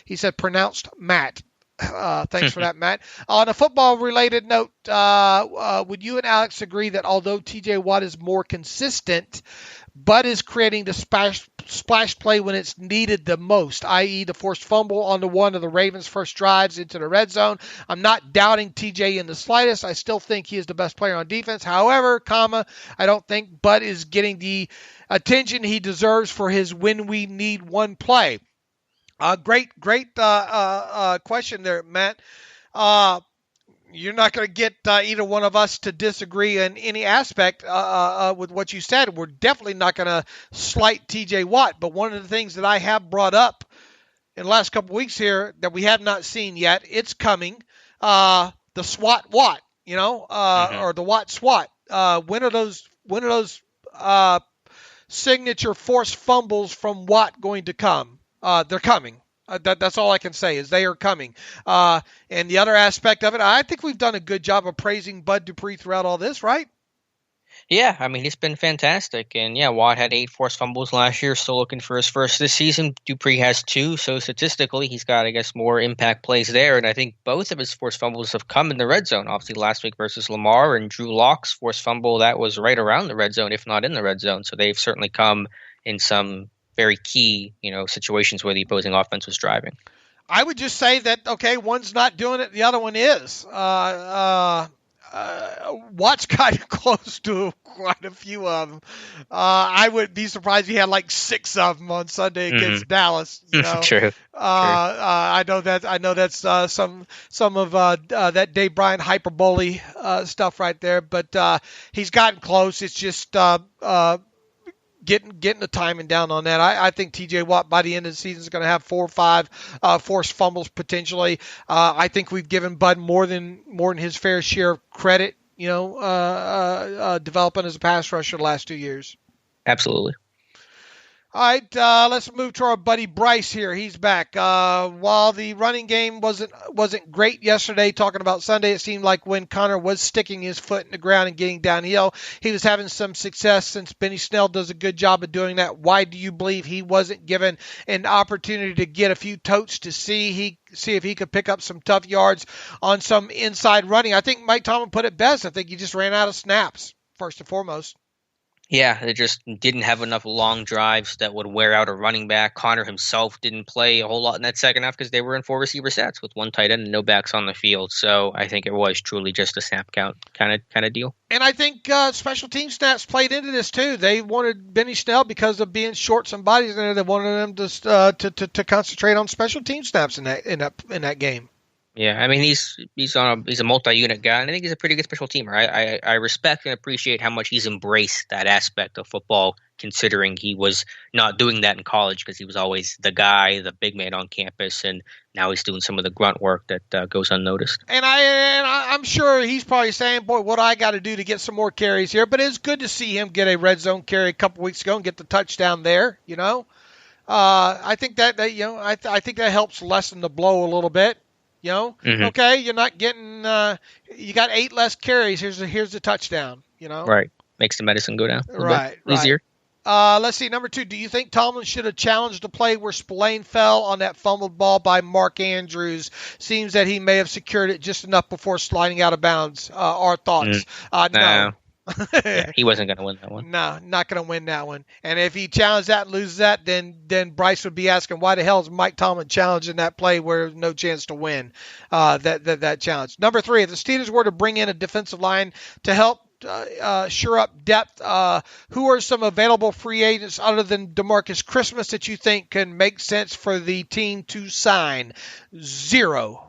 He said pronounced Matt. Thanks for that, Matt. On a football-related note, would you and Alex agree that although T.J. Watt is more consistent, Bud is creating the splash play when it's needed the most, i.e. the forced fumble on one of the Ravens' first drives into the red zone? I'm not doubting T.J. in the slightest. I still think he is the best player on defense. However, I don't think Bud is getting the attention he deserves for his when we need one play. Great question there, Matt. You're not going to get either one of us to disagree in any aspect with what you said. We're definitely not going to slight T.J. Watt, but one of the things that I have brought up in the last couple of weeks here that we have not seen yet, it's coming, the SWAT Watt, or the Watt SWAT. When are those signature forced fumbles from Watt going to come? They're coming. That's all I can say is they are coming. And the other aspect of it, I think we've done a good job of praising Bud Dupree throughout all this, right? Yeah, I mean, he's been fantastic. And yeah, Watt had 8 forced fumbles last year, still looking for his first this season. Dupree has 2, so statistically he's got, I guess, more impact plays there. And I think both of his forced fumbles have come in the red zone. Obviously last week versus Lamar, and Drew Lock's forced fumble, that was right around the red zone, if not in the red zone. So they've certainly come in some very key, situations where the opposing offense was driving. I would just say that, okay, one's not doing it, the other one is. Watt's kind of close to quite a few of them. I would be surprised if he had like 6 of them on Sunday against Dallas. True. I know that's some of that Dave Bryant hyperbole stuff right there, but he's gotten close. It's just getting the timing down on that. I think T.J. Watt by the end of the season is going to have 4 or 5 forced fumbles potentially. I think we've given Bud more than his fair share of credit, developing as a pass rusher the last 2 years. Absolutely. All right, let's move to our buddy Bryce here. He's back. While the running game wasn't great yesterday, talking about Sunday, it seemed like when Connor was sticking his foot in the ground and getting downhill, he was having some success since Benny Snell does a good job of doing that. Why do you believe he wasn't given an opportunity to get a few totes to see if he could pick up some tough yards on some inside running? I think Mike Tomlin put it best. I think he just ran out of snaps, first and foremost. Yeah, they just didn't have enough long drives that would wear out a running back. Connor himself didn't play a whole lot in that second half because they were in 4 receiver sets with 1 tight end and no backs on the field. So I think it was truly just a snap count kind of deal. And I think special team snaps played into this too. They wanted Benny Snell because of being short some bodies in there. They wanted them to concentrate on special team snaps in that game. Yeah, I mean he's a multi-unit guy, and I think he's a pretty good special teamer. I respect and appreciate how much he's embraced that aspect of football, considering he was not doing that in college because he was always the guy, the big man on campus, and now he's doing some of the grunt work that goes unnoticed. And I'm sure he's probably saying, "Boy, what I got to do to get some more carries here." But it's good to see him get a red zone carry a couple weeks ago and get the touchdown there. I think that I think that helps lessen the blow a little bit. Okay, you're not getting. You got 8 less carries. Here's the touchdown. Right, makes the medicine go down a little bit easier. Let's see, number 2. Do you think Tomlin should have challenged the play where Spillane fell on that fumbled ball by Mark Andrews? Seems that he may have secured it just enough before sliding out of bounds. Our thoughts? No. Yeah, he wasn't going to win that one. No, not going to win that one. And if he challenged that and loses that, then Bryce would be asking, why the hell is Mike Tomlin challenging that play where there's no chance to win that challenge? Number 3, if the Steelers were to bring in a defensive line to help shore up depth, who are some available free agents other than DeMarcus Christmas that you think can make sense for the team to sign? 0.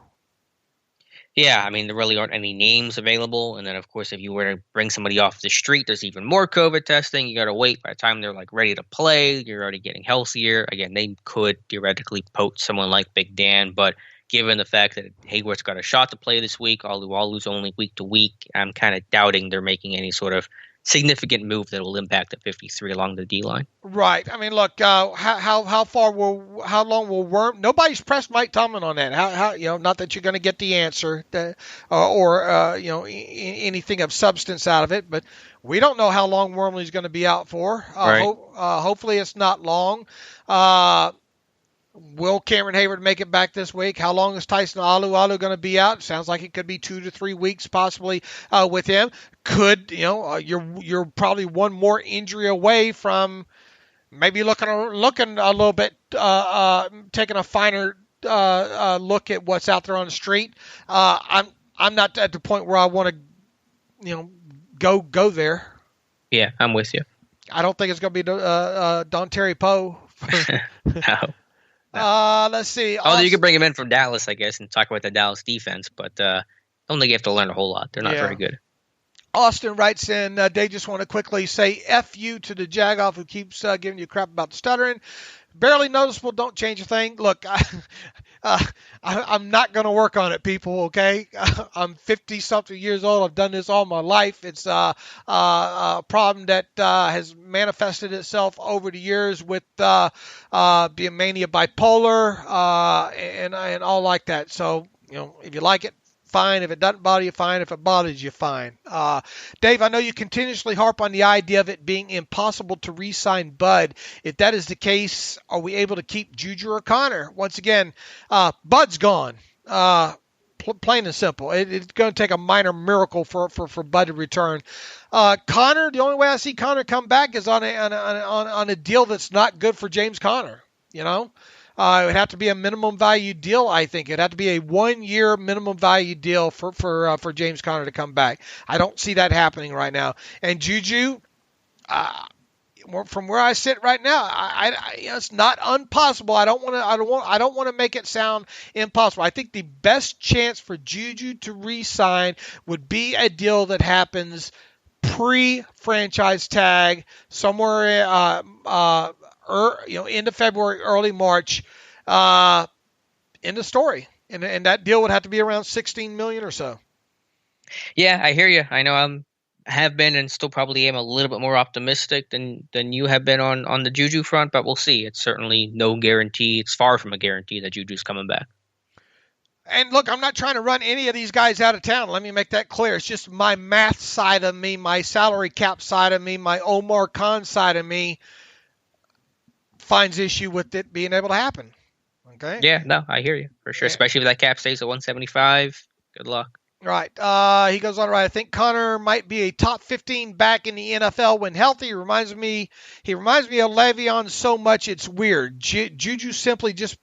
Yeah, I mean, there really aren't any names available. And then, of course, if you were to bring somebody off the street, there's even more COVID testing. You got to wait. By the time they're ready to play, you're already getting healthier. Again, they could theoretically poach someone like Big Dan, but given the fact that Hayworth's got a shot to play this week, Alualu's only week to week, I'm kind of doubting they're making any sort of significant move that will impact the 53 along the D line. Right. I mean, look, how long will Worm? Nobody's pressed Mike Tomlin on that. How not that you're going to get the answer or anything of substance out of it, but we don't know how long Wormley's going to be out for. Right. Hopefully it's not long. Will Cameron Hayward make it back this week? How long is Tyson Alualu going to be out? Sounds like it could be 2 to 3 weeks possibly with him. You're probably one more injury away from maybe looking a little bit, taking a finer look at what's out there on the street. I'm not at the point where I want to, go there. Yeah, I'm with you. I don't think it's going to be Don Terry Poe. No. Let's see. Although you could bring him in from Dallas, I guess, and talk about the Dallas defense, but I don't think you have to learn a whole lot. They're not very good. Austin writes in, they just want to quickly say F you to the Jagoff who keeps giving you crap about the stuttering. Barely noticeable, don't change a thing. Look, I'm not going to work on it, people, okay? I'm 50-something years old. I've done this all my life. It's a problem that has manifested itself over the years with being mania bipolar and all like that. So, if you like it, fine. If it doesn't bother you, fine. If it bothers you, fine. Dave, I know you continuously harp on the idea of it being impossible to re-sign Bud. If that is the case, are we able to keep Juju or Connor? Once again, Bud's gone. Plain and simple. It's going to take a minor miracle for Bud to return. Connor, the only way I see Connor come back is on a deal that's not good for James Conner. It would have to be a minimum value deal, I think. It'd have to be a 1-year minimum value deal for James Conner to come back. I don't see that happening right now. And Juju, from where I sit right now, it's not impossible. I don't want to make it sound impossible. I think the best chance for Juju to re-sign would be a deal that happens pre-franchise tag somewhere end of February, early March, end of story. And that deal would have to be around $16 million or so. Yeah, I hear you. I know I have been and still probably am a little bit more optimistic than you have been on the Juju front, but we'll see. It's certainly no guarantee. It's far from a guarantee that Juju's coming back. And look, I'm not trying to run any of these guys out of town. Let me make that clear. It's just my math side of me, my salary cap side of me, my Omar Khan side of me finds issue with it being able to happen. Okay. Yeah, no, I hear you for sure. Yeah. Especially if that cap stays at 175. Good luck. Right. He goes on, right. I think Connor might be a top 15 back in the NFL when healthy. He reminds me of Le'Veon so much it's weird. Juju simply just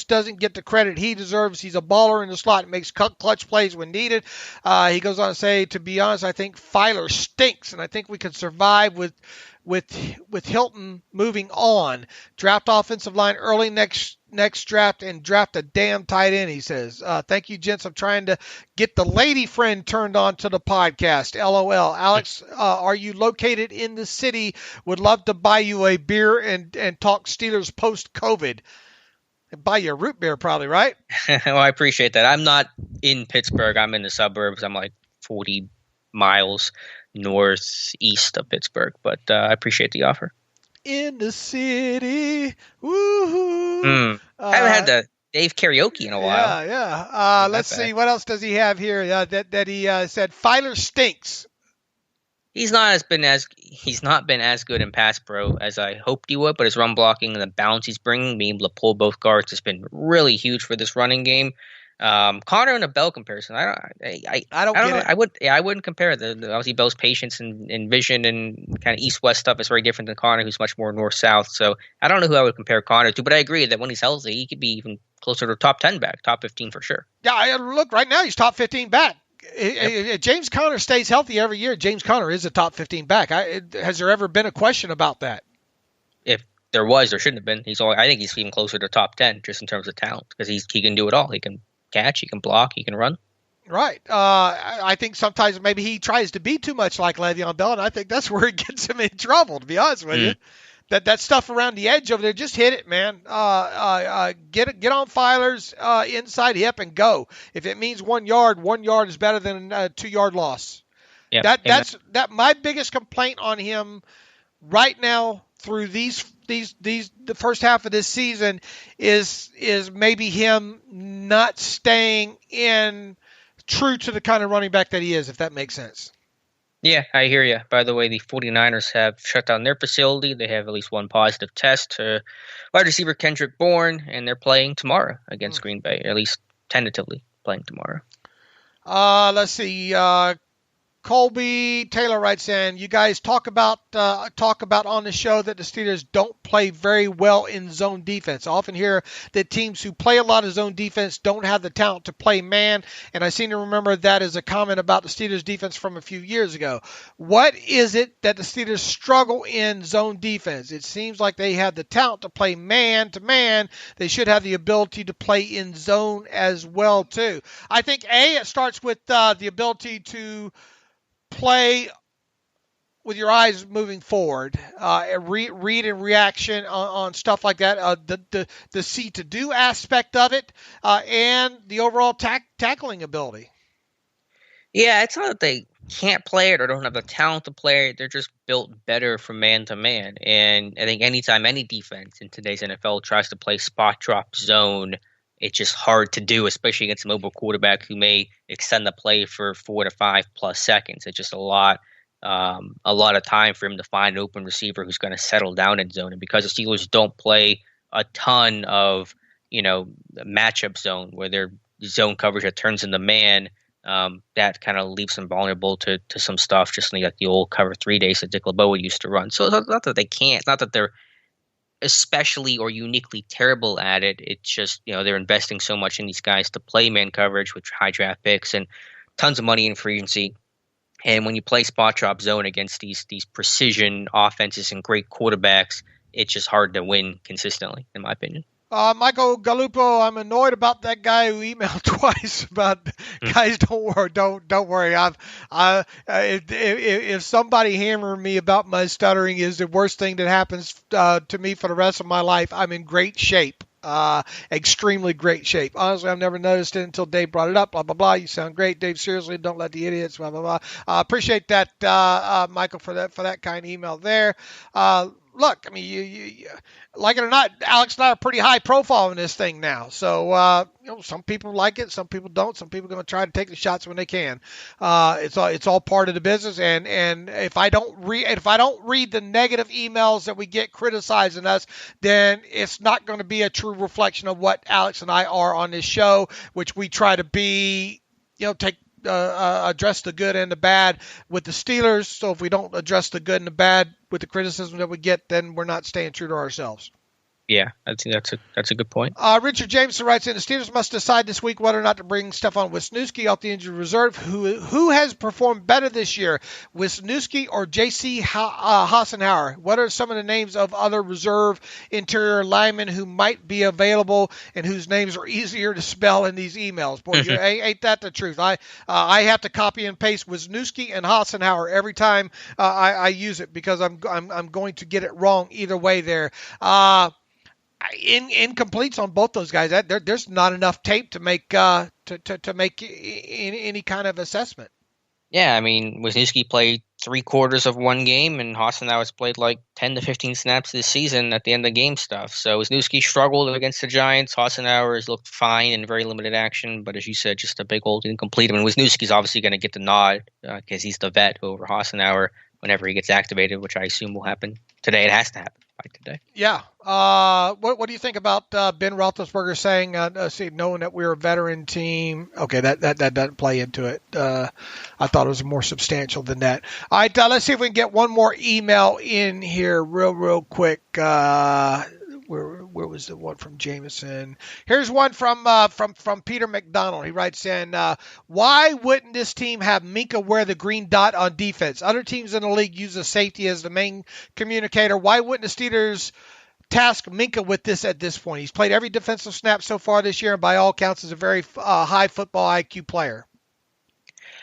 doesn't get the credit he deserves. He's a baller in the slot, makes clutch plays when needed. He goes on to say, to be honest, I think Filer stinks, and I think we could survive with Hilton moving on. Draft offensive line early next draft and draft a damn tight end, he says. Thank you, gents. I'm trying to get the lady friend turned on to the podcast. LOL. Alex, are you located in the city? Would love to buy you a beer and talk Steelers post-COVID. Buy you a root beer probably, right? Well, I appreciate that. I'm not in Pittsburgh. I'm in the suburbs. I'm like 40 miles northeast of Pittsburgh, but I appreciate the offer. In the city. Woohoo. I haven't had the Dave karaoke in a while. Yeah. Let's see. What else does he have here that he said? Filer stinks. He's not been as good in pass pro as I hoped he would, but his run blocking and the balance he's bringing, being able to pull both guards, has been really huge for this running game. Connor and a Bell comparison, I don't know. I wouldn't compare obviously Bell's patience and vision and kind of east-west stuff is very different than Connor, who's much more north-south. So I don't know who I would compare Connor to, but I agree that when he's healthy, he could be even closer to top 10 back, top 15 for sure. Yeah, look, right now he's top 15 back. If James Conner stays healthy every year, James Conner is a top 15 back. Has there ever been a question about that? If there was, there shouldn't have been. I think he's even closer to top 10 just in terms of talent because he can do it all. He can catch, he can block, he can run. Right. I think sometimes maybe he tries to be too much like Le'Veon Bell, and I think that's where it gets him in trouble, to be honest with you. That stuff around the edge over there, just hit it, man. Get on Filer's inside hip and go. If it means 1 yard, 1 yard is better than a 2 yard loss. Yep. That's my biggest complaint on him right now through the first half of this season is maybe him not staying in true to the kind of running back that he is, if that makes sense. Yeah, I hear you. By the way, the 49ers have shut down their facility. They have at least one positive test. Wide receiver Kendrick Bourne, and they're playing tomorrow against Green Bay, at least tentatively playing tomorrow. Let's see. Colby Taylor writes in, you guys talk about on the show that the Steelers don't play very well in zone defense. I often hear that teams who play a lot of zone defense don't have the talent to play man, and I seem to remember that as a comment about the Steelers defense from a few years ago. What is it that the Steelers struggle in zone defense? It seems like they have the talent to play man to man. They should have the ability to play in zone as well too. I think it starts with the ability to play with your eyes moving forward, read and reaction on stuff like that, the see to do aspect of it, and the overall tackling ability. Yeah, it's not that they can't play it or don't have the talent to play it. They're just built better from man to man. And I think anytime any defense in today's NFL tries to play spot drop zone, it's just hard to do, especially against a mobile quarterback who may extend the play for 4 to 5 plus seconds. It's just a lot of time for him to find an open receiver who's going to settle down in zone. And because the Steelers don't play a ton of, matchup zone where their zone coverage that turns into man, that kind of leaves them vulnerable to some stuff, just like the old cover 3 days that Dick LeBeau used to run. So it's not that they can't. It's not that they're especially or uniquely terrible at it. It's just, they're investing so much in these guys to play man coverage with high draft picks and tons of money in free agency. And when you play spot drop zone against these precision offenses and great quarterbacks, it's just hard to win consistently, in my opinion. Michael Galupo, I'm annoyed about that guy who emailed twice about guys. Don't worry. If somebody hammering me about my stuttering is the worst thing that happens to me for the rest of my life, I'm in great shape. Extremely great shape. Honestly, I've never noticed it until Dave brought it up. Blah, blah, blah. You sound great, Dave. Seriously, don't let the idiots. Blah, blah, blah. Appreciate that, Michael, for that kind of email there. Look, I mean, you like it or not, Alex and I are pretty high profile in this thing now. So, some people like it, some people don't. Some people are going to try to take the shots when they can. It's all part of the business. And if I don't read the negative emails that we get criticizing us, then it's not going to be a true reflection of what Alex and I are on this show, which we try to be, take address the good and the bad with the Steelers. So if we don't address the good and the bad with the criticism that we get, then we're not staying true to ourselves. Yeah, I think that's a good point. Richard Jameson writes in, the Steelers must decide this week whether or not to bring Stefan Wisniewski off the injured reserve. Who has performed better this year, Wisniewski or J.C. Hassenauer? What are some of the names of other reserve interior linemen who might be available and whose names are easier to spell in these emails? Boy, ain't that the truth? I have to copy and paste Wisniewski and Hassenauer every time I use it because I'm going to get it wrong either way there. Incompletes on both those guys. There's not enough tape to make to make any kind of assessment. Yeah, I mean, Wisniewski played 3/4 of one game, and Hassenauer has played like 10 to 15 snaps this season at the end of the game stuff. So Wisniewski struggled against the Giants. Hassenauer has looked fine in very limited action, but as you said, just a big old incomplete. I mean, Wisniewski's obviously going to get the nod because he's the vet over Hassenauer whenever he gets activated, which I assume will happen today. It has to happen by today. Yeah. What do you think about Ben Roethlisberger saying, knowing that we're a veteran team? Okay, that doesn't play into it. I thought it was more substantial than that. All right, let's see if we can get one more email in here real quick. Where was the one from Jameson? Here's one from Peter McDonald. He writes in, why wouldn't this team have Minka wear the green dot on defense? Other teams in the league use the safety as the main communicator. Why wouldn't the Steelers task Minka with this at this point? He's played every defensive snap so far this year, and by all counts is a very high football IQ player.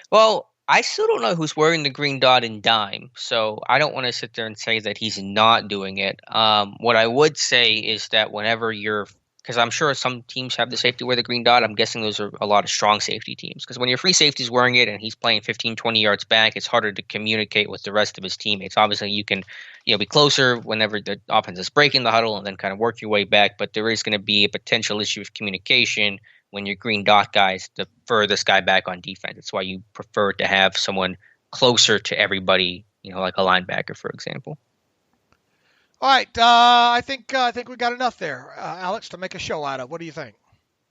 Well, I still don't know who's wearing the green dot in dime, so I don't want to sit there and say that he's not doing it. What I would say is that whenever because I'm sure some teams have the safety wear the green dot, I'm guessing those are a lot of strong safety teams. Because when your free safety's wearing it and he's playing 15, 20 yards back, it's harder to communicate with the rest of his teammates. Obviously, you can be closer whenever the offense is breaking the huddle and then kind of work your way back, but there is going to be a potential issue of communication when your green dot guy is the furthest guy back on defense. That's why you prefer to have someone closer to everybody, like a linebacker, for example. All right, I think we got enough there, Alex, to make a show out of. What do you think?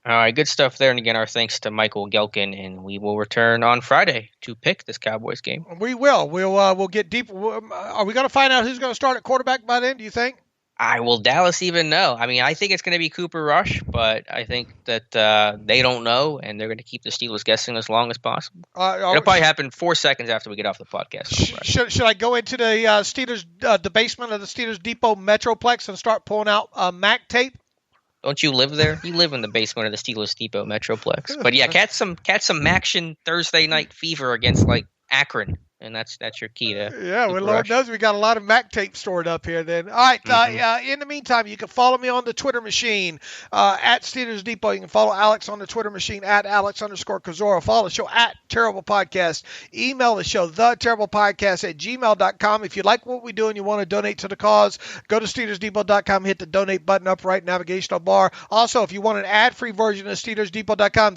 All right, good stuff there. And again, our thanks to Michael Gehlken, and we will return on Friday to pick this Cowboys game. We will. We'll get deep. Are we going to find out who's going to start at quarterback by then, do you think? Will Dallas even know? I mean, I think it's going to be Cooper Rush, but I think that they don't know, and they're going to keep the Steelers guessing as long as possible. It'll probably happen 4 seconds after we get off the podcast. Should I go into the Steelers, the basement of the Steelers Depot Metroplex and start pulling out Mac tape? Don't you live there? You live in the basement of the Steelers Depot Metroplex. But yeah, catch some Maction Thursday night fever against Akron. And that's your key to. Yeah, well, Lord knows we got a lot of Mac tape stored up here then. All right, in the meantime, you can follow me on the Twitter machine at Steelers Depot. You can follow Alex on the Twitter machine at Alex_Kozora. Follow the show at Terrible Podcast. Email the show, theterriblepodcast@gmail.com. If you like what we do and you want to donate to the cause, go to SteelersDepot.com, hit the donate button up right navigational bar. Also, if you want an ad-free version of SteelersDepot.com,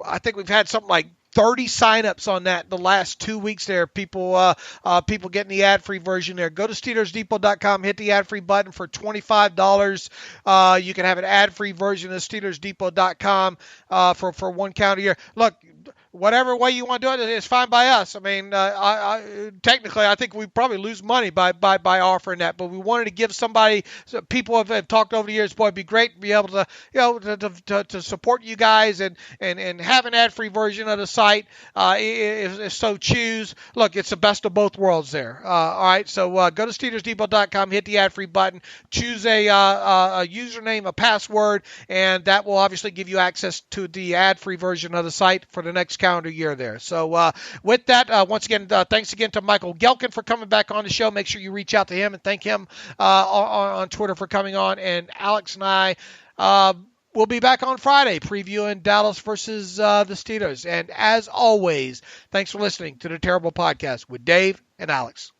I think we've had something like 30 signups on that the last 2 weeks there. People getting the ad-free version there. Go to SteelersDepot.com, hit the ad-free button for $25. You can have an ad-free version of SteelersDepot.com for one calendar year. Look, whatever way you want to do it, it's fine by us. I mean, technically, I think we probably lose money by offering that, but we wanted to give people have talked over the years, boy, it'd be great to be able to, to support you guys and have an ad-free version of the site, if so choose. Look, it's the best of both worlds there. All right, so go to SteelersDepot.com, hit the ad-free button, choose a username, a password, and that will obviously give you access to the ad-free version of the site for the next calendar year there. So with that, once again, thanks again to Michael Gehlken for coming back on the show. Make sure you reach out to him and thank him on Twitter for coming on. And Alex and I will be back on Friday previewing Dallas versus the Steelers. And as always, thanks for listening to the Terrible Podcast with Dave and Alex.